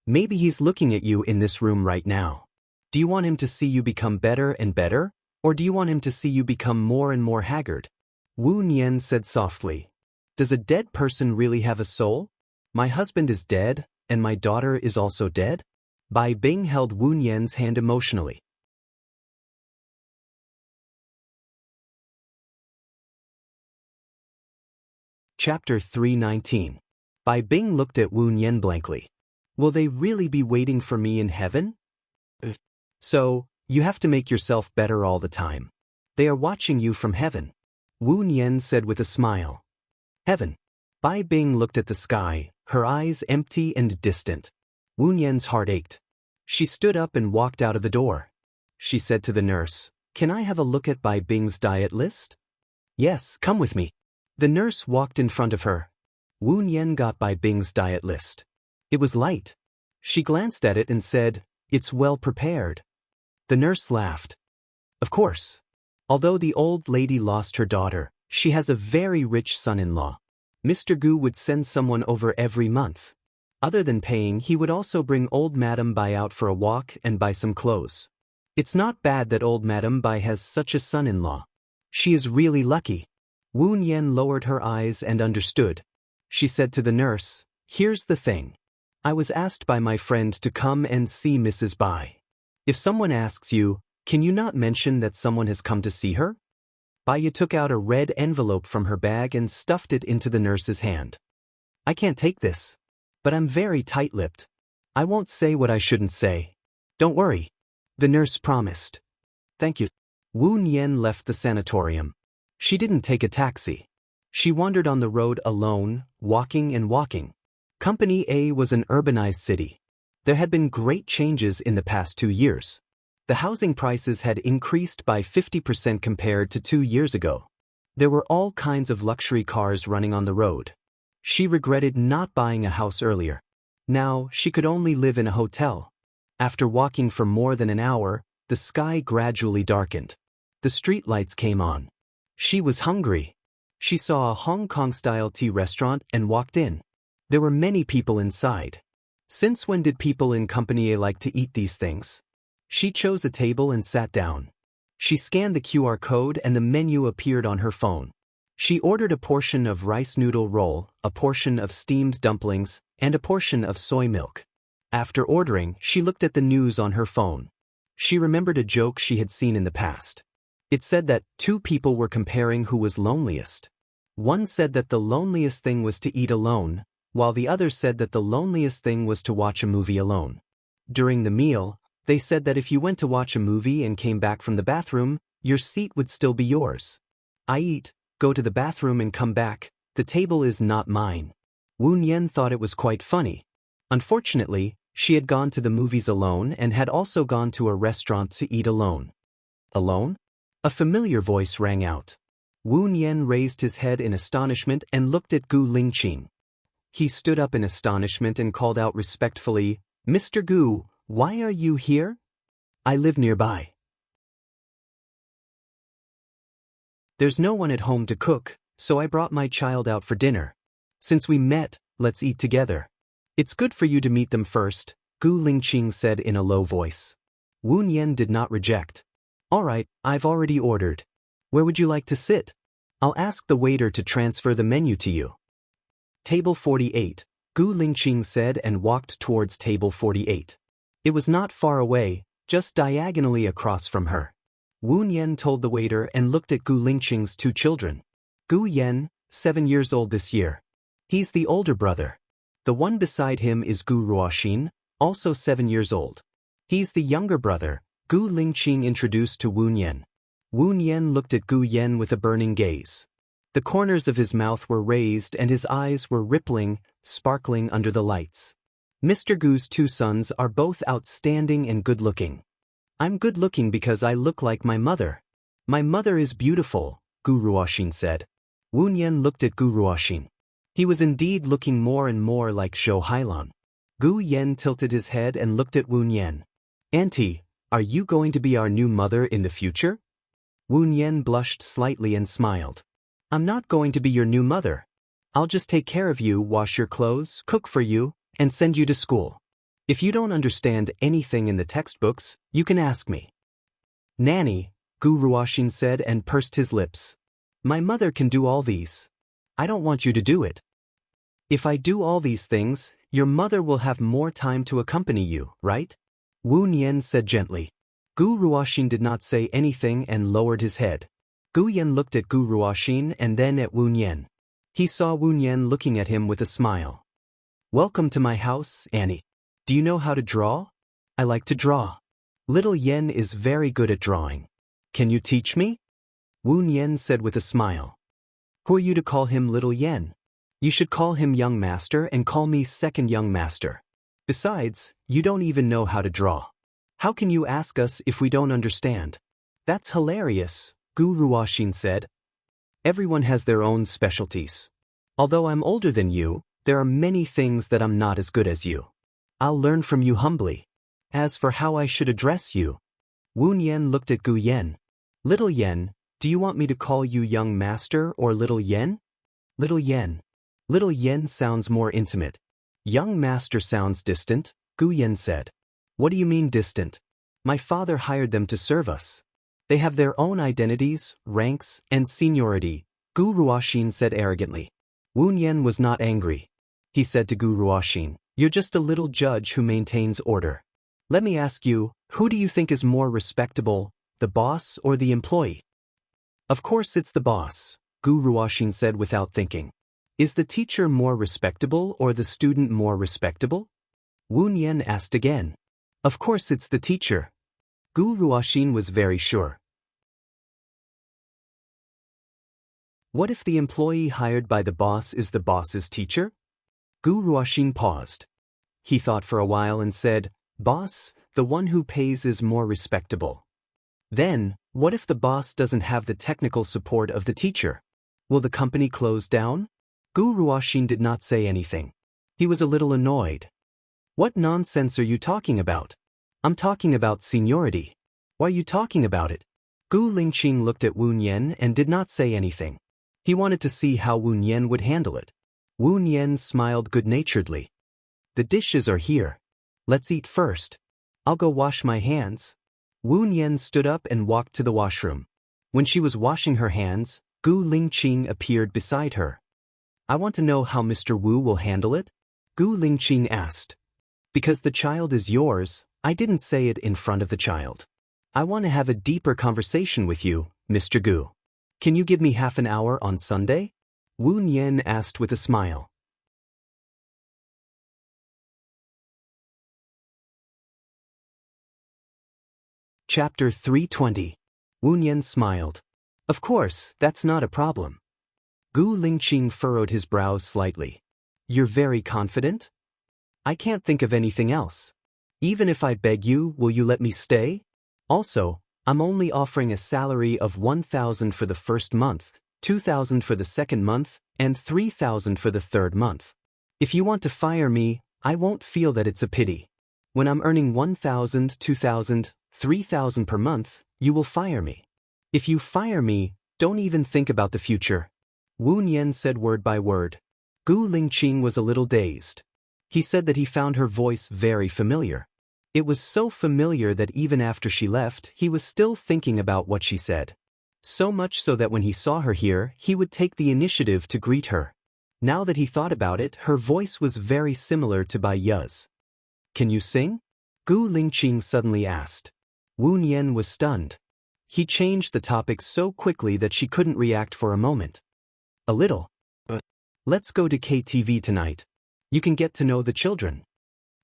S1: Maybe he's looking at you in this room right now. Do you want him to see you become better and better, or do you want him to see you become more and more haggard? Wu Nian said softly. Does a dead person really have a soul? My husband is dead, and my daughter is also dead? Bai Bing held Wu Nian's hand emotionally. Chapter 319. Bai Bing looked at Wu Nian blankly. Will they really be waiting for me in heaven? So, you have to make yourself better all the time. They are watching you from heaven. Wu Nian said with a smile. Heaven. Bai Bing looked at the sky, her eyes empty and distant. Wu Nian's heart ached. She stood up and walked out of the door. She said to the nurse, Can I have a look at Bai Bing's diet list? Yes, come with me. The nurse walked in front of her. Wu Nian got Bai Bing's diet list. It was light. She glanced at it and said, It's well prepared. The nurse laughed. Of course. Although the old lady lost her daughter, she has a very rich son-in-law. Mr. Gu would send someone over every month. Other than paying, he would also bring old Madame Bai out for a walk and buy some clothes. It's not bad that old Madame Bai has such a son-in-law. She is really lucky. Wu Nian lowered her eyes and understood. She said to the nurse, Here's the thing. I was asked by my friend to come and see Mrs. Bai. If someone asks you, can you not mention that someone has come to see her? Bai took out a red envelope from her bag and stuffed it into the nurse's hand. I can't take this. But I'm very tight-lipped. I won't say what I shouldn't say. Don't worry. The nurse promised. Thank you. Wu Nian left the sanatorium. She didn't take a taxi. She wandered on the road alone, walking and walking. Company A was an urbanized city. There had been great changes in the past 2 years. The housing prices had increased by 50% compared to 2 years ago. There were all kinds of luxury cars running on the road. She regretted not buying a house earlier. Now, she could only live in a hotel. After walking for more than an hour, the sky gradually darkened. The streetlights came on. She was hungry. She saw a Hong Kong-style tea restaurant and walked in. There were many people inside. Since when did people in Company A like to eat these things? She chose a table and sat down. She scanned the QR code and the menu appeared on her phone. She ordered a portion of rice noodle roll, a portion of steamed dumplings, and a portion of soy milk. After ordering, she looked at the news on her phone. She remembered a joke she had seen in the past. It said that 2 people were comparing who was loneliest. One said that the loneliest thing was to eat alone, while the other said that the loneliest thing was to watch a movie alone. During the meal, they said that if you went to watch a movie and came back from the bathroom, your seat would still be yours. I eat, go to the bathroom and come back, the table is not mine. Wu Nian thought it was quite funny. Unfortunately, she had gone to the movies alone and had also gone to a restaurant to eat alone. Alone? A familiar voice rang out. Wu Nian raised his head in astonishment and looked at Gu Lingqing. He stood up in astonishment and called out respectfully, "Mr. Gu, why are you here?" "I live nearby. There's no one at home to cook, so I brought my child out for dinner. Since we met, let's eat together." "It's good for you to meet them first," Gu Lingqing said in a low voice. Wu Nian did not reject. "All right, I've already ordered. Where would you like to sit? I'll ask the waiter to transfer the menu to you." "Table 48, Gu Lingqing said and walked towards table 48. It was not far away, just diagonally across from her. Wu Nian told the waiter and looked at Gu Lingqing's two children. Gu Yan, 7 years old this year. He's the older brother. The one beside him is Gu Ruoxin, also 7 years old. He's the younger brother, Gu Lingqing introduced to Wu Nian. Wu Nian looked at Gu Yan with a burning gaze. The corners of his mouth were raised and his eyes were rippling, sparkling under the lights. Mr. Gu's two sons are both outstanding and good-looking. I'm good-looking because I look like my mother. My mother is beautiful, Gu Ruoxin said. Wu Nian looked at Gu Ruoxin. He was indeed looking more and more like Zhou Hailan. Gu Yan tilted his head and looked at Wu Nian. "Auntie, are you going to be our new mother in the future?" Wu Nian blushed slightly and smiled. "I'm not going to be your new mother. I'll just take care of you, wash your clothes, cook for you, and send you to school. If you don't understand anything in the textbooks, you can ask me." "Nanny," Gu Ruoxin said and pursed his lips. "My mother can do all these. I don't want you to do it. If I do all these things, your mother will have more time to accompany you, right?" Wu Nian said gently. Gu Ruoxin did not say anything and lowered his head. Gu Yan looked at Gu Ruoxin and then at Wu Nian. He saw Wu Nian looking at him with a smile. "Welcome to my house, Annie. Do you know how to draw?" "I like to draw. Little Yen is very good at drawing. Can you teach me?" Wu Nian said with a smile. "Who are you to call him Little Yen? You should call him young master and call me second young master. Besides, you don't even know how to draw. How can you ask us if we don't understand?" "That's hilarious," Gu Ruoxin said. "Everyone has their own specialties. Although I'm older than you, there are many things that I'm not as good as you. I'll learn from you humbly. As for how I should address you..." Wu Nian looked at Gu Yan. "Little Yen, do you want me to call you young master or Little Yen?" "Little Yen. Little Yen sounds more intimate. Young master sounds distant," Gu Yan said. "What do you mean distant? My father hired them to serve us. They have their own identities, ranks, and seniority," Gu Ruoxin said arrogantly. Wu Nian was not angry. He said to Gu Ruoxin, "You're just a little judge who maintains order. Let me ask you, who do you think is more respectable, the boss or the employee?" "Of course it's the boss," Gu Ruoxin said without thinking. "Is the teacher more respectable or the student more respectable?" Wu Nian asked again. "Of course it's the teacher." Gu Ruoxin was very sure. What if the employee hired by the boss is the boss's teacher? Gu Ruoxin paused. He thought for a while and said, "Boss, the one who pays is more respectable." Then, what if the boss doesn't have the technical support of the teacher? Will the company close down? Gu Ruoxin did not say anything. He was a little annoyed. "What nonsense are you talking about? I'm talking about seniority. Why are you talking about it?" Gu Lingqing looked at Wu Nian and did not say anything. He wanted to see how Wu Nian would handle it. Wu Nian smiled good-naturedly. "The dishes are here. Let's eat first. I'll go wash my hands." Wu Nian stood up and walked to the washroom. When she was washing her hands, Gu Lingqing appeared beside her. "I want to know how Mr. Wu will handle it?" Gu Lingqing asked. "Because the child is yours, I didn't say it in front of the child. I want to have a deeper conversation with you, Mr. Gu. Can you give me half an hour on Sunday?" Wu Nian asked with a smile. Chapter 320. Wu Nian smiled. Of course, that's not a problem. Gu Lingqing furrowed his brows slightly. You're very confident? I can't think of anything else. Even if I beg you, will you let me stay? Also, I'm only offering a salary of 1,000 for the first month, 2,000 for the second month, and 3,000 for the third month. If you want to fire me, I won't feel that it's a pity. When I'm earning 1,000, 2,000, 3,000 per month, you will fire me. If you fire me, don't even think about the future. Wu Nian said word by word. Gu Lingqing was a little dazed. He said that he found her voice very familiar. It was so familiar that even after she left, he was still thinking about what she said. So much so that when he saw her here, he would take the initiative to greet her. Now that he thought about it, her voice was very similar to Bai Ye's. Can you sing? Gu Lingqing suddenly asked. Wu Nian was stunned. He changed the topic so quickly that she couldn't react for a moment. A little. But let's go to KTV tonight. You can get to know the children.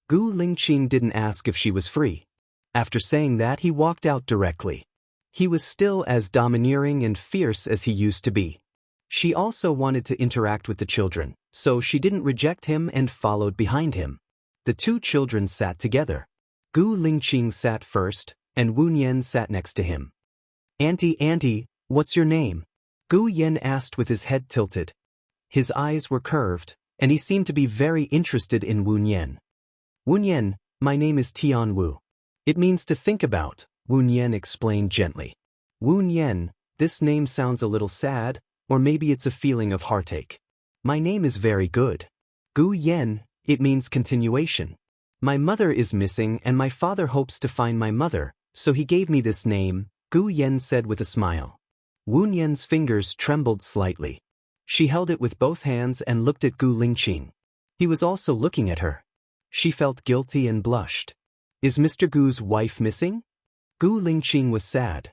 S1: Gu Lingqing didn't ask if she was free. After saying that, he walked out directly. He was still as domineering and fierce as he used to be. She also wanted to interact with the children, so she didn't reject him and followed behind him. The two children sat together. Gu Lingqing sat first, and Wu Nian sat next to him. Auntie, what's your name? Gu Yen asked with his head tilted. His eyes were curved, and he seemed to be very interested in Wu Nian. Wu Nian, my name is Tian Wu. It means to think about, Wu Nian explained gently. Wu Nian, this name sounds a little sad, or maybe it's a feeling of heartache. My name is very good. Gu Yen, it means continuation. My mother is missing and my father hopes to find my mother, so he gave me this name, Gu Yen said with a smile. Wu Nian's fingers trembled slightly. She held it with both hands and looked at Gu Lingqing. He was also looking at her. She felt guilty and blushed. Is Mr. Gu's wife missing? Gu Lingqing was sad.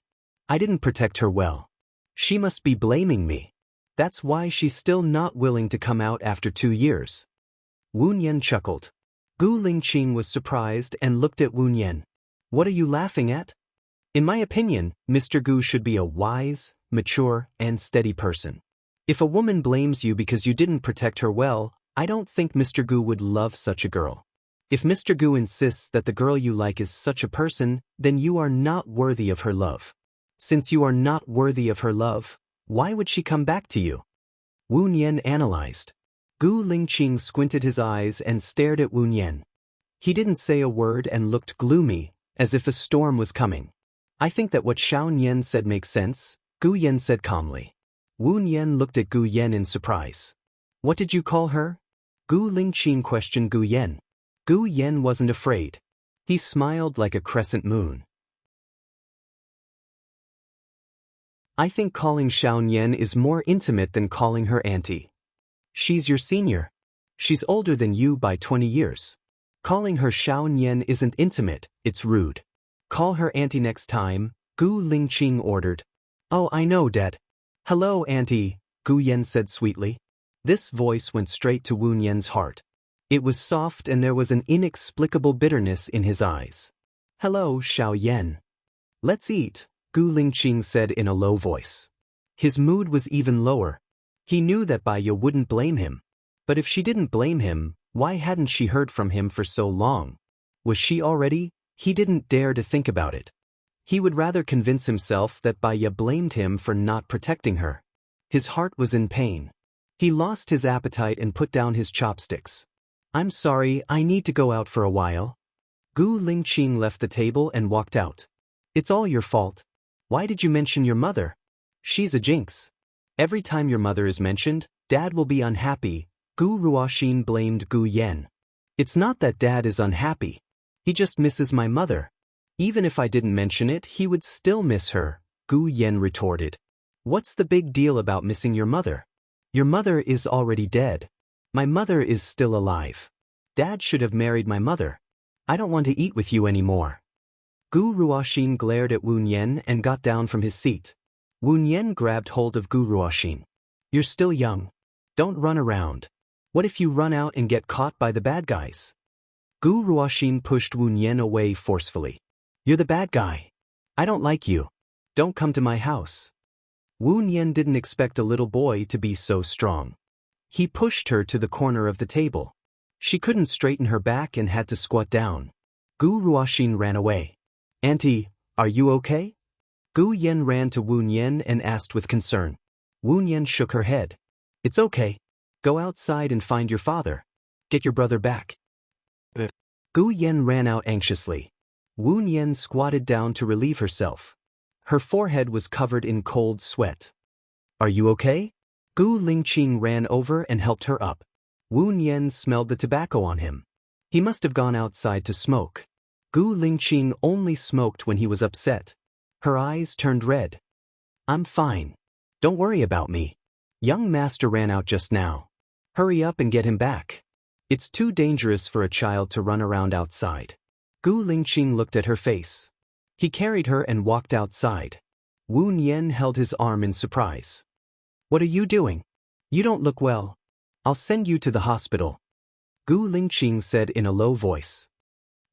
S1: I didn't protect her well. She must be blaming me. That's why she's still not willing to come out after 2 years. Wu Nian chuckled. Gu Lingqing was surprised and looked at Wu Nian. What are you laughing at? In my opinion, Mr. Gu should be a wise, mature, and steady person. If a woman blames you because you didn't protect her well, I don't think Mr. Gu would love such a girl. If Mr. Gu insists that the girl you like is such a person, then you are not worthy of her love. Since you are not worthy of her love, why would she come back to you? Wu Nian analyzed. Gu Lingqing squinted his eyes and stared at Wu Nian. He didn't say a word and looked gloomy, as if a storm was coming. I think that what Xiao Nian said makes sense, Gu Yen said calmly. Wu Nian looked at Gu Yen in surprise. What did you call her? Gu Lingqing questioned Gu Yen. Gu Yen wasn't afraid. He smiled like a crescent moon. I think calling Xiao Nian is more intimate than calling her auntie. She's your senior. She's older than you by 20 years. Calling her Xiao Nian isn't intimate, it's rude. Call her auntie next time, Gu Lingqing ordered. Oh, I know, Dad. Hello, auntie, Gu Yen said sweetly. This voice went straight to Wu Nian's heart. It was soft and there was an inexplicable bitterness in his eyes. Hello, Xiao Yen. Let's eat, Gu Lingqing said in a low voice. His mood was even lower. He knew that Bai Ye wouldn't blame him. But if she didn't blame him, why hadn't she heard from him for so long? Was she already? He didn't dare to think about it. He would rather convince himself that Bai Ye blamed him for not protecting her. His heart was in pain. He lost his appetite and put down his chopsticks. I'm sorry, I need to go out for a while. Gu Lingqing left the table and walked out. It's all your fault. Why did you mention your mother? She's a jinx. Every time your mother is mentioned, Dad will be unhappy, Gu Ruoxin blamed Gu Yen. It's not that Dad is unhappy. He just misses my mother. Even if I didn't mention it, he would still miss her, Gu Yen retorted. What's the big deal about missing your mother? Your mother is already dead. My mother is still alive. Dad should have married my mother. I don't want to eat with you anymore. Gu Ruoxin glared at Wu Nian and got down from his seat. Wu Nian grabbed hold of Gu Ruoxin. You're still young. Don't run around. What if you run out and get caught by the bad guys? Gu Ruoxin pushed Wu Nian away forcefully. You're the bad guy. I don't like you. Don't come to my house. Wu Nian didn't expect a little boy to be so strong. He pushed her to the corner of the table. She couldn't straighten her back and had to squat down. Gu Ruoxin ran away. Auntie, are you okay? Gu Yen ran to Wu Nian and asked with concern. Wu Nian shook her head. It's okay. Go outside and find your father. Get your brother back. Gu Yen ran out anxiously. Wu Nian squatted down to relieve herself. Her forehead was covered in cold sweat. Are you okay? Gu Lingqing ran over and helped her up. Wu Nian smelled the tobacco on him. He must have gone outside to smoke. Gu Lingqing only smoked when he was upset. Her eyes turned red. I'm fine. Don't worry about me. Young master ran out just now. Hurry up and get him back. It's too dangerous for a child to run around outside. Gu Lingqing looked at her face. He carried her and walked outside. Wu Nian held his arm in surprise. What are you doing? You don't look well. I'll send you to the hospital. Gu Lingqing said in a low voice.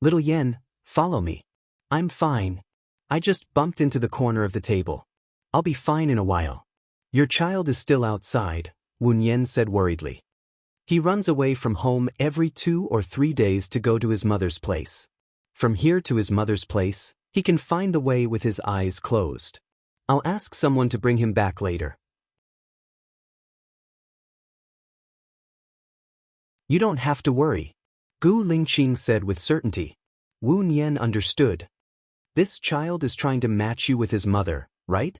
S1: Little Yen, follow me. I'm fine. I just bumped into the corner of the table. I'll be fine in a while. Your child is still outside, Wu Nian said worriedly. He runs away from home every 2 or 3 days to go to his mother's place. From here to his mother's place, he can find the way with his eyes closed. I'll ask someone to bring him back later. You don't have to worry, Gu Lingqing said with certainty. Wu Nian understood. This child is trying to match you with his mother, right?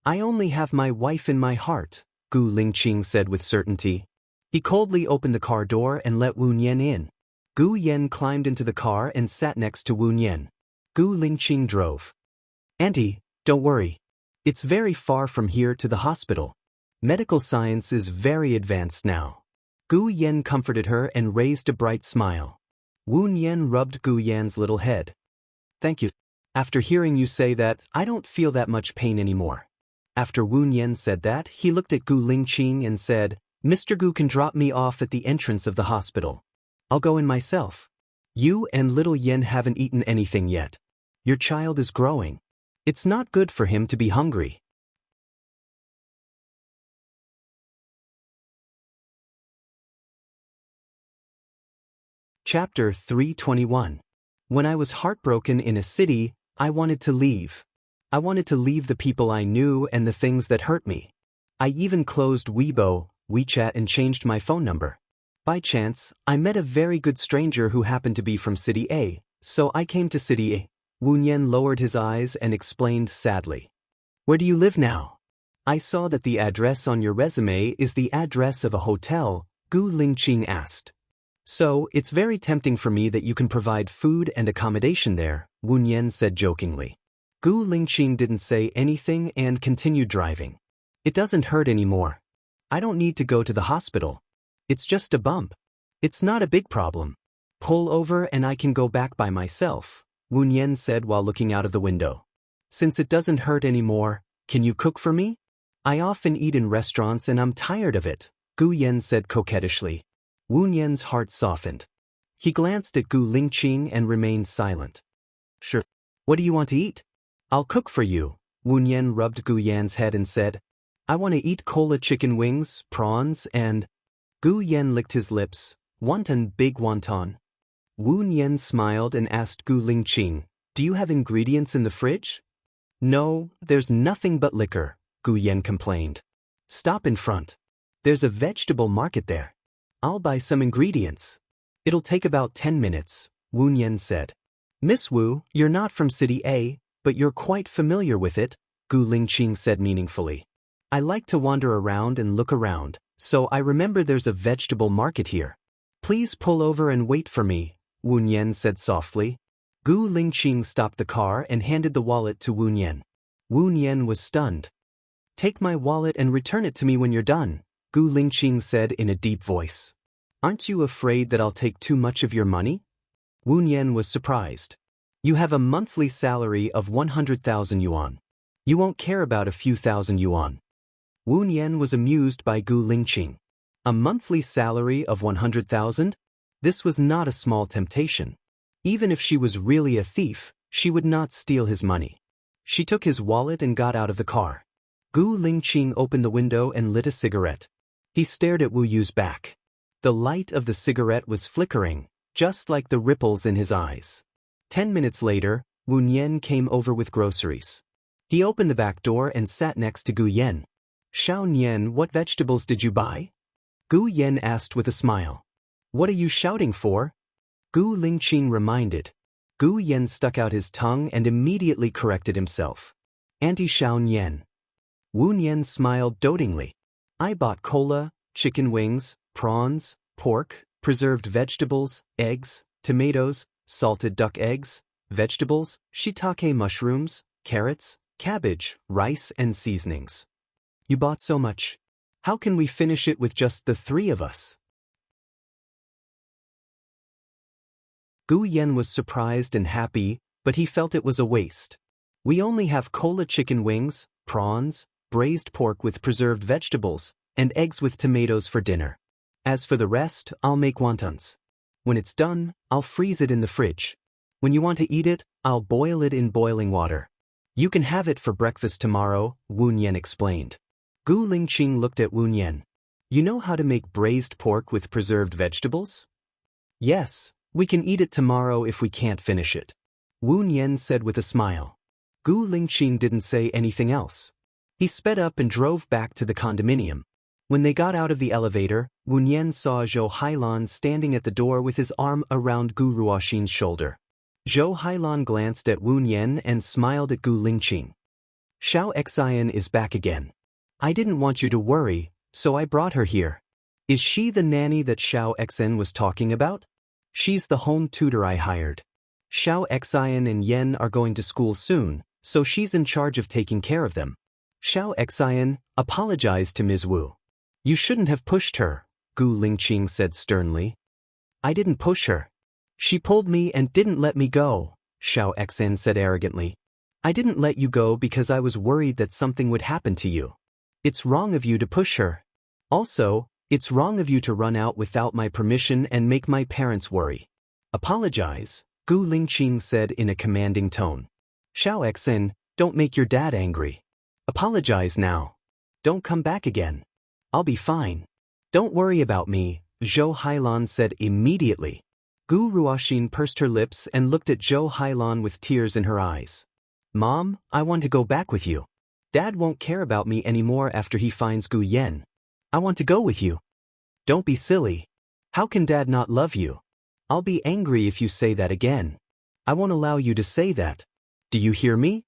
S1: I only have my wife in my heart, Gu Lingqing said with certainty. He coldly opened the car door and let Wu Nian in. Gu Yen climbed into the car and sat next to Wu Nian. Gu Lingqing drove. Auntie, don't worry. It's very far from here to the hospital. Medical science is very advanced now. Gu Yen comforted her and raised a bright smile. Wu Nian rubbed Gu Yan's little head. Thank you. After hearing you say that, I don't feel that much pain anymore. After Wu Nian said that, he looked at Gu Lingqing and said, Mr. Gu can drop me off at the entrance of the hospital. I'll go in myself. You and little Yen haven't eaten anything yet. Your child is growing. It's not good for him to be hungry. Chapter 321. When I was heartbroken in a city, I wanted to leave. I wanted to leave the people I knew and the things that hurt me. I even closed Weibo, WeChat and changed my phone number. By chance, I met a very good stranger who happened to be from City A, so I came to City A. Wu Nian lowered his eyes and explained sadly. Where do you live now? I saw that the address on your resume is the address of a hotel, Gu Lingqing asked. So, it's very tempting for me that you can provide food and accommodation there, Wu Nian said jokingly. Gu Lingqing didn't say anything and continued driving. It doesn't hurt anymore. I don't need to go to the hospital. It's just a bump. It's not a big problem. Pull over and I can go back by myself, Wu Nian said while looking out of the window. Since it doesn't hurt anymore, can you cook for me? I often eat in restaurants and I'm tired of it, Gu Yen said coquettishly. Wu Nian's heart softened. He glanced at Gu Lingqing and remained silent. Sure. What do you want to eat? I'll cook for you, Wu Nian rubbed Gu Yan's head and said. I want to eat cola chicken wings, prawns, and... Gu Yen licked his lips. Wonton, big wonton. Wu Nian smiled and asked Gu Lingqing, do you have ingredients in the fridge? No, there's nothing but liquor, Gu Yen complained. Stop in front. There's a vegetable market there. I'll buy some ingredients. It'll take about 10 minutes, Wu Nian said. Miss Wu, you're not from City A, but you're quite familiar with it, Gu Lingqing said meaningfully. I like to wander around and look around, so I remember there's a vegetable market here. Please pull over and wait for me, Wu Nian said softly. Gu Lingqing stopped the car and handed the wallet to Wu Nian. Wu Nian was stunned. Take my wallet and return it to me when you're done, Gu Lingqing said in a deep voice. Aren't you afraid that I'll take too much of your money? Wu Nian was surprised. You have a monthly salary of 100,000 yuan. You won't care about a few thousand yuan. Wu Nian was amused by Gu Lingqing. A monthly salary of 100,000? This was not a small temptation. Even if she was really a thief, she would not steal his money. She took his wallet and got out of the car. Gu Lingqing opened the window and lit a cigarette. He stared at Wu Yu's back. The light of the cigarette was flickering, just like the ripples in his eyes. 10 minutes later, Wu Nian came over with groceries. He opened the back door and sat next to Gu Yan. Xiao Nian, what vegetables did you buy? Gu Yan asked with a smile. What are you shouting for? Gu Lingqing reminded. Gu Yan stuck out his tongue and immediately corrected himself. Auntie Xiao Nian. Wu Nian smiled dotingly. I bought cola, chicken wings, prawns, pork, preserved vegetables, eggs, tomatoes, salted duck eggs, vegetables, shiitake mushrooms, carrots, cabbage, rice and seasonings. You bought so much. How can we finish it with just the 3 of us? Gu Yan was surprised and happy, but he felt it was a waste. We only have cola chicken wings, prawns, braised pork with preserved vegetables, and eggs with tomatoes for dinner. As for the rest, I'll make wontons. When it's done, I'll freeze it in the fridge. When you want to eat it, I'll boil it in boiling water. You can have it for breakfast tomorrow, Wu Nian explained. Gu Lingqing looked at Wu Nian. You know how to make braised pork with preserved vegetables? Yes, we can eat it tomorrow if we can't finish it. Wu Nian said with a smile. Gu Lingqing didn't say anything else. He sped up and drove back to the condominium. When they got out of the elevator, Wu Nian saw Zhou Hailan standing at the door with his arm around Gu Ruoxin's shoulder. Zhou Hailan glanced at Wu Nian and smiled at Gu Lingqing. Xiao Xian is back again. I didn't want you to worry, so I brought her here. Is she the nanny that Xiao Xian was talking about? She's the home tutor I hired. Xiao Xian and Yen are going to school soon, so she's in charge of taking care of them. Xiao Xian apologized to Ms. Wu. You shouldn't have pushed her, Gu Lingqing said sternly. I didn't push her. She pulled me and didn't let me go, Xiao Xian said arrogantly. I didn't let you go because I was worried that something would happen to you. It's wrong of you to push her. Also, it's wrong of you to run out without my permission and make my parents worry. Apologize, Gu Lingqing said in a commanding tone. Xiao Xian, don't make your dad angry. Apologize now. Don't come back again. I'll be fine. Don't worry about me, Zhou Hailan said immediately. Gu Ruoxin pursed her lips and looked at Zhou Hailan with tears in her eyes. Mom, I want to go back with you. Dad won't care about me anymore after he finds Gu Yan. I want to go with you. Don't be silly. How can Dad not love you? I'll be angry if you say that again. I won't allow you to say that. Do you hear me?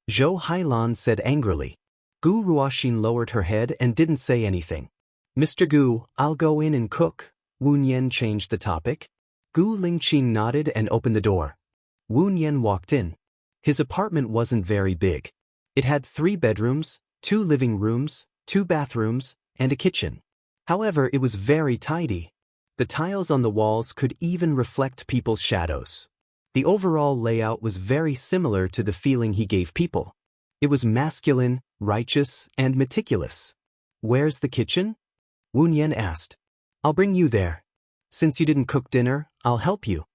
S1: Zhou Hailan said angrily. Gu Ruoxin lowered her head and didn't say anything. Mr. Gu, I'll go in and cook. Wu Nian changed the topic. Gu Lingqing nodded and opened the door. Wu Nian walked in. His apartment wasn't very big. It had 3 bedrooms, 2 living rooms, 2 bathrooms, and a kitchen. However, it was very tidy. The tiles on the walls could even reflect people's shadows. The overall layout was very similar to the feeling he gave people. It was masculine, righteous, and meticulous. Where's the kitchen? Wu Nian asked. I'll bring you there. Since you didn't cook dinner, I'll help you.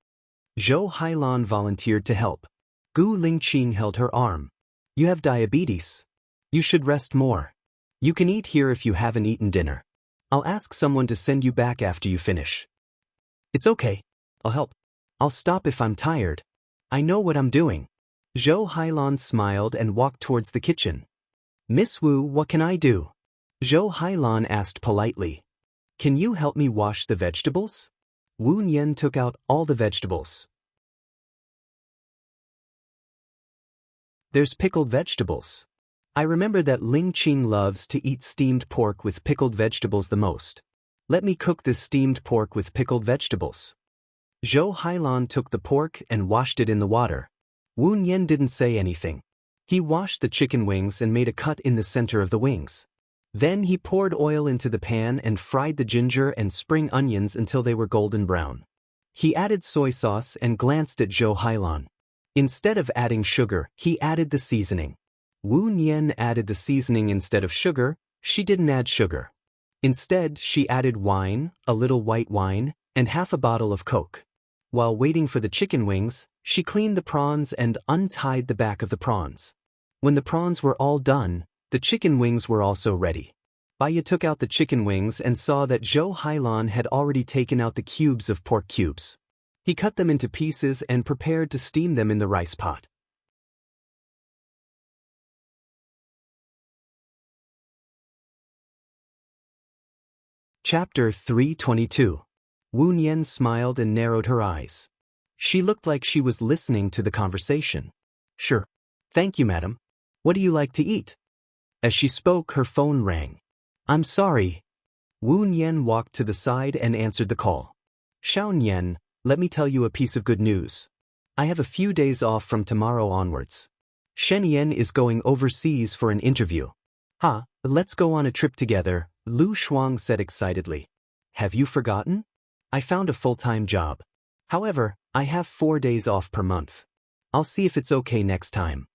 S1: Zhou Hailan volunteered to help. Gu Lingqing held her arm. You have diabetes. You should rest more. You can eat here if you haven't eaten dinner. I'll ask someone to send you back after you finish. It's okay. I'll help. I'll stop if I'm tired. I know what I'm doing. Zhou Hailan smiled and walked towards the kitchen. Miss Wu, what can I do? Zhou Hailan asked politely. Can you help me wash the vegetables? Wu Nian took out all the vegetables. There's pickled vegetables. I remember that Lingqing loves to eat steamed pork with pickled vegetables the most. Let me cook this steamed pork with pickled vegetables. Zhou Hailan took the pork and washed it in the water. Wu Nian didn't say anything. He washed the chicken wings and made a cut in the center of the wings. Then he poured oil into the pan and fried the ginger and spring onions until they were golden brown. He added soy sauce and glanced at Zhou Hailan. Instead of adding sugar, he added the seasoning. Wu Nian added the seasoning instead of sugar. She didn't add sugar. Instead, she added wine, a little white wine, and half a bottle of Coke. While waiting for the chicken wings, she cleaned the prawns and untied the back of the prawns. When the prawns were all done, the chicken wings were also ready. Baya took out the chicken wings and saw that Zhou Hailan had already taken out the cubes of pork cubes. He cut them into pieces and prepared to steam them in the rice pot. Chapter 322. Wu Nian smiled and narrowed her eyes. She looked like she was listening to the conversation. Sure. Thank you, madam. What do you like to eat? As she spoke, her phone rang. I'm sorry. Wu Nian walked to the side and answered the call. Xiao Nian, let me tell you a piece of good news. I have a few days off from tomorrow onwards. Shen Yan is going overseas for an interview. Let's go on a trip together, Lu Shuang said excitedly. Have you forgotten? I found a full-time job. However, I have 4 days off per month. I'll see if it's okay next time.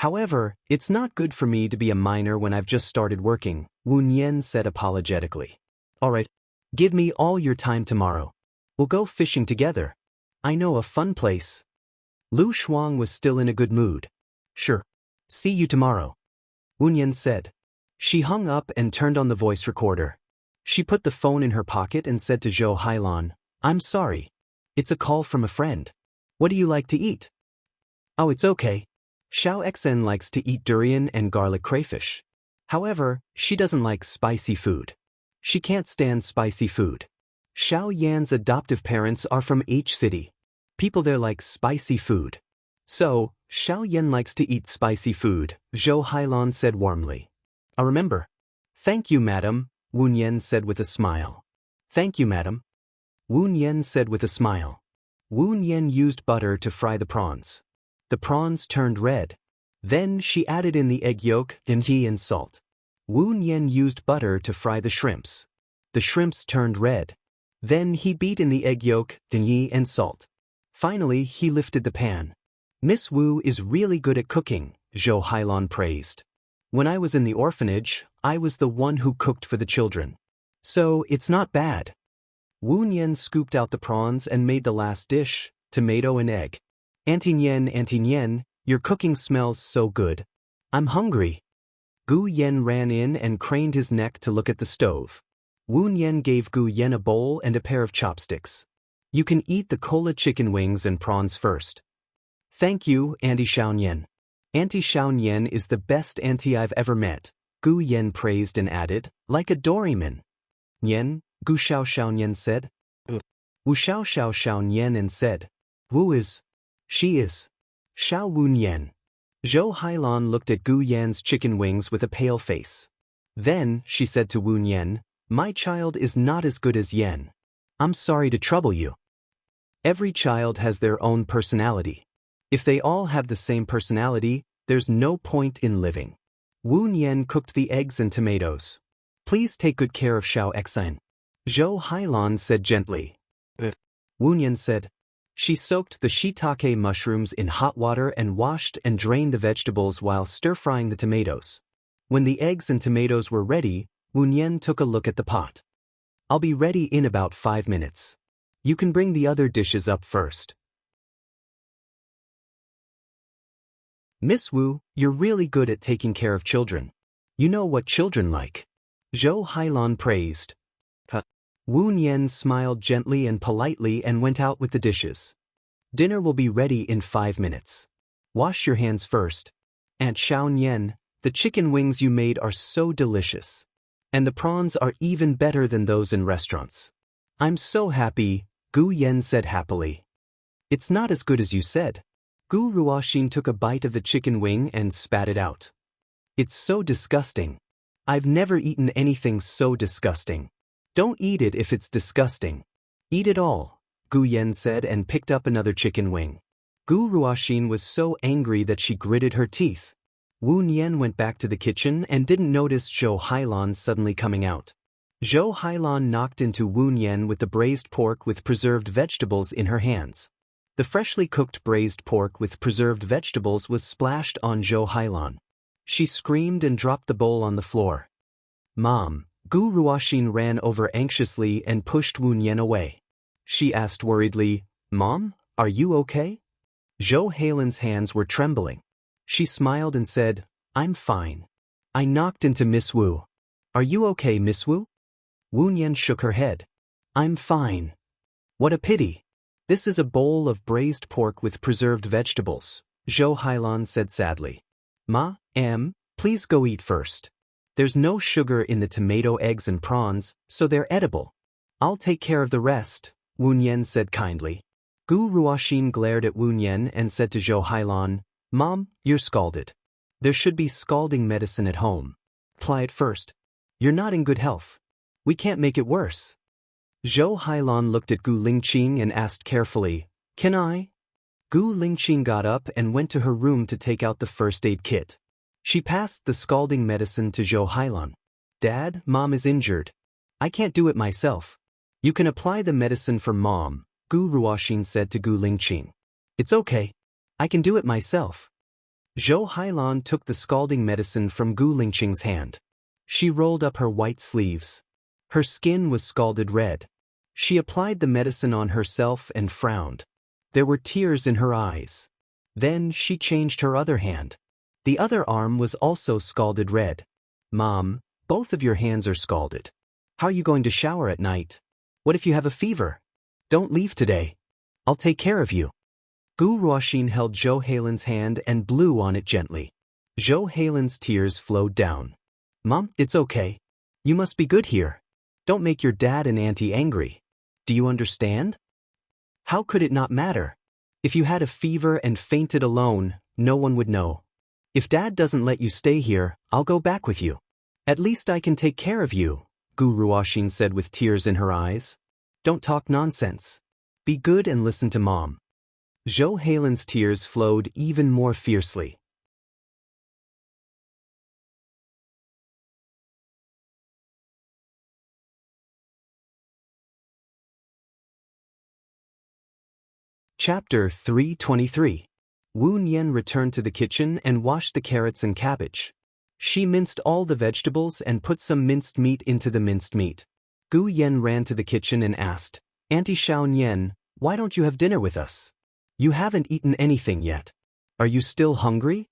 S1: However, it's not good for me to be a minor when I've just started working, Wu Nian said apologetically. Alright, give me all your time tomorrow. We'll go fishing together. I know a fun place. Lu Shuang was still in a good mood. Sure. See you tomorrow. Wu Nian said. She hung up and turned on the voice recorder. She put the phone in her pocket and said to Zhou Hailan, I'm sorry. It's a call from a friend. What do you like to eat? Oh, it's okay. Xiao Xen likes to eat durian and garlic crayfish. However, she doesn't like spicy food. She can't stand spicy food. Xiao Yan's adoptive parents are from H City. People there like spicy food. So, Xiao Yan likes to eat spicy food, Zhou Hailan said warmly. I remember. Thank you, madam, Wu Nian said with a smile. Thank you, madam. Wu Nian said with a smile. Wu Nian used butter to fry the prawns. The prawns turned red. Then she added in the egg yolk, ghee and salt. Wu Nian used butter to fry the shrimps. The shrimps turned red. Then he beat in the egg yolk, ghee and salt. Finally, he lifted the pan. Miss Wu is really good at cooking, Zhou Hailan praised. When I was in the orphanage, I was the one who cooked for the children. So, it's not bad. Wu Nian scooped out the prawns and made the last dish, tomato and egg. Auntie Nian, your cooking smells so good. I'm hungry. Gu Yen ran in and craned his neck to look at the stove. Wu Nian gave Gu Yen a bowl and a pair of chopsticks. You can eat the cola chicken wings and prawns first. Thank you, Auntie Xiao Nian. Auntie Xiao Nian is the best auntie I've ever met, Gu Yen praised and added, like a doryman. Nian, Gu Xiao Xiao Nian said. Wu Xiao Xiao Xiao Nian and said. Wu is. She is. Xiao Wu Nian. Zhou Hailan looked at Gu Yan's chicken wings with a pale face. Then, she said to Wu Nian, my child is not as good as Yan. I'm sorry to trouble you. Every child has their own personality. If they all have the same personality, there's no point in living. Wu Nian cooked the eggs and tomatoes. Please take good care of Xiao Xen. Zhou Hailan said gently. Wu Nian said. She soaked the shiitake mushrooms in hot water and washed and drained the vegetables while stir-frying the tomatoes. When the eggs and tomatoes were ready, Wu Nian took a look at the pot. I'll be ready in about 5 minutes. You can bring the other dishes up first. Miss Wu, you're really good at taking care of children. You know what children like. Zhou Hailan praised. Wu Nian smiled gently and politely and went out with the dishes. Dinner will be ready in 5 minutes. Wash your hands first. Aunt Xiao Nian, the chicken wings you made are so delicious. And the prawns are even better than those in restaurants. I'm so happy, Gu Yen said happily. It's not as good as you said. Gu Ruoxin took a bite of the chicken wing and spat it out. It's so disgusting. I've never eaten anything so disgusting. Don't eat it if it's disgusting. Eat it all, Gu Yen said and picked up another chicken wing. Gu Ruoxin was so angry that she gritted her teeth. Wu Nian went back to the kitchen and didn't notice Zhou Hailan suddenly coming out. Zhou Hailan knocked into Wu Nian with the braised pork with preserved vegetables in her hands. The freshly cooked braised pork with preserved vegetables was splashed on Zhou Hailan. She screamed and dropped the bowl on the floor. Mom, Gu Ruoxin ran over anxiously and pushed Wu Nian away. She asked worriedly, Mom, are you okay? Zhou Hailan's hands were trembling. She smiled and said, I'm fine. I knocked into Miss Wu. Are you okay, Miss Wu? Wu Nian shook her head. I'm fine. What a pity. This is a bowl of braised pork with preserved vegetables, Zhou Hailan said sadly. Please go eat first. There's no sugar in the tomato, eggs and prawns, so they're edible. I'll take care of the rest, Wu Nian said kindly. Gu Ruoxin glared at Wu Nian and said to Zhou Hailan, Mom, you're scalded. There should be scalding medicine at home. Apply it first. You're not in good health. We can't make it worse. Zhou Hailan looked at Gu Lingqing and asked carefully, Can I? Gu Lingqing got up and went to her room to take out the first aid kit. She passed the scalding medicine to Zhou Hailan. Dad, Mom is injured. I can't do it myself. You can apply the medicine for Mom, Gu Ruoxin said to Gu Lingqing. It's okay. I can do it myself. Zhou Hailan took the scalding medicine from Gu Lingqing's hand. She rolled up her white sleeves. Her skin was scalded red. She applied the medicine on herself and frowned. There were tears in her eyes. Then she changed her other hand. The other arm was also scalded red. Mom, both of your hands are scalded. How are you going to shower at night? What if you have a fever? Don't leave today. I'll take care of you. Gu Ruoxin held Zhou Hailan's hand and blew on it gently. Zhou Hailan's tears flowed down. Mom, it's okay. You must be good here. Don't make your dad and auntie angry. Do you understand? How could it not matter? If you had a fever and fainted alone, no one would know. If Dad doesn't let you stay here, I'll go back with you. At least I can take care of you, Gu Ruoxin said with tears in her eyes. Don't talk nonsense. Be good and listen to Mom. Zhou Hailan's tears flowed even more fiercely. Chapter 323. Wu Nian returned to the kitchen and washed the carrots and cabbage. She minced all the vegetables and put some minced meat into the minced meat. Gu Yan ran to the kitchen and asked, Auntie Xiao Nian, why don't you have dinner with us? You haven't eaten anything yet. Are you still hungry?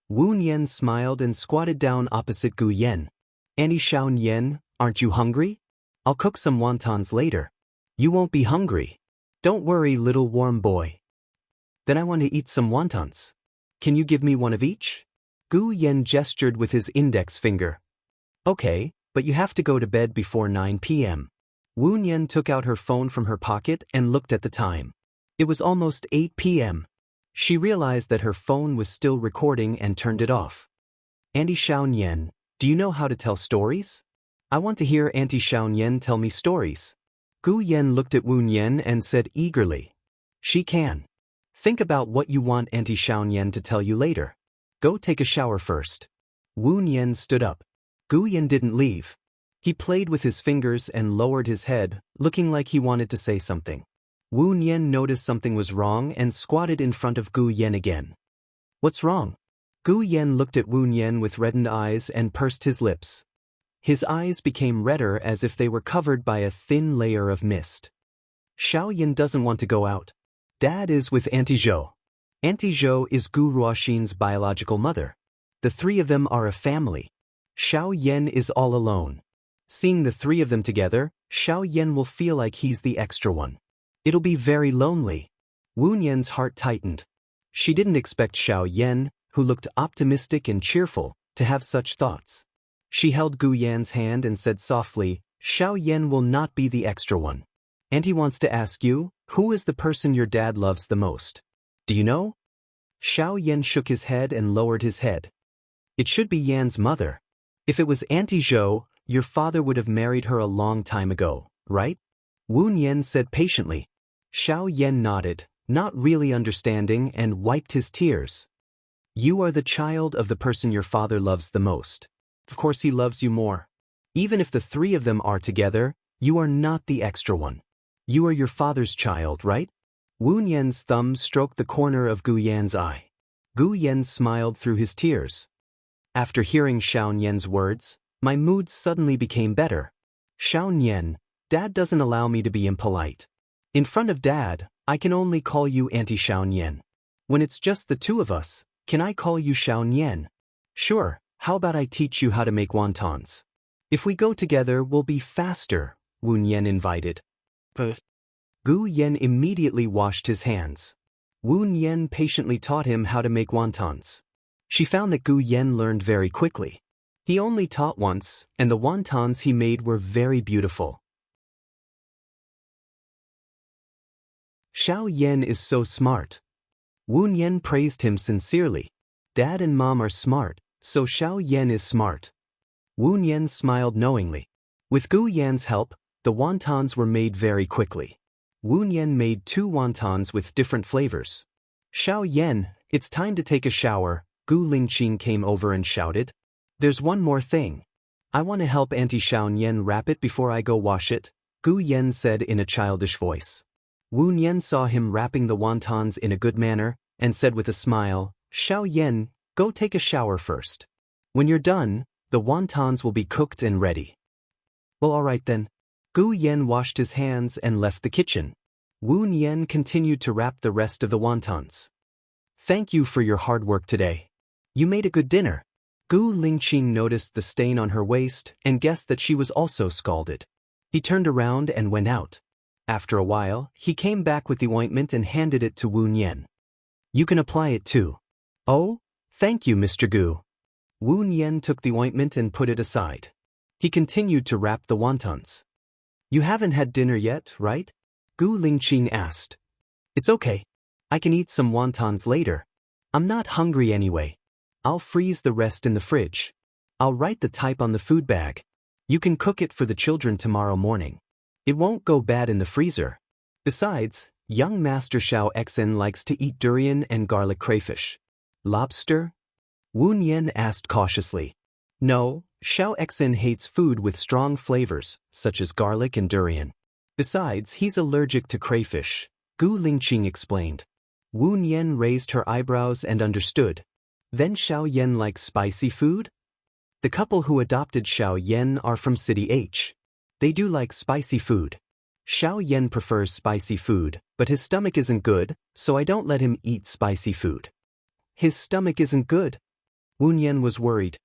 S1: Wu Nian smiled and squatted down opposite Gu Yan. Auntie Xiao Nian, aren't you hungry? I'll cook some wontons later. You won't be hungry. Don't worry, little warm boy. Then I want to eat some wontons. Can you give me one of each? Gu Yan gestured with his index finger. Okay, but you have to go to bed before 9 p.m. Wu Nian took out her phone from her pocket and looked at the time. It was almost 8 p.m. She realized that her phone was still recording and turned it off. Auntie Xiao Nian, do you know how to tell stories? I want to hear Auntie Xiao Nian tell me stories. Gu Yan looked at Wu Nian and said eagerly. She can. Think about what you want Auntie Xiao Nian to tell you later. Go take a shower first. Wu Nian stood up. Gu Yan didn't leave. He played with his fingers and lowered his head, looking like he wanted to say something. Wu Nian noticed something was wrong and squatted in front of Gu Yan again. What's wrong? Gu Yan looked at Wu Nian with reddened eyes and pursed his lips. His eyes became redder as if they were covered by a thin layer of mist. Xiao Yan doesn't want to go out. Dad is with Auntie Zhou. Auntie Zhou is Gu Ruoxin's biological mother. The three of them are a family. Xiao Yan is all alone. Seeing the three of them together, Xiao Yan will feel like he's the extra one. It'll be very lonely. Wu Nian's heart tightened. She didn't expect Xiao Yan, who looked optimistic and cheerful, to have such thoughts. She held Gu Yan's hand and said softly, Xiao Yan will not be the extra one. Auntie wants to ask you, who is the person your dad loves the most? Do you know? Xiao Yan shook his head and lowered his head. It should be Yan's mother. If it was Auntie Zhou, your father would have married her a long time ago, right? Wu Nian said patiently. Xiao Yan nodded, not really understanding, and wiped his tears. You are the child of the person your father loves the most. Of course he loves you more. Even if the three of them are together, you are not the extra one. You are your father's child, right? Wu Nian's thumb stroked the corner of Gu Yan's eye. Gu Yan smiled through his tears. After hearing Xiao Yan's words, my mood suddenly became better. Xiao Yan, Dad doesn't allow me to be impolite. In front of Dad, I can only call you Auntie Xiao Yan. When it's just the two of us, can I call you Xiao Yan? Sure, how about I teach you how to make wontons? If we go together, we'll be faster, Wu Nian invited. But Gu Yen immediately washed his hands. Wu Nian patiently taught him how to make wontons. She found that Gu Yen learned very quickly. He only taught once, and the wontons he made were very beautiful. Xiao Yan is so smart. Wu Nian praised him sincerely. Dad and Mom are smart, so Xiao Yan is smart. Wu Nian smiled knowingly. With Gu Yan's help, the wontons were made very quickly. Wu Nian made 2 wontons with different flavors. Xiao Yan, it's time to take a shower, Gu Lingqing came over and shouted. There's one more thing. I want to help Auntie Xiao Yan wrap it before I go wash it, Gu Yan said in a childish voice. Wu Nian saw him wrapping the wontons in a good manner, and said with a smile, Xiao Yan, go take a shower first. When you're done, the wontons will be cooked and ready. Well, all right then. Gu Yan washed his hands and left the kitchen. Wu Nian continued to wrap the rest of the wontons. Thank you for your hard work today. You made a good dinner. Gu Lingqing noticed the stain on her waist and guessed that she was also scalded. He turned around and went out. After a while, he came back with the ointment and handed it to Wu Nian. You can apply it too. Oh, thank you, Mr. Gu. Wu Nian took the ointment and put it aside. He continued to wrap the wontons. You haven't had dinner yet, right? Gu Lingqing asked. It's okay. I can eat some wontons later. I'm not hungry anyway. I'll freeze the rest in the fridge. I'll write the type on the food bag. You can cook it for the children tomorrow morning. It won't go bad in the freezer. Besides, young Master Xiao Xen likes to eat durian and garlic crayfish. Lobster? Wu Nian asked cautiously. No, Xiao Xen hates food with strong flavors, such as garlic and durian. Besides, he's allergic to crayfish, Gu Lingqing explained. Wu Nian raised her eyebrows and understood. Then Xiao Yan likes spicy food? The couple who adopted Xiao Yan are from City H. They do like spicy food. Xiao Yan prefers spicy food, but his stomach isn't good, so I don't let him eat spicy food. His stomach isn't good? Wu Nian was worried.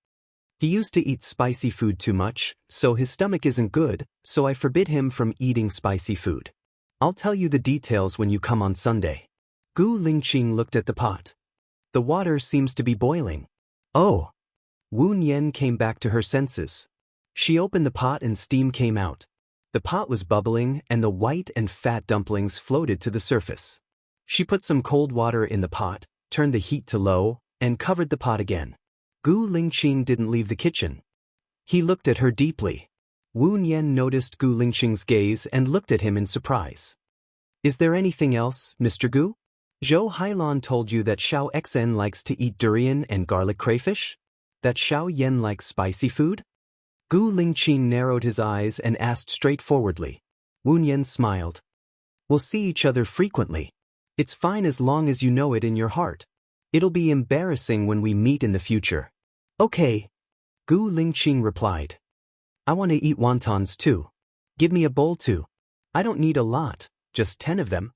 S1: He used to eat spicy food too much, so his stomach isn't good, so I forbid him from eating spicy food. I'll tell you the details when you come on Sunday. Gu Lingqing looked at the pot. The water seems to be boiling. Oh! Wu Nian came back to her senses. She opened the pot and steam came out. The pot was bubbling and the white and fat dumplings floated to the surface. She put some cold water in the pot, turned the heat to low, and covered the pot again. Gu Lingqing didn't leave the kitchen. He looked at her deeply. Wu Nian noticed Gu Lingqing's gaze and looked at him in surprise. Is there anything else, Mr. Gu? Zhou Hailan told you that Xiao Xen likes to eat durian and garlic crayfish? That Xiao Yan likes spicy food? Gu Lingqing narrowed his eyes and asked straightforwardly. Wu Nian smiled. We'll see each other frequently. It's fine as long as you know it in your heart. It'll be embarrassing when we meet in the future. Okay. Gu Lingqing replied. I want to eat wontons too. Give me a bowl too. I don't need a lot, just 10 of them.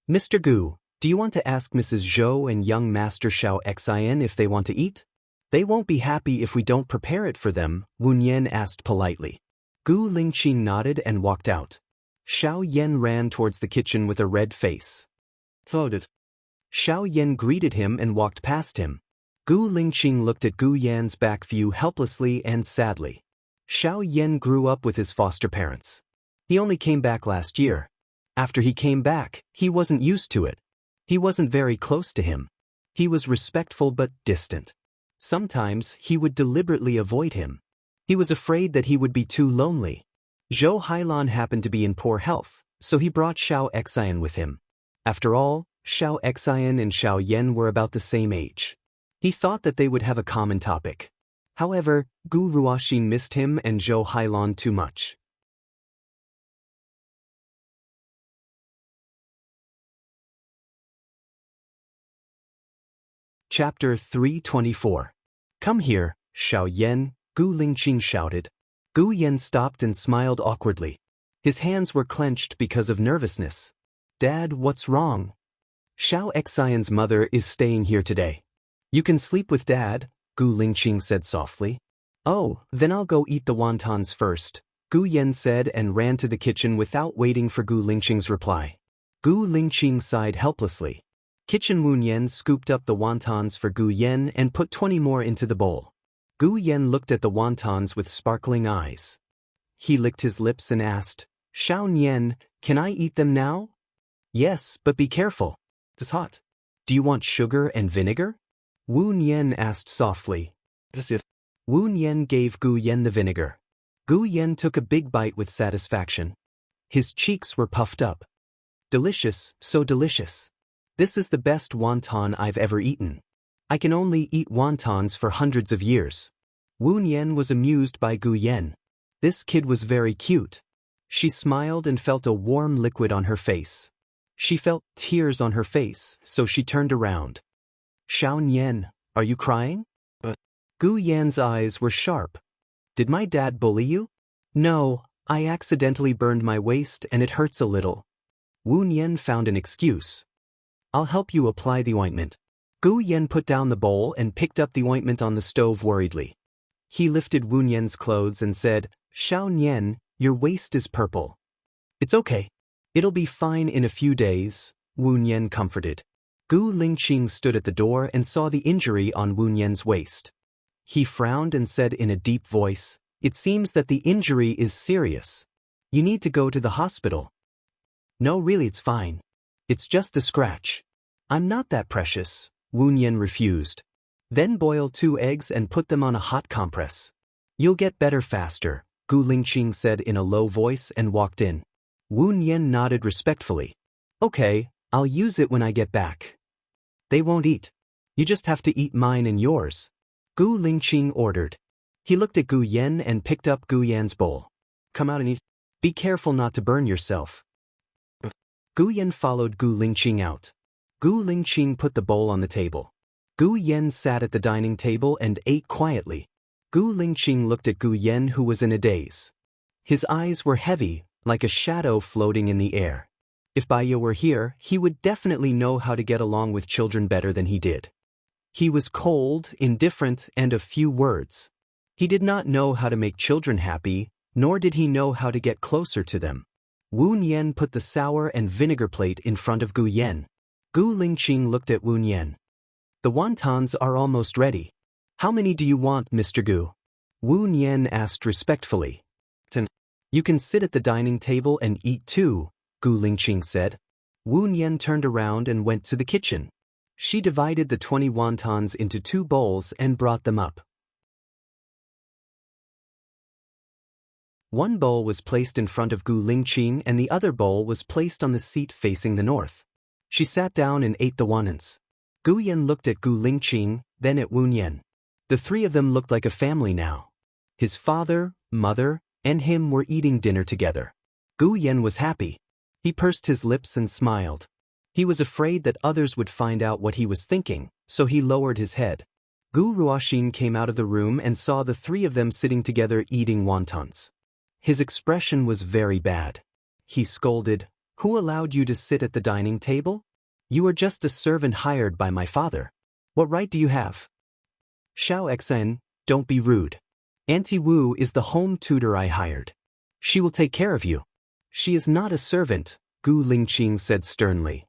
S1: Mr. Gu, do you want to ask Mrs. Zhou and young Master Xiao Xian if they want to eat? They won't be happy if we don't prepare it for them, Wu Nian asked politely. Gu Lingqing nodded and walked out. Xiao Yan ran towards the kitchen with a red face. Loaded. Xiao Yan greeted him and walked past him. Gu Lingqing looked at Gu Yan's back view helplessly and sadly. Xiao Yan grew up with his foster parents. He only came back last year. After he came back, he wasn't used to it. He wasn't very close to him. He was respectful but distant. Sometimes he would deliberately avoid him. He was afraid that he would be too lonely. Zhou Hailan happened to be in poor health, so he brought Xiao Xian with him. After all, Xiao Xian and Xiao Yan were about the same age. He thought that they would have a common topic. However, Gu Ruoxin missed him and Zhou Hailan too much. Chapter 324. Come here, Xiao Yan, Gu Lingqing shouted. Gu Yan stopped and smiled awkwardly. His hands were clenched because of nervousness. Dad, what's wrong? Xiao Xian's mother is staying here today. You can sleep with Dad, Gu Lingqing said softly. Oh, then I'll go eat the wontons first, Gu Yan said and ran to the kitchen without waiting for Gu Lingqing's reply. Gu Lingqing sighed helplessly. Kitchen Wu Yan scooped up the wontons for Gu Yan and put 20 more into the bowl. Gu Yan looked at the wontons with sparkling eyes. He licked his lips and asked, Xiao Nian, can I eat them now? Yes, but be careful. It's hot. Do you want sugar and vinegar? Wu Nian asked softly. Wu Nian gave Gu Yan the vinegar. Gu Yan took a big bite with satisfaction. His cheeks were puffed up. Delicious, so delicious. This is the best wonton I've ever eaten. I can only eat wontons for hundreds of years. Wu Nian was amused by Gu Yan. This kid was very cute. She smiled and felt a warm liquid on her face. She felt tears on her face, so she turned around. Xiao Nian, are you crying? Gu Yan's eyes were sharp. Did my dad bully you? No, I accidentally burned my waist and it hurts a little. Wu Nian found an excuse. I'll help you apply the ointment. Gu Yan put down the bowl and picked up the ointment on the stove worriedly. He lifted Wu Nian's clothes and said, Xiao Nian, your waist is purple. It's okay. It'll be fine in a few days, Wu Nian comforted. Gu Lingqing stood at the door and saw the injury on Wu Nian's waist. He frowned and said in a deep voice, It seems that the injury is serious. You need to go to the hospital. No, really it's fine. It's just a scratch. I'm not that precious, Wu Nian refused. Then boil 2 eggs and put them on a hot compress. You'll get better faster, Gu Lingqing said in a low voice and walked in. Wu Nian nodded respectfully. Okay, I'll use it when I get back. They won't eat. You just have to eat mine and yours, Gu Lingqing ordered. He looked at Gu Yan and picked up Gu Yan's bowl. Come out and eat. Be careful not to burn yourself. Gu Yan followed Gu Lingqing out. Gu Lingqing put the bowl on the table. Gu Yan sat at the dining table and ate quietly. Gu Lingqing looked at Gu Yan, who was in a daze. His eyes were heavy, like a shadow floating in the air. If Baiya were here, he would definitely know how to get along with children better than he did. He was cold, indifferent, and of few words. He did not know how to make children happy, nor did he know how to get closer to them. Wu Nian put the sour and vinegar plate in front of Gu Yan. Gu Lingqing looked at Wu Nian. The wontons are almost ready. How many do you want, Mr. Gu? Wu Nian asked respectfully. 10. You can sit at the dining table and eat too, Gu Lingqing said. Wu Nian turned around and went to the kitchen. She divided the 20 wontons into 2 bowls and brought them up. One bowl was placed in front of Gu Lingqing and the other bowl was placed on the seat facing the north. She sat down and ate the wontons. Gu Yan looked at Gu Lingqing, then at Wu Nian. The 3 of them looked like a family now. His father, mother, and him were eating dinner together. Gu Yan was happy. He pursed his lips and smiled. He was afraid that others would find out what he was thinking, so he lowered his head. Gu Ruoxin came out of the room and saw the 3 of them sitting together eating wontons. His expression was very bad. He scolded, Who allowed you to sit at the dining table? You are just a servant hired by my father. What right do you have? Xiao Xian, don't be rude. Auntie Wu is the home tutor I hired. She will take care of you. She is not a servant, Gu Lingqing said sternly.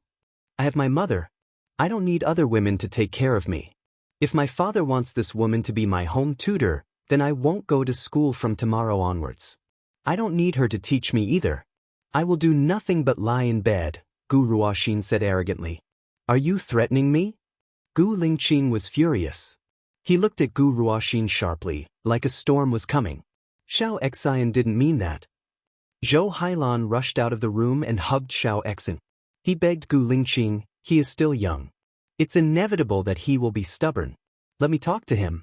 S1: I have my mother. I don't need other women to take care of me. If my father wants this woman to be my home tutor, then I won't go to school from tomorrow onwards. I don't need her to teach me either. I will do nothing but lie in bed, Gu Ruoxin said arrogantly. Are you threatening me? Gu Lingqing was furious. He looked at Gu Ruoxin sharply, like a storm was coming. Xiao Xian didn't mean that. Zhou Hailan rushed out of the room and hugged Xiao Xian. He begged Gu Lingqing, he is still young. It's inevitable that he will be stubborn. Let me talk to him.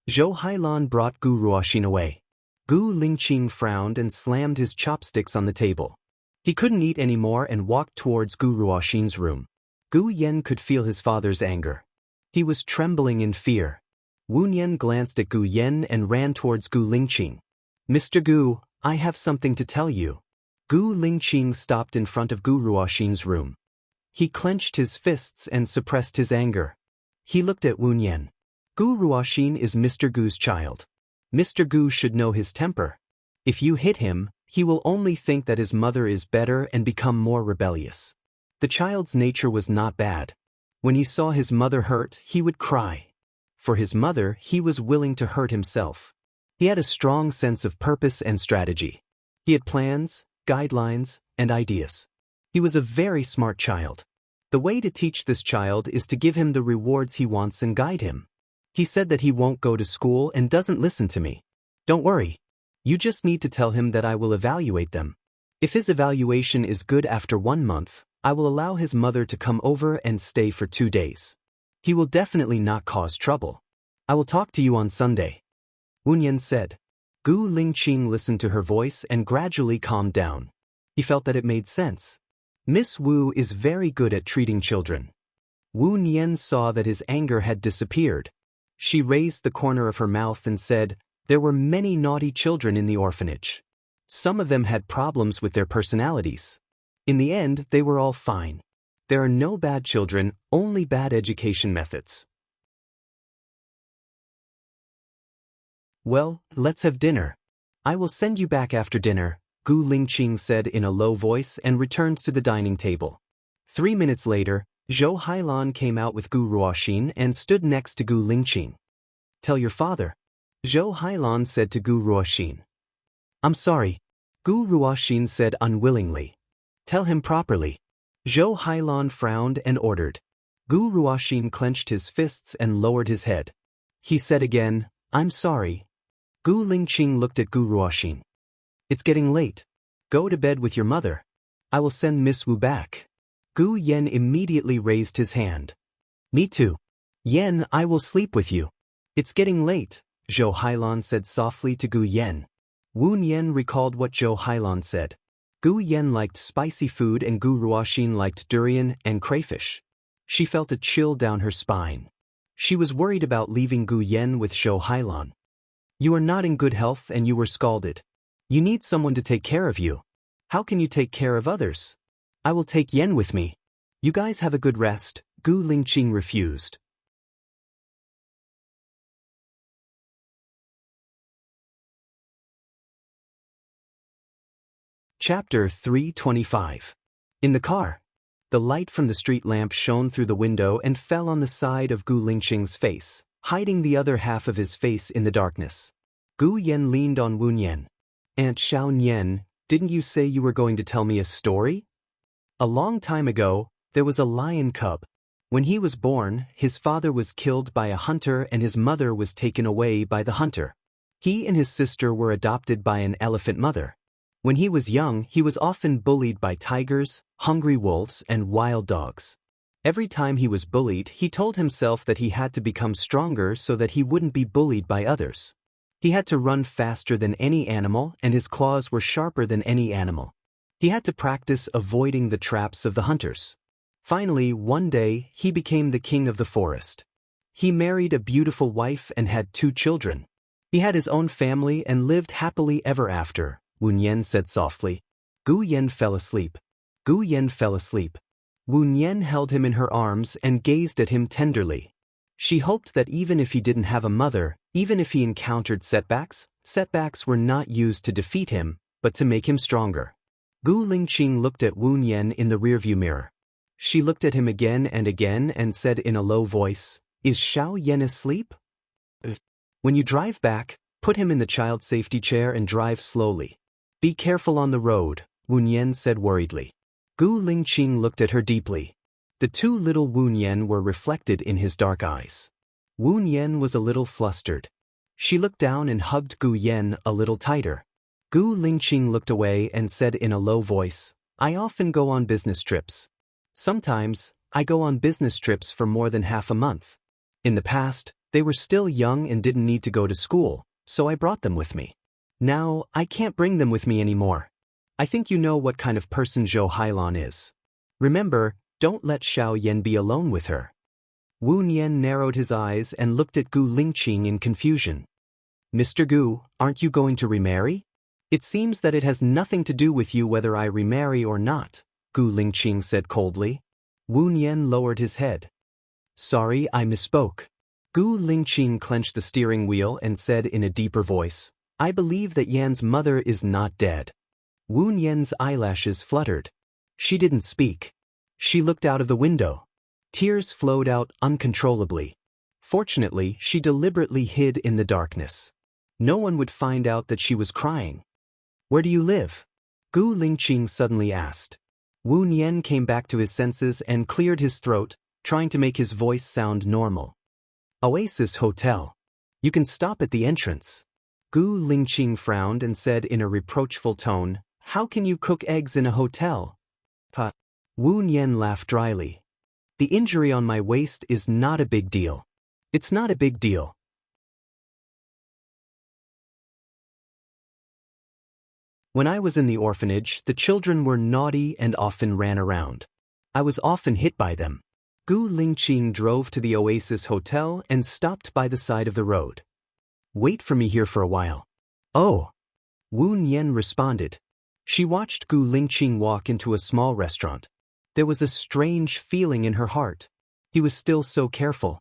S1: Zhou Hailan brought Gu Ruoxin away. Gu Lingqing frowned and slammed his chopsticks on the table. He couldn't eat anymore and walked towards Gu Ruoxin's room. Gu Yan could feel his father's anger. He was trembling in fear. Wu Nian glanced at Gu Yan and ran towards Gu Lingqing. Mr. Gu, I have something to tell you. Gu Lingqing stopped in front of Gu Ruoxin's room. He clenched his fists and suppressed his anger. He looked at Wu Nian. Gu Ruoxin is Mr. Gu's child. Mr. Gu should know his temper. If you hit him, he will only think that his mother is better and become more rebellious. The child's nature was not bad. When he saw his mother hurt, he would cry. For his mother, he was willing to hurt himself. He had a strong sense of purpose and strategy. He had plans, guidelines, and ideas. He was a very smart child. The way to teach this child is to give him the rewards he wants and guide him. He said that he won't go to school and doesn't listen to me. Don't worry. You just need to tell him that I will evaluate them. If his evaluation is good after 1 month, I will allow his mother to come over and stay for 2 days. He will definitely not cause trouble. I will talk to you on Sunday. Wu Nian said. Gu Lingqing listened to her voice and gradually calmed down. He felt that it made sense. Miss Wu is very good at treating children. Wu Nian saw that his anger had disappeared. She raised the corner of her mouth and said, there were many naughty children in the orphanage. Some of them had problems with their personalities. In the end, they were all fine. There are no bad children, only bad education methods. Well, let's have dinner. I will send you back after dinner, Gu Lingqing said in a low voice and returned to the dining table. 3 minutes later, Zhou Hailan came out with Gu Ruoxin and stood next to Gu Lingqing. Tell your father. Zhou Hailan said to Gu Ruoxin. I'm sorry, Gu Ruoxin said unwillingly. Tell him properly. Zhou Hailan frowned and ordered. Gu Ruoxin clenched his fists and lowered his head. He said again, I'm sorry. Gu Lingqing looked at Gu Ruoxin. It's getting late. Go to bed with your mother. I will send Miss Wu back. Gu Yen immediately raised his hand. Me too. Yen, I will sleep with you. It's getting late, Zhou Hailan said softly to Gu Yen. Wu Nian recalled what Zhou Hailan said. Gu Yen liked spicy food and Gu Ruoxin liked durian and crayfish. She felt a chill down her spine. She was worried about leaving Gu Yen with Zhou Hailan. You are not in good health and you were scalded. You need someone to take care of you. How can you take care of others? I will take Yen with me. You guys have a good rest, Gu Lingqing refused. Chapter 325. In the car. The light from the street lamp shone through the window and fell on the side of Gu Lingqing's face, hiding the other half of his face in the darkness. Gu Yen leaned on Wu Nian. Aunt Xiao Nian, didn't you say you were going to tell me a story? A long time ago, there was a lion cub. When he was born, his father was killed by a hunter and his mother was taken away by the hunter. He and his sister were adopted by an elephant mother. When he was young, he was often bullied by tigers, hungry wolves, and wild dogs. Every time he was bullied, he told himself that he had to become stronger so that he wouldn't be bullied by others. He had to run faster than any animal and his claws were sharper than any animal. He had to practice avoiding the traps of the hunters. Finally, one day, he became the king of the forest. He married a beautiful wife and had 2 children. He had his own family and lived happily ever after, Wu Nian said softly. Gu Yen fell asleep. Gu Yen fell asleep. Wu Nian held him in her arms and gazed at him tenderly. She hoped that even if he didn't have a mother, even if he encountered setbacks were not used to defeat him, but to make him stronger. Gu Lingqing looked at Wu Nian in the rearview mirror. She looked at him again and said in a low voice, Is Xiao Yen asleep? When you drive back, put him in the child safety chair and drive slowly. Be careful on the road, Wu Nian said worriedly. Gu Lingqing looked at her deeply. The 2 little Wu Nian were reflected in his dark eyes. Wu Nian was a little flustered. She looked down and hugged Gu Yen a little tighter. Gu Lingqing looked away and said in a low voice, I often go on business trips. Sometimes, I go on business trips for more than half a month. In the past, they were still young and didn't need to go to school, so I brought them with me. Now, I can't bring them with me anymore. I think you know what kind of person Zhou Hailan is. Remember, don't let Xiao Yen be alone with her. Wu Nian narrowed his eyes and looked at Gu Lingqing in confusion. Mr. Gu, aren't you going to remarry? It seems that it has nothing to do with you whether I remarry or not, Gu Lingqing said coldly. Wu Nian lowered his head. Sorry, I misspoke. Gu Lingqing clenched the steering wheel and said in a deeper voice, I believe that Yan's mother is not dead. Wu Nian's eyelashes fluttered. She didn't speak. She looked out of the window. Tears flowed out uncontrollably. Fortunately, she deliberately hid in the darkness. No one would find out that she was crying. Where do you live? Gu Lingqing suddenly asked. Wu Nian came back to his senses and cleared his throat, trying to make his voice sound normal. Oasis Hotel. You can stop at the entrance. Gu Lingqing frowned and said in a reproachful tone, How can you cook eggs in a hotel? Wu Nian laughed dryly. The injury on my waist is not a big deal. It's not a big deal. When I was in the orphanage, the children were naughty and often ran around. I was often hit by them. Gu Lingqing drove to the Oasis Hotel and stopped by the side of the road. Wait for me here for a while. Oh. Wu Nian responded. She watched Gu Lingqing walk into a small restaurant. There was a strange feeling in her heart. He was still so careful.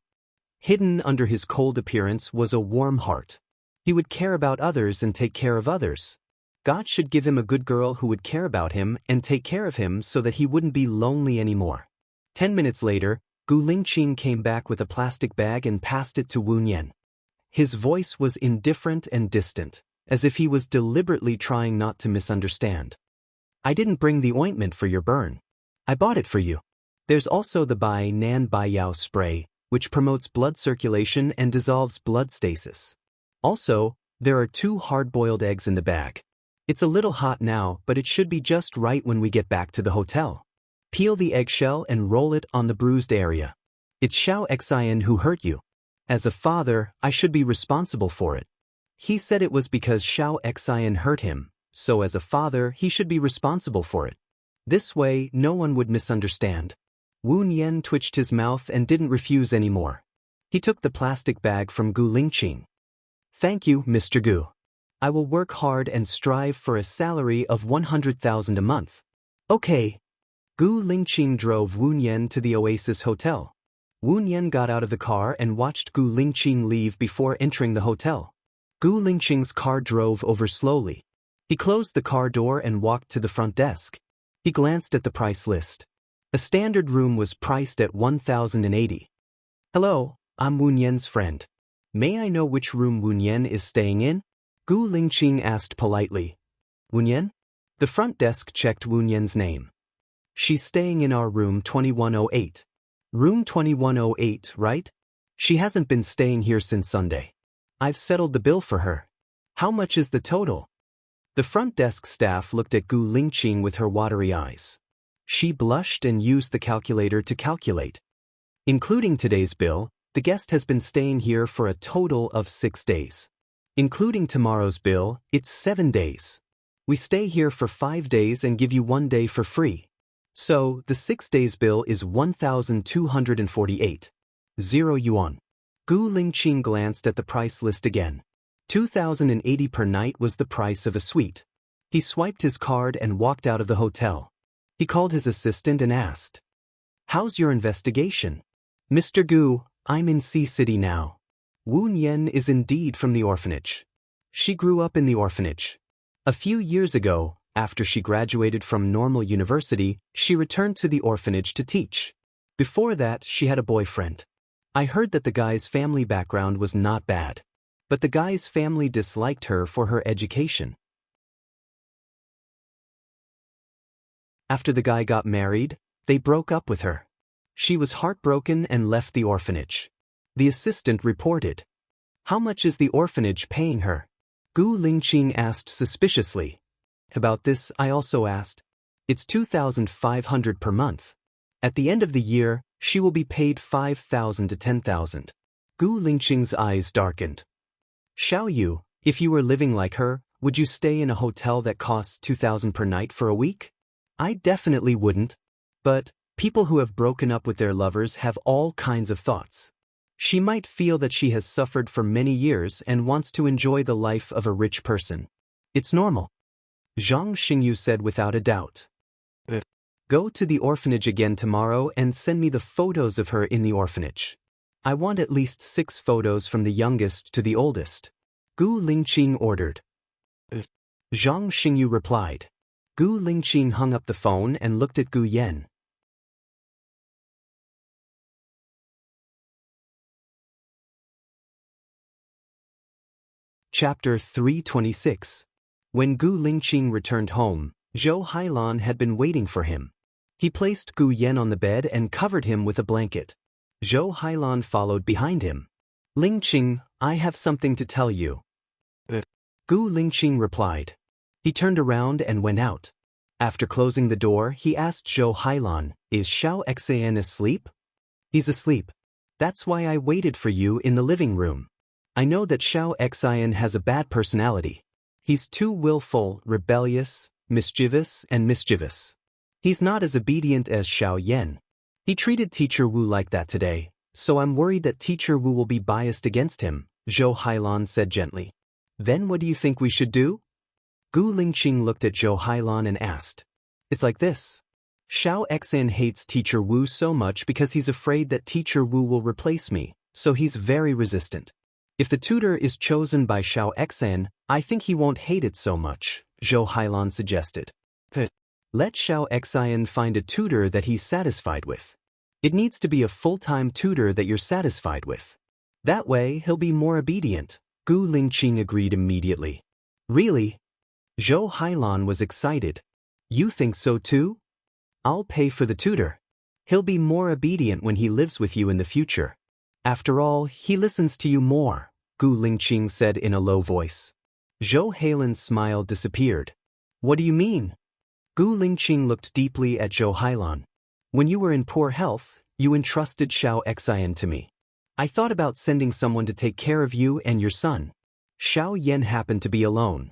S1: Hidden under his cold appearance was a warm heart. He would care about others and take care of others. God should give him a good girl who would care about him and take care of him so that he wouldn't be lonely anymore. 10 minutes later, Gu Lingqing came back with a plastic bag and passed it to Wu Nian. His voice was indifferent and distant, as if he was deliberately trying not to misunderstand. I didn't bring the ointment for your burn. I bought it for you. There's also the Bai Nan Bai Yao spray, which promotes blood circulation and dissolves blood stasis. Also, there are 2 hard-boiled eggs in the bag. It's a little hot now, but it should be just right when we get back to the hotel. Peel the eggshell and roll it on the bruised area. It's Xiao Xian who hurt you. As a father, I should be responsible for it. He said it was because Xiao Xian hurt him, so as a father, he should be responsible for it. This way, no one would misunderstand. Wu Nian twitched his mouth and didn't refuse anymore. He took the plastic bag from Gu Lingqing. Thank you, Mr. Gu. I will work hard and strive for a salary of 100,000 a month. Okay. Gu Lingqing drove Wu Nian to the Oasis Hotel. Wu Nian got out of the car and watched Gu Lingqing leave before entering the hotel. Gu Lingqing's car drove over slowly. He closed the car door and walked to the front desk. He glanced at the price list. A standard room was priced at 1,080. Hello, I'm Wu Nian's friend. May I know which room Wu Nian is staying in? Gu Lingqing asked politely. Wu Nian? The front desk checked Wu Nian's name. She's staying in our room 2108. Room 2108, right? She hasn't been staying here since Sunday. I've settled the bill for her. How much is the total? The front desk staff looked at Gu Lingqing with her watery eyes. She blushed and used the calculator to calculate. Including today's bill, the guest has been staying here for a total of 6 days. Including tomorrow's bill, it's 7 days. We stay here for 5 days and give you 1 day for free. So, the 6 days bill is 1,248. 0 yuan. Gu Lingqing glanced at the price list again. 2,080 per night was the price of a suite. He swiped his card and walked out of the hotel. He called his assistant and asked, How's your investigation? Mr. Gu, I'm in C City now. Wu Nian is indeed from the orphanage. She grew up in the orphanage. A few years ago, after she graduated from normal university, she returned to the orphanage to teach. Before that, she had a boyfriend. I heard that the guy's family background was not bad. But the guy's family disliked her for her education. After the guy got married, they broke up with her. She was heartbroken and left the orphanage. The assistant reported. How much is the orphanage paying her? Gu Lingqing asked suspiciously. About this, I also asked. It's 2,500 per month. At the end of the year, she will be paid 5,000 to 10,000. Gu Lingqing's eyes darkened. Xiao Yu, if you were living like her, would you stay in a hotel that costs 2,000 per night for a week? I definitely wouldn't. But people who have broken up with their lovers have all kinds of thoughts. She might feel that she has suffered for many years and wants to enjoy the life of a rich person. It's normal. Zhang Xingyu said without a doubt. Go to the orphanage again tomorrow and send me the photos of her in the orphanage. I want at least 6 photos from the youngest to the oldest. Gu Lingqing ordered. Zhang Xingyu replied. Gu Lingqing hung up the phone and looked at Gu Yan. Chapter 326. When Gu Lingqing returned home, Zhou Hailan had been waiting for him. He placed Gu Yan on the bed and covered him with a blanket. Zhou Hailan followed behind him. Lingqing, I have something to tell you. Gu Lingqing replied. He turned around and went out. After closing the door, he asked Zhou Hailan, Is Xiao Xian asleep? He's asleep. That's why I waited for you in the living room. I know that Xiao Xian has a bad personality. He's too willful, rebellious, mischievous. He's not as obedient as Xiao Yan. He treated Teacher Wu like that today, so I'm worried that Teacher Wu will be biased against him, Zhou Hailan said gently. Then what do you think we should do? Gu Lingqing looked at Zhou Hailan and asked. It's like this. Xiao Xian hates Teacher Wu so much because he's afraid that Teacher Wu will replace me, so he's very resistant. If the tutor is chosen by Xiao Xian, I think he won't hate it so much, Zhou Hailan suggested. Let Xiao Xian find a tutor that he's satisfied with. It needs to be a full-time tutor that you're satisfied with. That way, he'll be more obedient, Gu Lingqing agreed immediately. Really? Zhou Hailan was excited. You think so too? I'll pay for the tutor. He'll be more obedient when he lives with you in the future. After all, he listens to you more, Gu Lingqing said in a low voice. Zhou Hailan's smile disappeared. What do you mean? Gu Lingqing looked deeply at Zhou Hailan. When you were in poor health, you entrusted Xiao Xian to me. I thought about sending someone to take care of you and your son. Xiao Yan happened to be alone.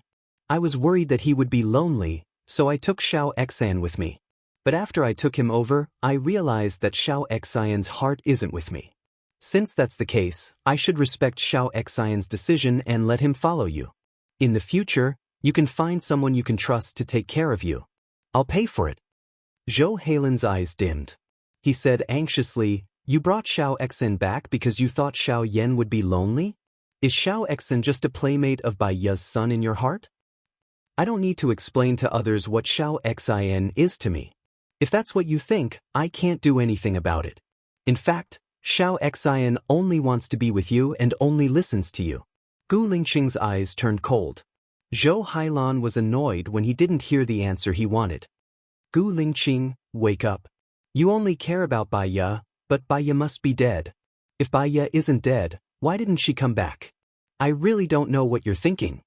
S1: I was worried that he would be lonely, so I took Xiao Xian with me. But after I took him over, I realized that Xiao Xian's heart isn't with me. Since that's the case, I should respect Xiao Xian's decision and let him follow you. In the future, you can find someone you can trust to take care of you. I'll pay for it. Zhou Hailan's eyes dimmed. He said anxiously, You brought Xiao Xian back because you thought Xiao Yan would be lonely? Is Xiao Xian just a playmate of Bai Ye's son in your heart? I don't need to explain to others what Xiao Xian is to me. If that's what you think, I can't do anything about it. In fact, Xiao Xian only wants to be with you and only listens to you. Gu Lingqing's eyes turned cold. Zhou Hailan was annoyed when he didn't hear the answer he wanted. Gu Lingqing, wake up. You only care about Bai Ye, but Bai Ye must be dead. If Bai Ye isn't dead, why didn't she come back? I really don't know what you're thinking.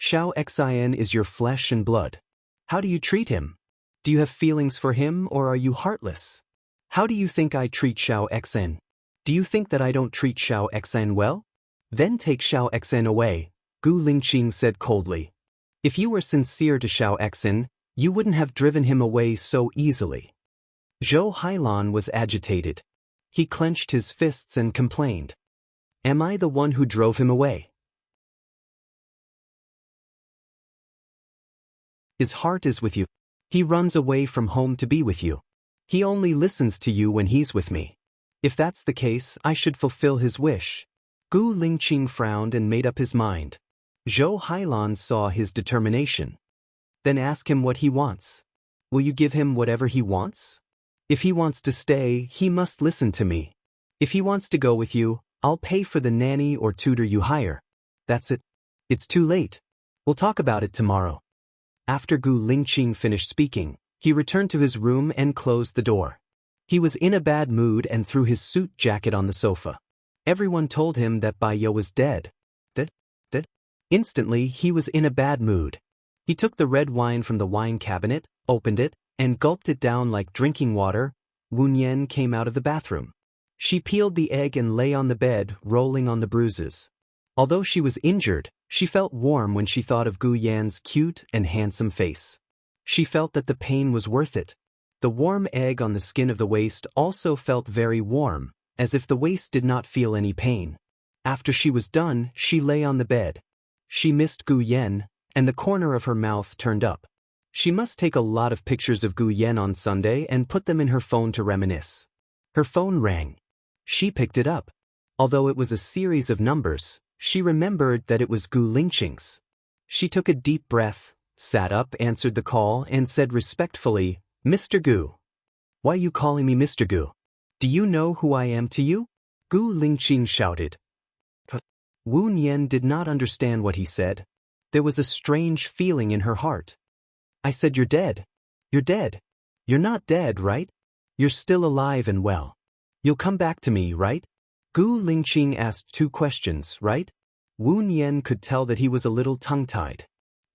S1: Xiao Xian is your flesh and blood. How do you treat him? Do you have feelings for him or are you heartless? How do you think I treat Xiao Xian? Do you think that I don't treat Xiao Xian well? Then take Xiao Xian away, Gu Lingqing said coldly. If you were sincere to Xiao Xian, you wouldn't have driven him away so easily. Zhou Hailan was agitated. He clenched his fists and complained. Am I the one who drove him away? His heart is with you. He runs away from home to be with you. He only listens to you when he's with me. If that's the case, I should fulfill his wish. Gu Lingqing frowned and made up his mind. Zhou Hailan saw his determination. Then ask him what he wants. Will you give him whatever he wants? If he wants to stay, he must listen to me. If he wants to go with you, I'll pay for the nanny or tutor you hire. That's it. It's too late. We'll talk about it tomorrow. After Gu Lingqing finished speaking, he returned to his room and closed the door. He was in a bad mood and threw his suit jacket on the sofa. Everyone told him that Bai Ye was dead. Instantly, he was in a bad mood. He took the red wine from the wine cabinet, opened it, and gulped it down like drinking water. Wu Yan came out of the bathroom. She peeled the egg and lay on the bed, rolling on the bruises. Although she was injured, she felt warm when she thought of Gu Yan's cute and handsome face. She felt that the pain was worth it. The warm egg on the skin of the waist also felt very warm, as if the waist did not feel any pain. After she was done, she lay on the bed. She missed Gu Yan, and the corner of her mouth turned up. She must take a lot of pictures of Gu Yen on Sunday and put them in her phone to reminisce. Her phone rang. She picked it up. Although it was a series of numbers, she remembered that it was Gu Lingqing's. She took a deep breath, sat up, answered the call, and said respectfully, "Mr. Gu. Why you calling me Mr. Gu? Do you know who I am to you?" Gu Lingqing shouted. Wu Nian did not understand what he said. There was a strange feeling in her heart. "I said you're dead. You're dead. You're not dead, right? You're still alive and well. You'll come back to me, right?" Gu Lingqing asked two questions, right? Wu Nian could tell that he was a little tongue-tied.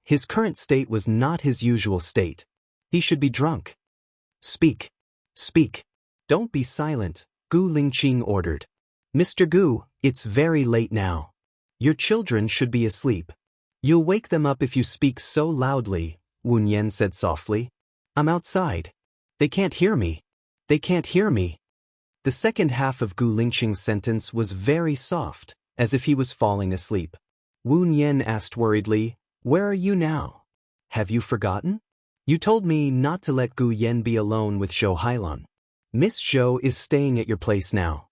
S1: His current state was not his usual state. He should be drunk. "Speak. Speak. Don't be silent," Gu Lingqing ordered. "Mr. Gu, it's very late now. Your children should be asleep. You'll wake them up if you speak so loudly," Wu Nian said softly. "I'm outside. They can't hear me. They can't hear me." The second half of Gu Lingqing's sentence was very soft, as if he was falling asleep. Wu Nian asked worriedly, "Where are you now? Have you forgotten? You told me not to let Gu Yen be alone with Zhou Hailan. Miss Zhou is staying at your place now."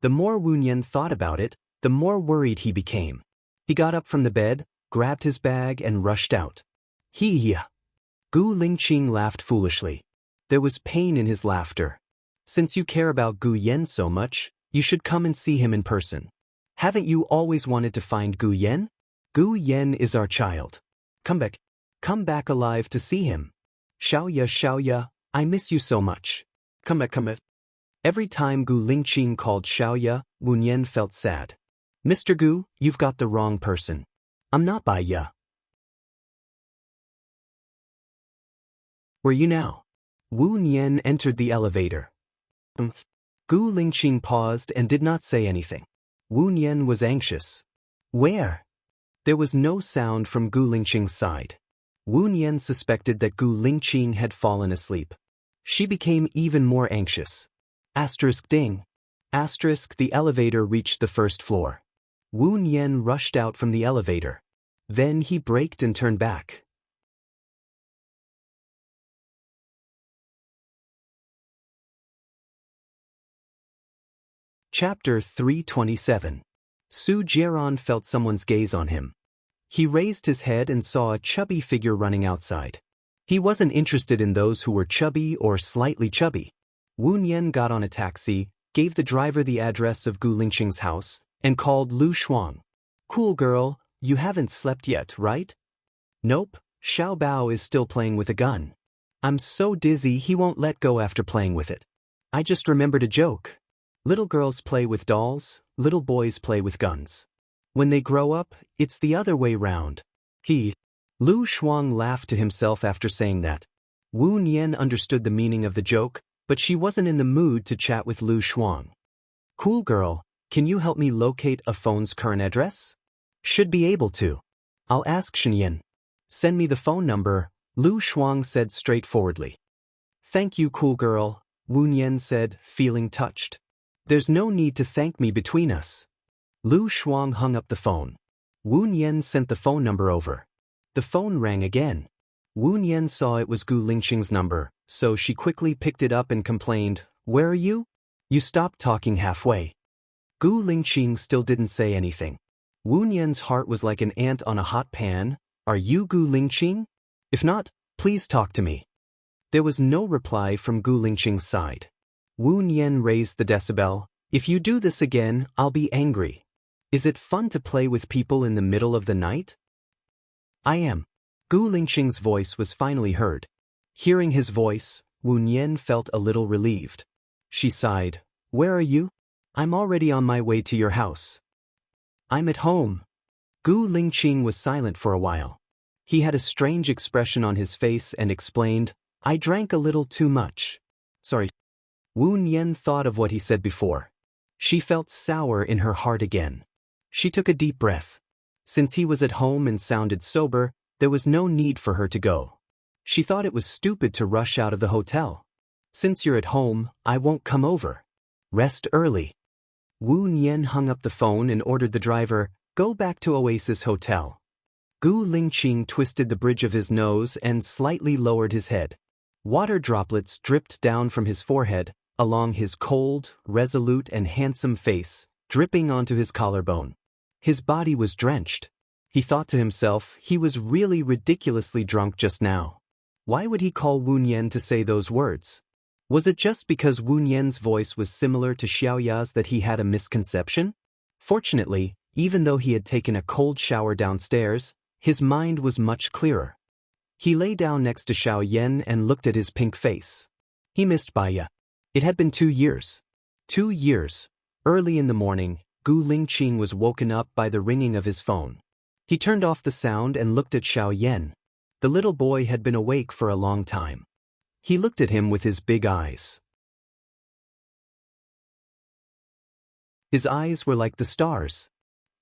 S1: The more Wu Nian thought about it, the more worried he became. He got up from the bed, grabbed his bag, and rushed out. "He." Gu Lingqing laughed foolishly. There was pain in his laughter. "Since you care about Gu Yen so much, you should come and see him in person. Haven't you always wanted to find Gu Yen? Gu Yen is our child. Come back. Come back alive to see him. Xiaoya, I miss you so much. Come back. Every time Gu Lingqing called Xiaoya, Wu Nian felt sad. "Mr. Gu, you've got the wrong person. I'm not Bai Ya." "Where you now?" Wu Nian entered the elevator. Gu Lingqing paused and did not say anything. Wu Nian was anxious. "Where?" There was no sound from Gu Lingqing's side. Wu Nian suspected that Gu Lingqing had fallen asleep. She became even more anxious. Ding. The elevator reached the first floor. Wu Nian rushed out from the elevator. Then he braked and turned back. Chapter 327. Su Jiaran felt someone's gaze on him. He raised his head and saw a chubby figure running outside. He wasn't interested in those who were chubby or slightly chubby. Wu Nian got on a taxi, gave the driver the address of Gu Lingqing's house, and called Lu Shuang. "Cool girl, you haven't slept yet, right?" "Nope, Xiao Bao is still playing with a gun. I'm so dizzy he won't let go after playing with it. I just remembered a joke. Little girls play with dolls, little boys play with guns. When they grow up, it's the other way round." Lu Shuang laughed to himself after saying that. Wu Nian understood the meaning of the joke, but she wasn't in the mood to chat with Lu Shuang. "Cool girl, can you help me locate a phone's current address?" "Should be able to. I'll ask Shenyan. Send me the phone number," Lu Shuang said straightforwardly. "Thank you, cool girl," Wu Nian said, feeling touched. "There's no need to thank me between us." Lu Shuang hung up the phone. Wu Nian sent the phone number over. The phone rang again. Wu Nian saw it was Gu Lingqing's number, so she quickly picked it up and complained, "Where are you? You stopped talking halfway." Gu Lingqing still didn't say anything. Wu Nian's heart was like an ant on a hot pan. "Are you Gu Lingqing? If not, please talk to me." There was no reply from Gu Lingqing's side. Wu Nian raised the decibel. "If you do this again, I'll be angry. Is it fun to play with people in the middle of the night?" "I am." Gu Lingqing's voice was finally heard. Hearing his voice, Wu Nian felt a little relieved. She sighed. "Where are you?" "I'm already on my way to your house." "I'm at home." Gu Lingqing was silent for a while. He had a strange expression on his face and explained, "I drank a little too much. Sorry." Wu Nian thought of what he said before. She felt sour in her heart again. She took a deep breath. Since he was at home and sounded sober, there was no need for her to go. She thought it was stupid to rush out of the hotel. "Since you're at home, I won't come over. Rest early." Wu Nian hung up the phone and ordered the driver, "Go back to Oasis Hotel." Gu Lingqing twisted the bridge of his nose and slightly lowered his head. Water droplets dripped down from his forehead, along his cold, resolute and handsome face, dripping onto his collarbone. His body was drenched. He thought to himself he was really ridiculously drunk just now. Why would he call Wu Nian to say those words? Was it just because Wu Nian's voice was similar to Xiaoya's that he had a misconception? Fortunately, even though he had taken a cold shower downstairs, his mind was much clearer. He lay down next to Xiao Yan and looked at his pink face. He missed Baya. It had been 2 years. 2 years. Early in the morning, Gu Lingqing was woken up by the ringing of his phone. He turned off the sound and looked at Xiao Yan. The little boy had been awake for a long time. He looked at him with his big eyes. His eyes were like the stars.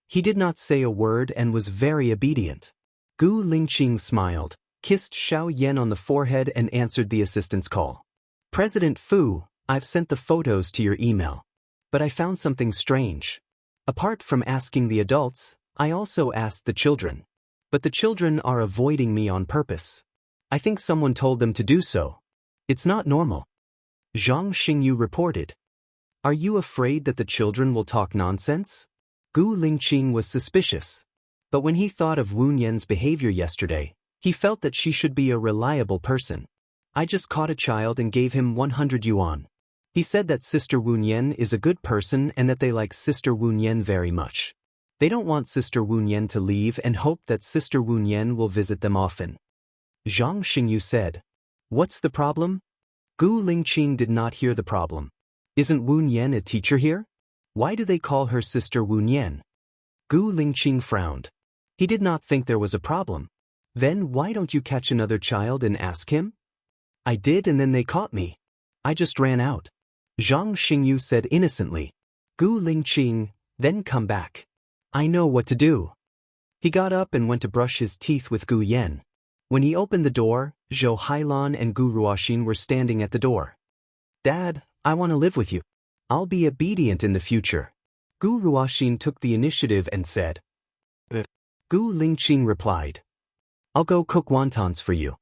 S1: He did not say a word and was very obedient. Gu Lingqing smiled, kissed Xiao Yan on the forehead and answered the assistant's call. President Fu, I've sent the photos to your email. But I found something strange. Apart from asking the adults, I also asked the children. But the children are avoiding me on purpose. I think someone told them to do so. It's not normal. Zhang Xingyu reported. Are you afraid that the children will talk nonsense? Gu Lingqing was suspicious. But when he thought of Wu Nian's behavior yesterday, he felt that she should be a reliable person. I just caught a child and gave him 100 yuan. He said that Sister Wu Nian is a good person and that they like Sister Wu Nian very much. They don't want Sister Wu Nian to leave and hope that Sister Wu Nian will visit them often. Zhang Xingyu said. What's the problem? Gu Lingqing did not hear the problem. Isn't Wu Nian a teacher here? Why do they call her Sister Wu Nian? Gu Lingqing frowned. He did not think there was a problem. Then why don't you catch another child and ask him? I did and then they caught me. I just ran out. Zhang Xingyu said innocently. Gu Lingqing, then come back. I know what to do. He got up and went to brush his teeth with Gu Yan. When he opened the door, Zhou Hailan and Gu Ruoxin were standing at the door. Dad, I want to live with you. I'll be obedient in the future. Gu Ruoxin took the initiative and said. Gu Lingqing replied. I'll go cook wontons for you.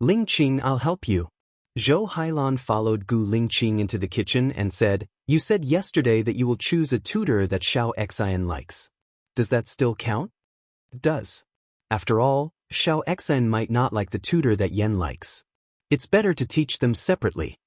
S1: Lingqing, I'll help you. Zhou Hailan followed Gu Lingqing into the kitchen and said, You said yesterday that you will choose a tutor that Xiao Xian likes. Does that still count? It does. After all, Xiao Xian might not like the tutor that Yen likes. It's better to teach them separately.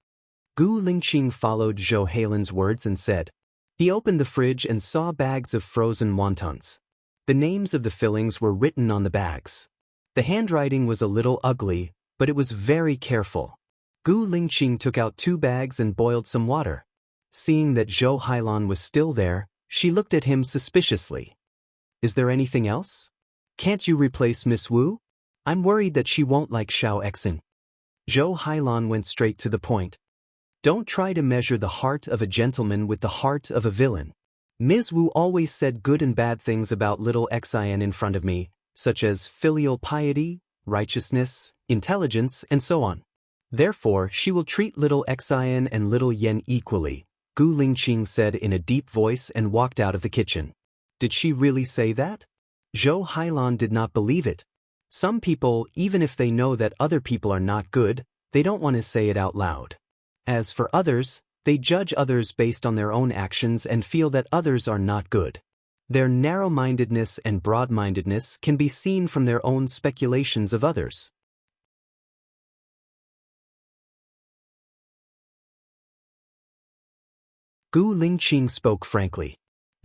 S1: Gu Lingqing followed Zhou Hailan's words and said. He opened the fridge and saw bags of frozen wontons. The names of the fillings were written on the bags. The handwriting was a little ugly, but it was very careful. Gu Lingqing took out 2 bags and boiled some water. Seeing that Zhou Hailan was still there, she looked at him suspiciously. Is there anything else? Can't you replace Miss Wu? I'm worried that she won't like Xiao Xian. Zhou Hailan went straight to the point. Don't try to measure the heart of a gentleman with the heart of a villain. Ms. Wu always said good and bad things about little Xian in front of me, such as filial piety, righteousness, intelligence, and so on. Therefore, she will treat little Xian and little Yen equally, Gu Lingqing said in a deep voice and walked out of the kitchen. Did she really say that? Zhou Hailan did not believe it. Some people, even if they know that other people are not good, they don't want to say it out loud. As for others, they judge others based on their own actions and feel that others are not good. Their narrow-mindedness and broad-mindedness can be seen from their own speculations of others. Gu Lingqing spoke frankly.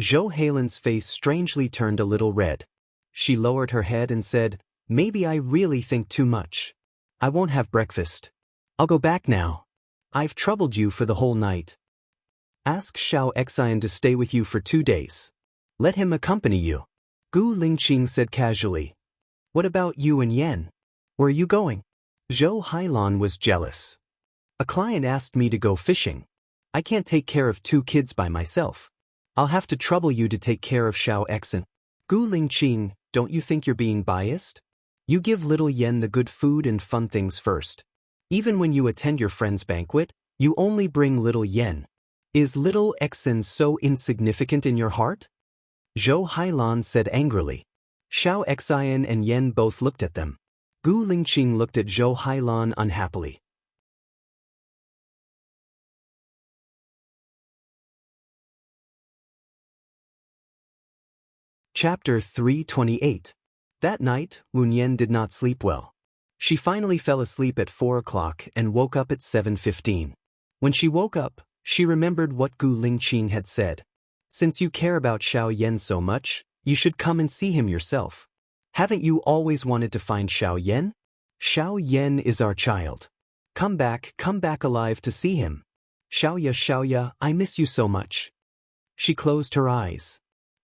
S1: Zhou Hailan's face strangely turned a little red. She lowered her head and said, Maybe I really think too much. I won't have breakfast. I'll go back now. I've troubled you for the whole night. Ask Xiao Xian to stay with you for 2 days. Let him accompany you. Gu Lingqing said casually. What about you and Yen? Where are you going? Zhou Hailan was jealous. A client asked me to go fishing. I can't take care of 2 kids by myself. I'll have to trouble you to take care of Xiao Xian. Gu Lingqing, don't you think you're being biased? You give little Yen the good food and fun things first. Even when you attend your friend's banquet, you only bring little Yen. Is little Xian so insignificant in your heart? Zhou Hailan said angrily. Xiao Xian and Yen both looked at them. Gu Lingqing looked at Zhou Hailan unhappily. Chapter 328. That night, Wu Yan did not sleep well. She finally fell asleep at 4 o'clock and woke up at 7:15. When she woke up, she remembered what Gu Lingqing had said. Since you care about Xiao Yan so much, you should come and see him yourself. Haven't you always wanted to find Xiao Yan? Xiao Yan is our child. Come back alive to see him. Xiaoya, I miss you so much. She closed her eyes.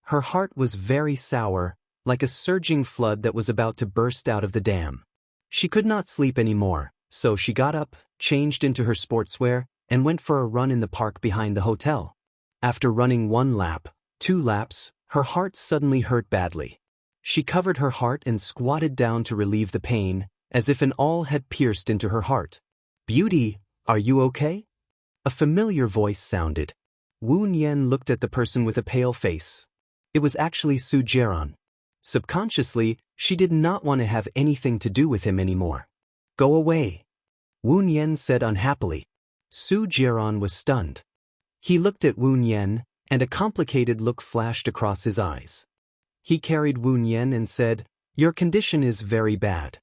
S1: Her heart was very sour, like a surging flood that was about to burst out of the dam. She could not sleep anymore, so she got up, changed into her sportswear, and went for a run in the park behind the hotel. After running 1 lap, 2 laps, her heart suddenly hurt badly. She covered her heart and squatted down to relieve the pain, as if an awl had pierced into her heart. Beauty, are you okay? A familiar voice sounded. Wu Nian looked at the person with a pale face. It was actually Su Jiran. Subconsciously, she did not want to have anything to do with him anymore. Go away, Wu Nian said unhappily. Su Jiran was stunned. He looked at Wu Nian, and a complicated look flashed across his eyes. He carried Wu Nian and said, Your condition is very bad.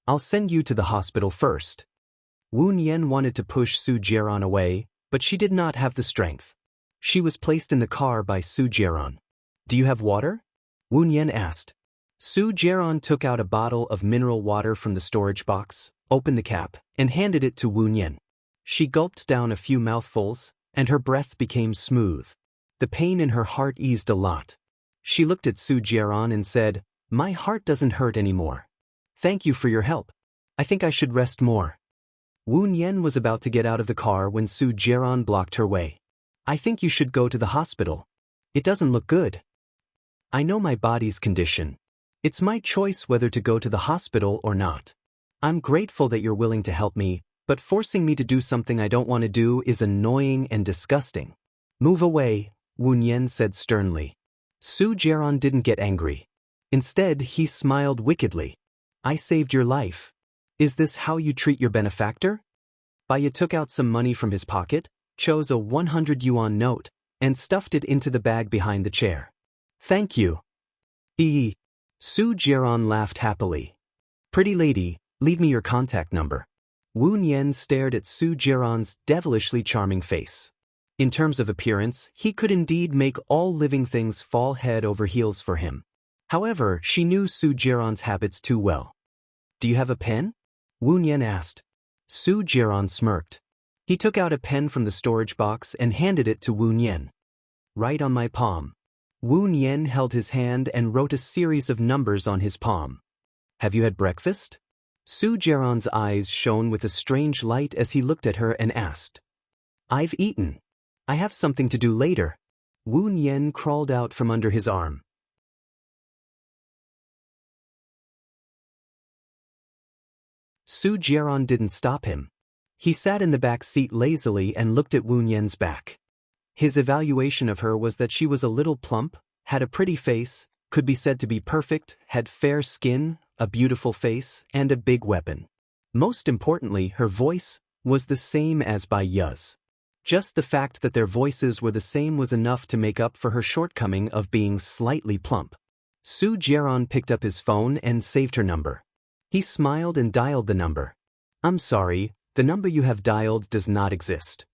S1: I'll send you to the hospital first. Wu Nian wanted to push Su Jiran away, but she did not have the strength. She was placed in the car by Su Jiran. Do you have water? Wu Nian asked. Su Jiran took out a bottle of mineral water from the storage box, opened the cap, and handed it to Wu Nian. She gulped down a few mouthfuls, and her breath became smooth. The pain in her heart eased a lot. She looked at Su Jiran and said, My heart doesn't hurt anymore. Thank you for your help. I think I should rest more. Wu Nian was about to get out of the car when Su Jiran blocked her way. I think you should go to the hospital. It doesn't look good. I know my body's condition. It's my choice whether to go to the hospital or not. I'm grateful that you're willing to help me, but forcing me to do something I don't want to do is annoying and disgusting. Move away, Wu Nian said sternly. Su Jiran didn't get angry. Instead, he smiled wickedly. I saved your life. Is this how you treat your benefactor? Baya took out some money from his pocket, chose a 100 yuan note, and stuffed it into the bag behind the chair. Thank you. Su Jiran laughed happily. Pretty lady, leave me your contact number. Wu Nian stared at Su Jiran's devilishly charming face. In terms of appearance, he could indeed make all living things fall head over heels for him. However, she knew Su Jiran's habits too well. Do you have a pen? Wu Nian asked. Su Jiran smirked. He took out a pen from the storage box and handed it to Wu Nian. Write on my palm. Wu Nian held his hand and wrote a series of numbers on his palm. Have you had breakfast? Su Jiran's eyes shone with a strange light as he looked at her and asked. I've eaten. I have something to do later. Wu Nian crawled out from under his arm. Su Jiran didn't stop him. He sat in the back seat lazily and looked at Wu Nian's back. His evaluation of her was that she was a little plump, had a pretty face, could be said to be perfect, had fair skin, a beautiful face, and a big weapon. Most importantly, her voice was the same as Bai Ya's. Just the fact that their voices were the same was enough to make up for her shortcoming of being slightly plump. Su Jiran picked up his phone and saved her number. He smiled and dialed the number. I'm sorry, the number you have dialed does not exist.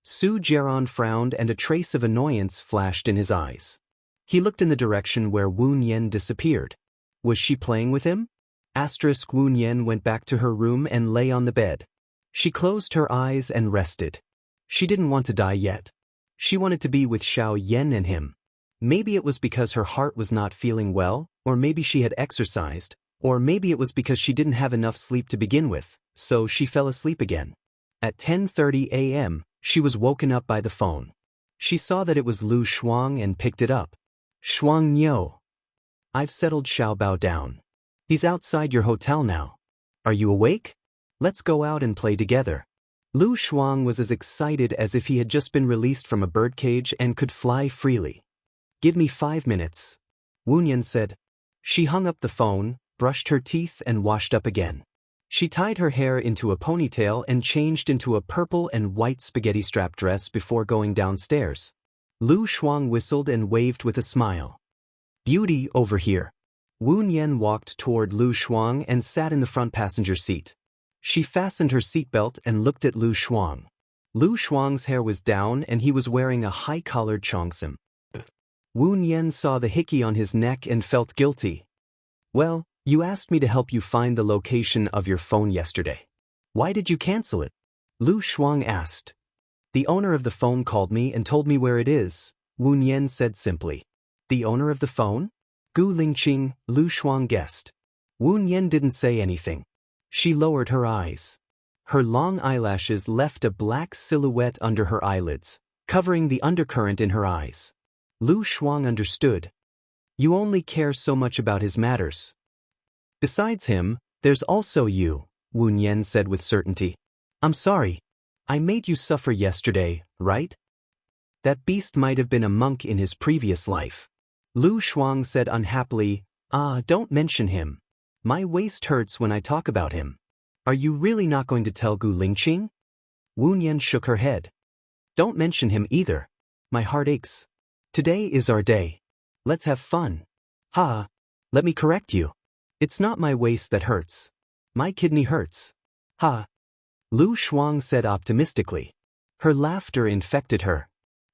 S1: Su Jiran frowned and a trace of annoyance flashed in his eyes. He looked in the direction where Wu Nian disappeared. Was she playing with him? Wu Nian went back to her room and lay on the bed. She closed her eyes and rested. She didn't want to die yet. She wanted to be with Xiao Yan and him. Maybe it was because her heart was not feeling well, or maybe she had exercised, or maybe it was because she didn't have enough sleep to begin with, so she fell asleep again. At 10:30 a.m., she was woken up by the phone. She saw that it was Lu Shuang and picked it up. Shuang Niu. I've settled Xiao Bao down. He's outside your hotel now. Are you awake? Let's go out and play together. Lu Shuang was as excited as if he had just been released from a birdcage and could fly freely. Give me 5 minutes. Wu Nian said. She hung up the phone, brushed her teeth and washed up again. She tied her hair into a ponytail and changed into a purple and white spaghetti strap dress before going downstairs. Lu Shuang whistled and waved with a smile. "Beauty, over here." Wu Nian walked toward Lu Shuang and sat in the front passenger seat. She fastened her seatbelt and looked at Lu Shuang. Lu Shuang's hair was down and he was wearing a high-collared cheongsam. Wu Nian saw the hickey on his neck and felt guilty. "Well, you asked me to help you find the location of your phone yesterday. Why did you cancel it?" Lu Shuang asked. "The owner of the phone called me and told me where it is," Wu Nian said simply. "The owner of the phone?" Gu Lingqing, Lu Shuang guessed. Wu Nian didn't say anything. She lowered her eyes. Her long eyelashes left a black silhouette under her eyelids, covering the undercurrent in her eyes. Lu Shuang understood. "You only care so much about his matters. Besides him, there's also you," Wu Nian said with certainty. "I'm sorry. I made you suffer yesterday, right? That beast might have been a monk in his previous life." Lu Shuang said unhappily, "Don't mention him. My waist hurts when I talk about him." "Are you really not going to tell Gu Lingqing?" Wu Nian shook her head. "Don't mention him either. My heart aches. Today is our day. Let's have fun." "Ha! Let me correct you. It's not my waist that hurts. My kidney hurts." "Ha!" Lu Shuang said optimistically. Her laughter infected her.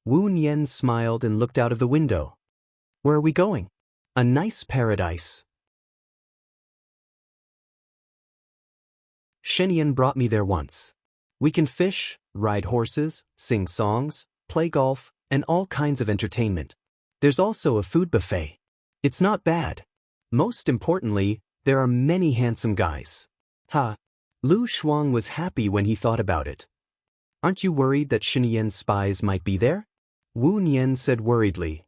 S1: Wu Nian smiled and looked out of the window. "Where are we going?" "A nice paradise. Shenian brought me there once. We can fish, ride horses, sing songs, play golf, and all kinds of entertainment. There's also a food buffet. It's not bad. Most importantly, there are many handsome guys." "Ha!" Lu Shuang was happy when he thought about it. "Aren't you worried that Shenian's spies might be there?" Wu Nian said worriedly.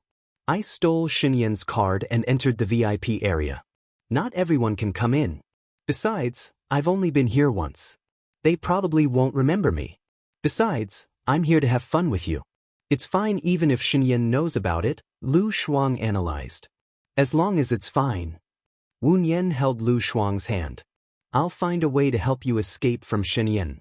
S1: "I stole Shenian's card and entered the VIP area. Not everyone can come in. Besides, I've only been here once. They probably won't remember me. Besides, I'm here to have fun with you. It's fine even if Shenian knows about it," Lu Shuang analyzed. "As long as it's fine." Wu Nian held Lu Shuang's hand. "I'll find a way to help you escape from Shenian.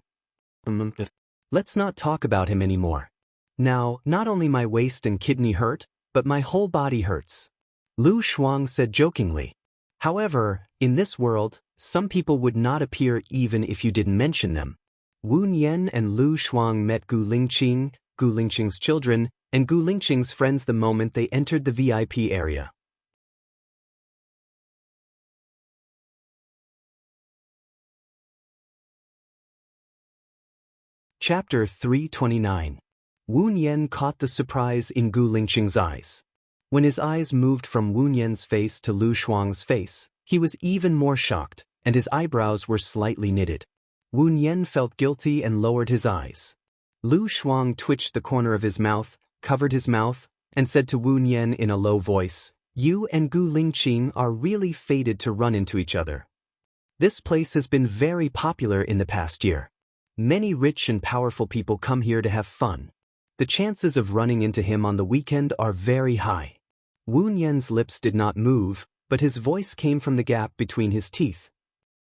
S1: Let's not talk about him anymore. Now, not only my waist and kidney hurt, but my whole body hurts," Lu Shuang said jokingly. "However, in this world, some people would not appear even if you didn't mention them." Wu Nian and Lu Shuang met Gu Lingqing, Gu Lingqing's children, and Gu Lingqing's friends the moment they entered the VIP area. Chapter 329. Wu Nian caught the surprise in Gu Lingqing's eyes. When his eyes moved from Wu Nian's face to Lu Shuang's face, he was even more shocked, and his eyebrows were slightly knitted. Wu Nian felt guilty and lowered his eyes. Lu Shuang twitched the corner of his mouth, covered his mouth, and said to Wu Nian in a low voice, "You and Gu Lingqing are really fated to run into each other. This place has been very popular in the past year. Many rich and powerful people come here to have fun. The chances of running into him on the weekend are very high." Wu Nian's lips did not move, but his voice came from the gap between his teeth.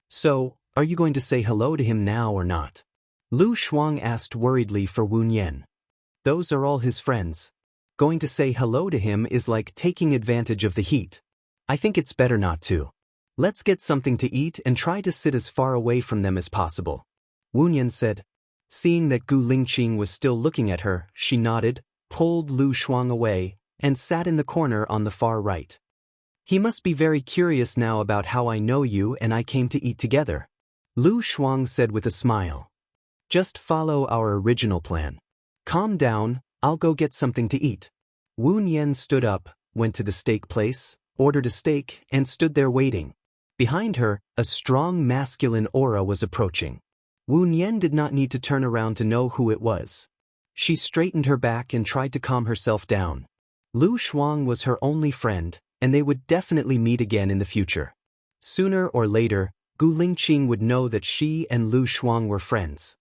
S1: "So, are you going to say hello to him now or not?" Lu Shuang asked worriedly for Wu Nian. "Those are all his friends. Going to say hello to him is like taking advantage of the heat. I think it's better not to. Let's get something to eat and try to sit as far away from them as possible," Wu Nian said. Seeing that Gu Lingqing was still looking at her, she nodded, pulled Lu Shuang away, and sat in the corner on the far right. "He must be very curious now about how I know you and I came to eat together," Lu Shuang said with a smile. "Just follow our original plan. Calm down, I'll go get something to eat." Wu Nian stood up, went to the steak place, ordered a steak, and stood there waiting. Behind her, a strong masculine aura was approaching. Wu Nian did not need to turn around to know who it was. She straightened her back and tried to calm herself down. Lu Shuang was her only friend, and they would definitely meet again in the future. Sooner or later, Gu Lingqing would know that she and Lu Shuang were friends.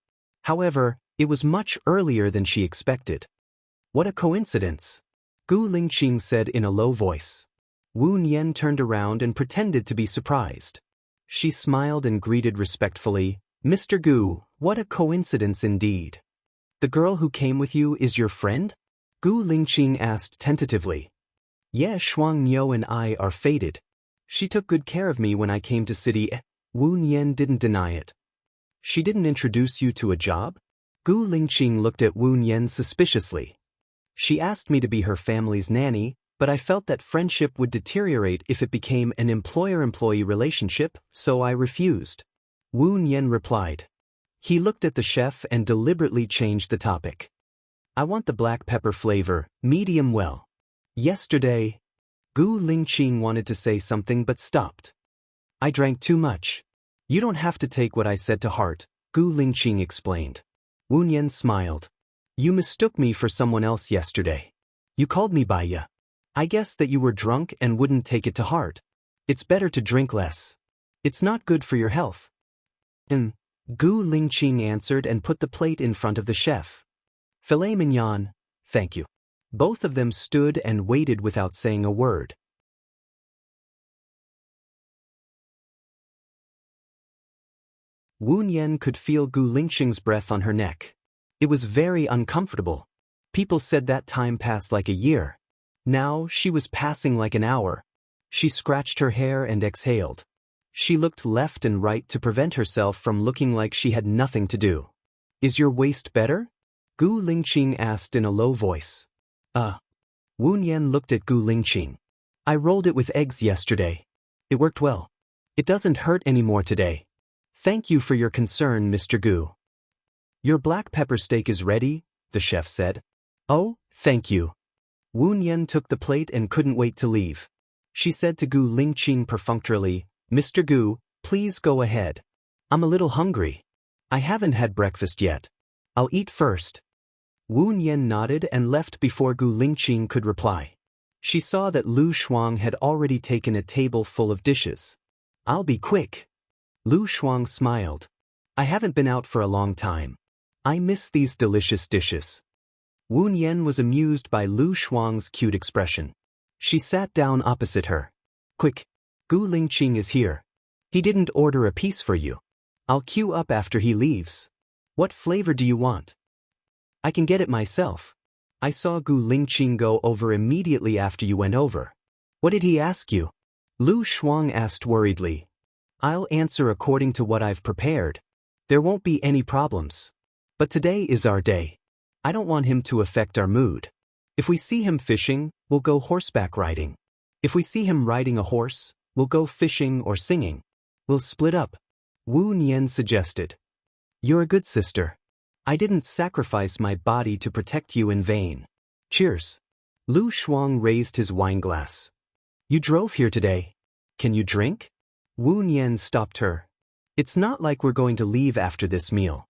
S1: However, it was much earlier than she expected. "What a coincidence," Gu Lingqing said in a low voice. Wu Nian turned around and pretended to be surprised. She smiled and greeted respectfully, "Mr. Gu, what a coincidence indeed. The girl who came with you is your friend?" Gu Lingqing asked tentatively. "Yeah, Shuang Niu and I are fated. She took good care of me when I came to city." Wu Nian didn't deny it. "She didn't introduce you to a job?" Gu Lingqing looked at Wu Nian suspiciously. "She asked me to be her family's nanny, but I felt that friendship would deteriorate if it became an employer-employee relationship, so I refused." Wu Nian replied. He looked at the chef and deliberately changed the topic. "I want the black pepper flavor, medium well." Yesterday, Gu Lingqing wanted to say something but stopped. "I drank too much. You don't have to take what I said to heart," Gu Lingqing explained. Wu Nian smiled. "You mistook me for someone else yesterday. You called me by ya. I guess that you were drunk and wouldn't take it to heart. It's better to drink less. It's not good for your health." Gu Lingqing answered and put the plate in front of the chef. "Filet mignon, thank you." Both of them stood and waited without saying a word. Wu Nian could feel Gu Lingqing's breath on her neck. It was very uncomfortable. People said that time passed like a year. Now she was passing like an hour. She scratched her hair and exhaled. She looked left and right to prevent herself from looking like she had nothing to do. "Is your waist better?" Gu Lingqing asked in a low voice. Wu Nian looked at Gu Lingqing. "I rolled it with eggs yesterday. It worked well. It doesn't hurt anymore today. Thank you for your concern, Mr. Gu." "Your black pepper steak is ready," the chef said. "Oh, thank you." Wu Nian took the plate and couldn't wait to leave. She said to Gu Lingqing perfunctorily, "Mr. Gu, please go ahead. I'm a little hungry. I haven't had breakfast yet. I'll eat first." Wu Nian nodded and left before Gu Lingqing could reply. She saw that Lu Shuang had already taken a table full of dishes. "I'll be quick." Lu Shuang smiled. "I haven't been out for a long time. I miss these delicious dishes." Wu Nian was amused by Lu Shuang's cute expression. She sat down opposite her. "Quick, Gu Lingqing is here. He didn't order a piece for you. I'll queue up after he leaves. What flavor do you want?" "I can get it myself. I saw Gu Lingqing go over immediately after you went over." "What did he ask you?" Lu Shuang asked worriedly. "I'll answer according to what I've prepared. There won't be any problems. But today is our day. I don't want him to affect our mood. If we see him fishing, we'll go horseback riding. If we see him riding a horse, we'll go fishing or singing. We'll split up," Wu Nian suggested. "You're a good sister. I didn't sacrifice my body to protect you in vain. Cheers." Lu Shuang raised his wine glass. "You drove here today. Can you drink?" Wu Nian stopped her. "It's not like we're going to leave after this meal.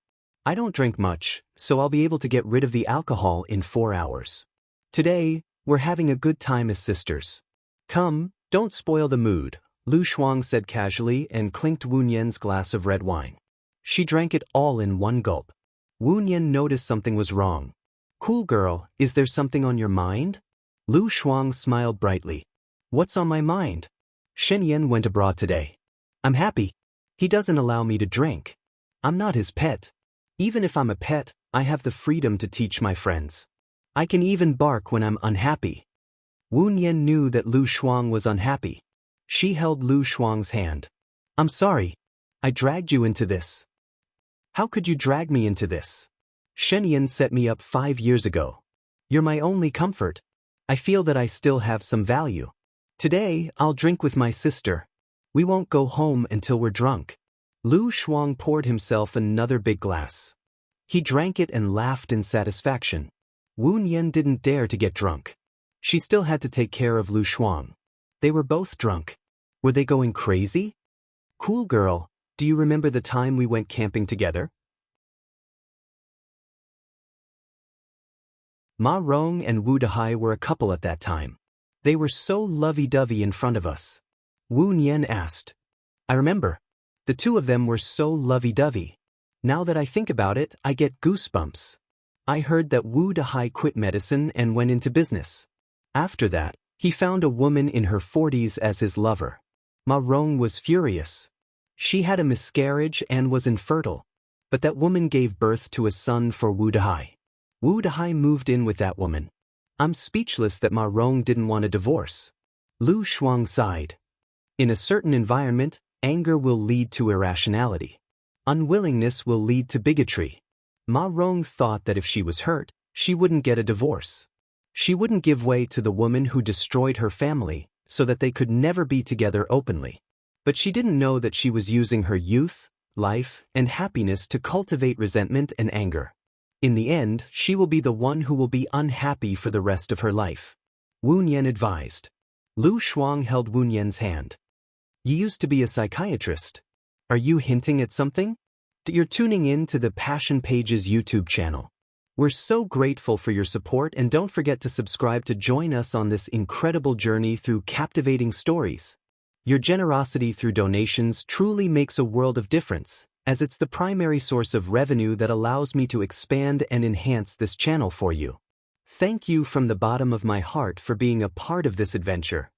S1: I don't drink much, so I'll be able to get rid of the alcohol in 4 hours. Today, we're having a good time as sisters. Come, don't spoil the mood," Lu Shuang said casually and clinked Wu Nian's glass of red wine. She drank it all in one gulp. Wu Nian noticed something was wrong. "Cool girl, is there something on your mind?" Lu Shuang smiled brightly. "What's on my mind? Shen Yan went abroad today. I'm happy. He doesn't allow me to drink. I'm not his pet. Even if I'm a pet, I have the freedom to teach my friends. I can even bark when I'm unhappy." Wu Nian knew that Lu Shuang was unhappy. She held Lu Shuang's hand. "I'm sorry. I dragged you into this." "How could you drag me into this? Shen Yan set me up 5 years ago. You're my only comfort. I feel that I still have some value. Today, I'll drink with my sister. We won't go home until we're drunk." Lu Shuang poured himself another big glass. He drank it and laughed in satisfaction. Wu Nian didn't dare to get drunk. She still had to take care of Lu Shuang. They were both drunk. Were they going crazy? "Cool girl, do you remember the time we went camping together?" Ma Rong and Wu Dehai were a couple at that time. They were so lovey-dovey in front of us. Wu Nian asked. "I remember. The two of them were so lovey-dovey. Now that I think about it, I get goosebumps. I heard that Wu Dehai quit medicine and went into business. After that, He found a woman in her 40s as his lover. Ma Rong was furious. She had a miscarriage and was infertile. But that woman gave birth to a son for Wu Dehai. Wu Dehai moved in with that woman. I'm speechless that Ma Rong didn't want a divorce. Lu Shuang sighed. In a certain environment, anger will lead to irrationality. Unwillingness will lead to bigotry. Ma Rong thought that if she was hurt, she wouldn't get a divorce. She wouldn't give way to the woman who destroyed her family, so that they could never be together openly. But she didn't know that she was using her youth, life, and happiness to cultivate resentment and anger. In the end, she will be the one who will be unhappy for the rest of her life. Wu Nian advised. Lu Shuang held Wu Nian's hand. You used to be a psychiatrist. Are you hinting at something? You're tuning in to the Passion Pages YouTube channel. We're so grateful for your support, and don't forget to subscribe to join us on this incredible journey through captivating stories. Your generosity through donations truly makes a world of difference, as it's the primary source of revenue that allows me to expand and enhance this channel for you. Thank you from the bottom of my heart for being a part of this adventure.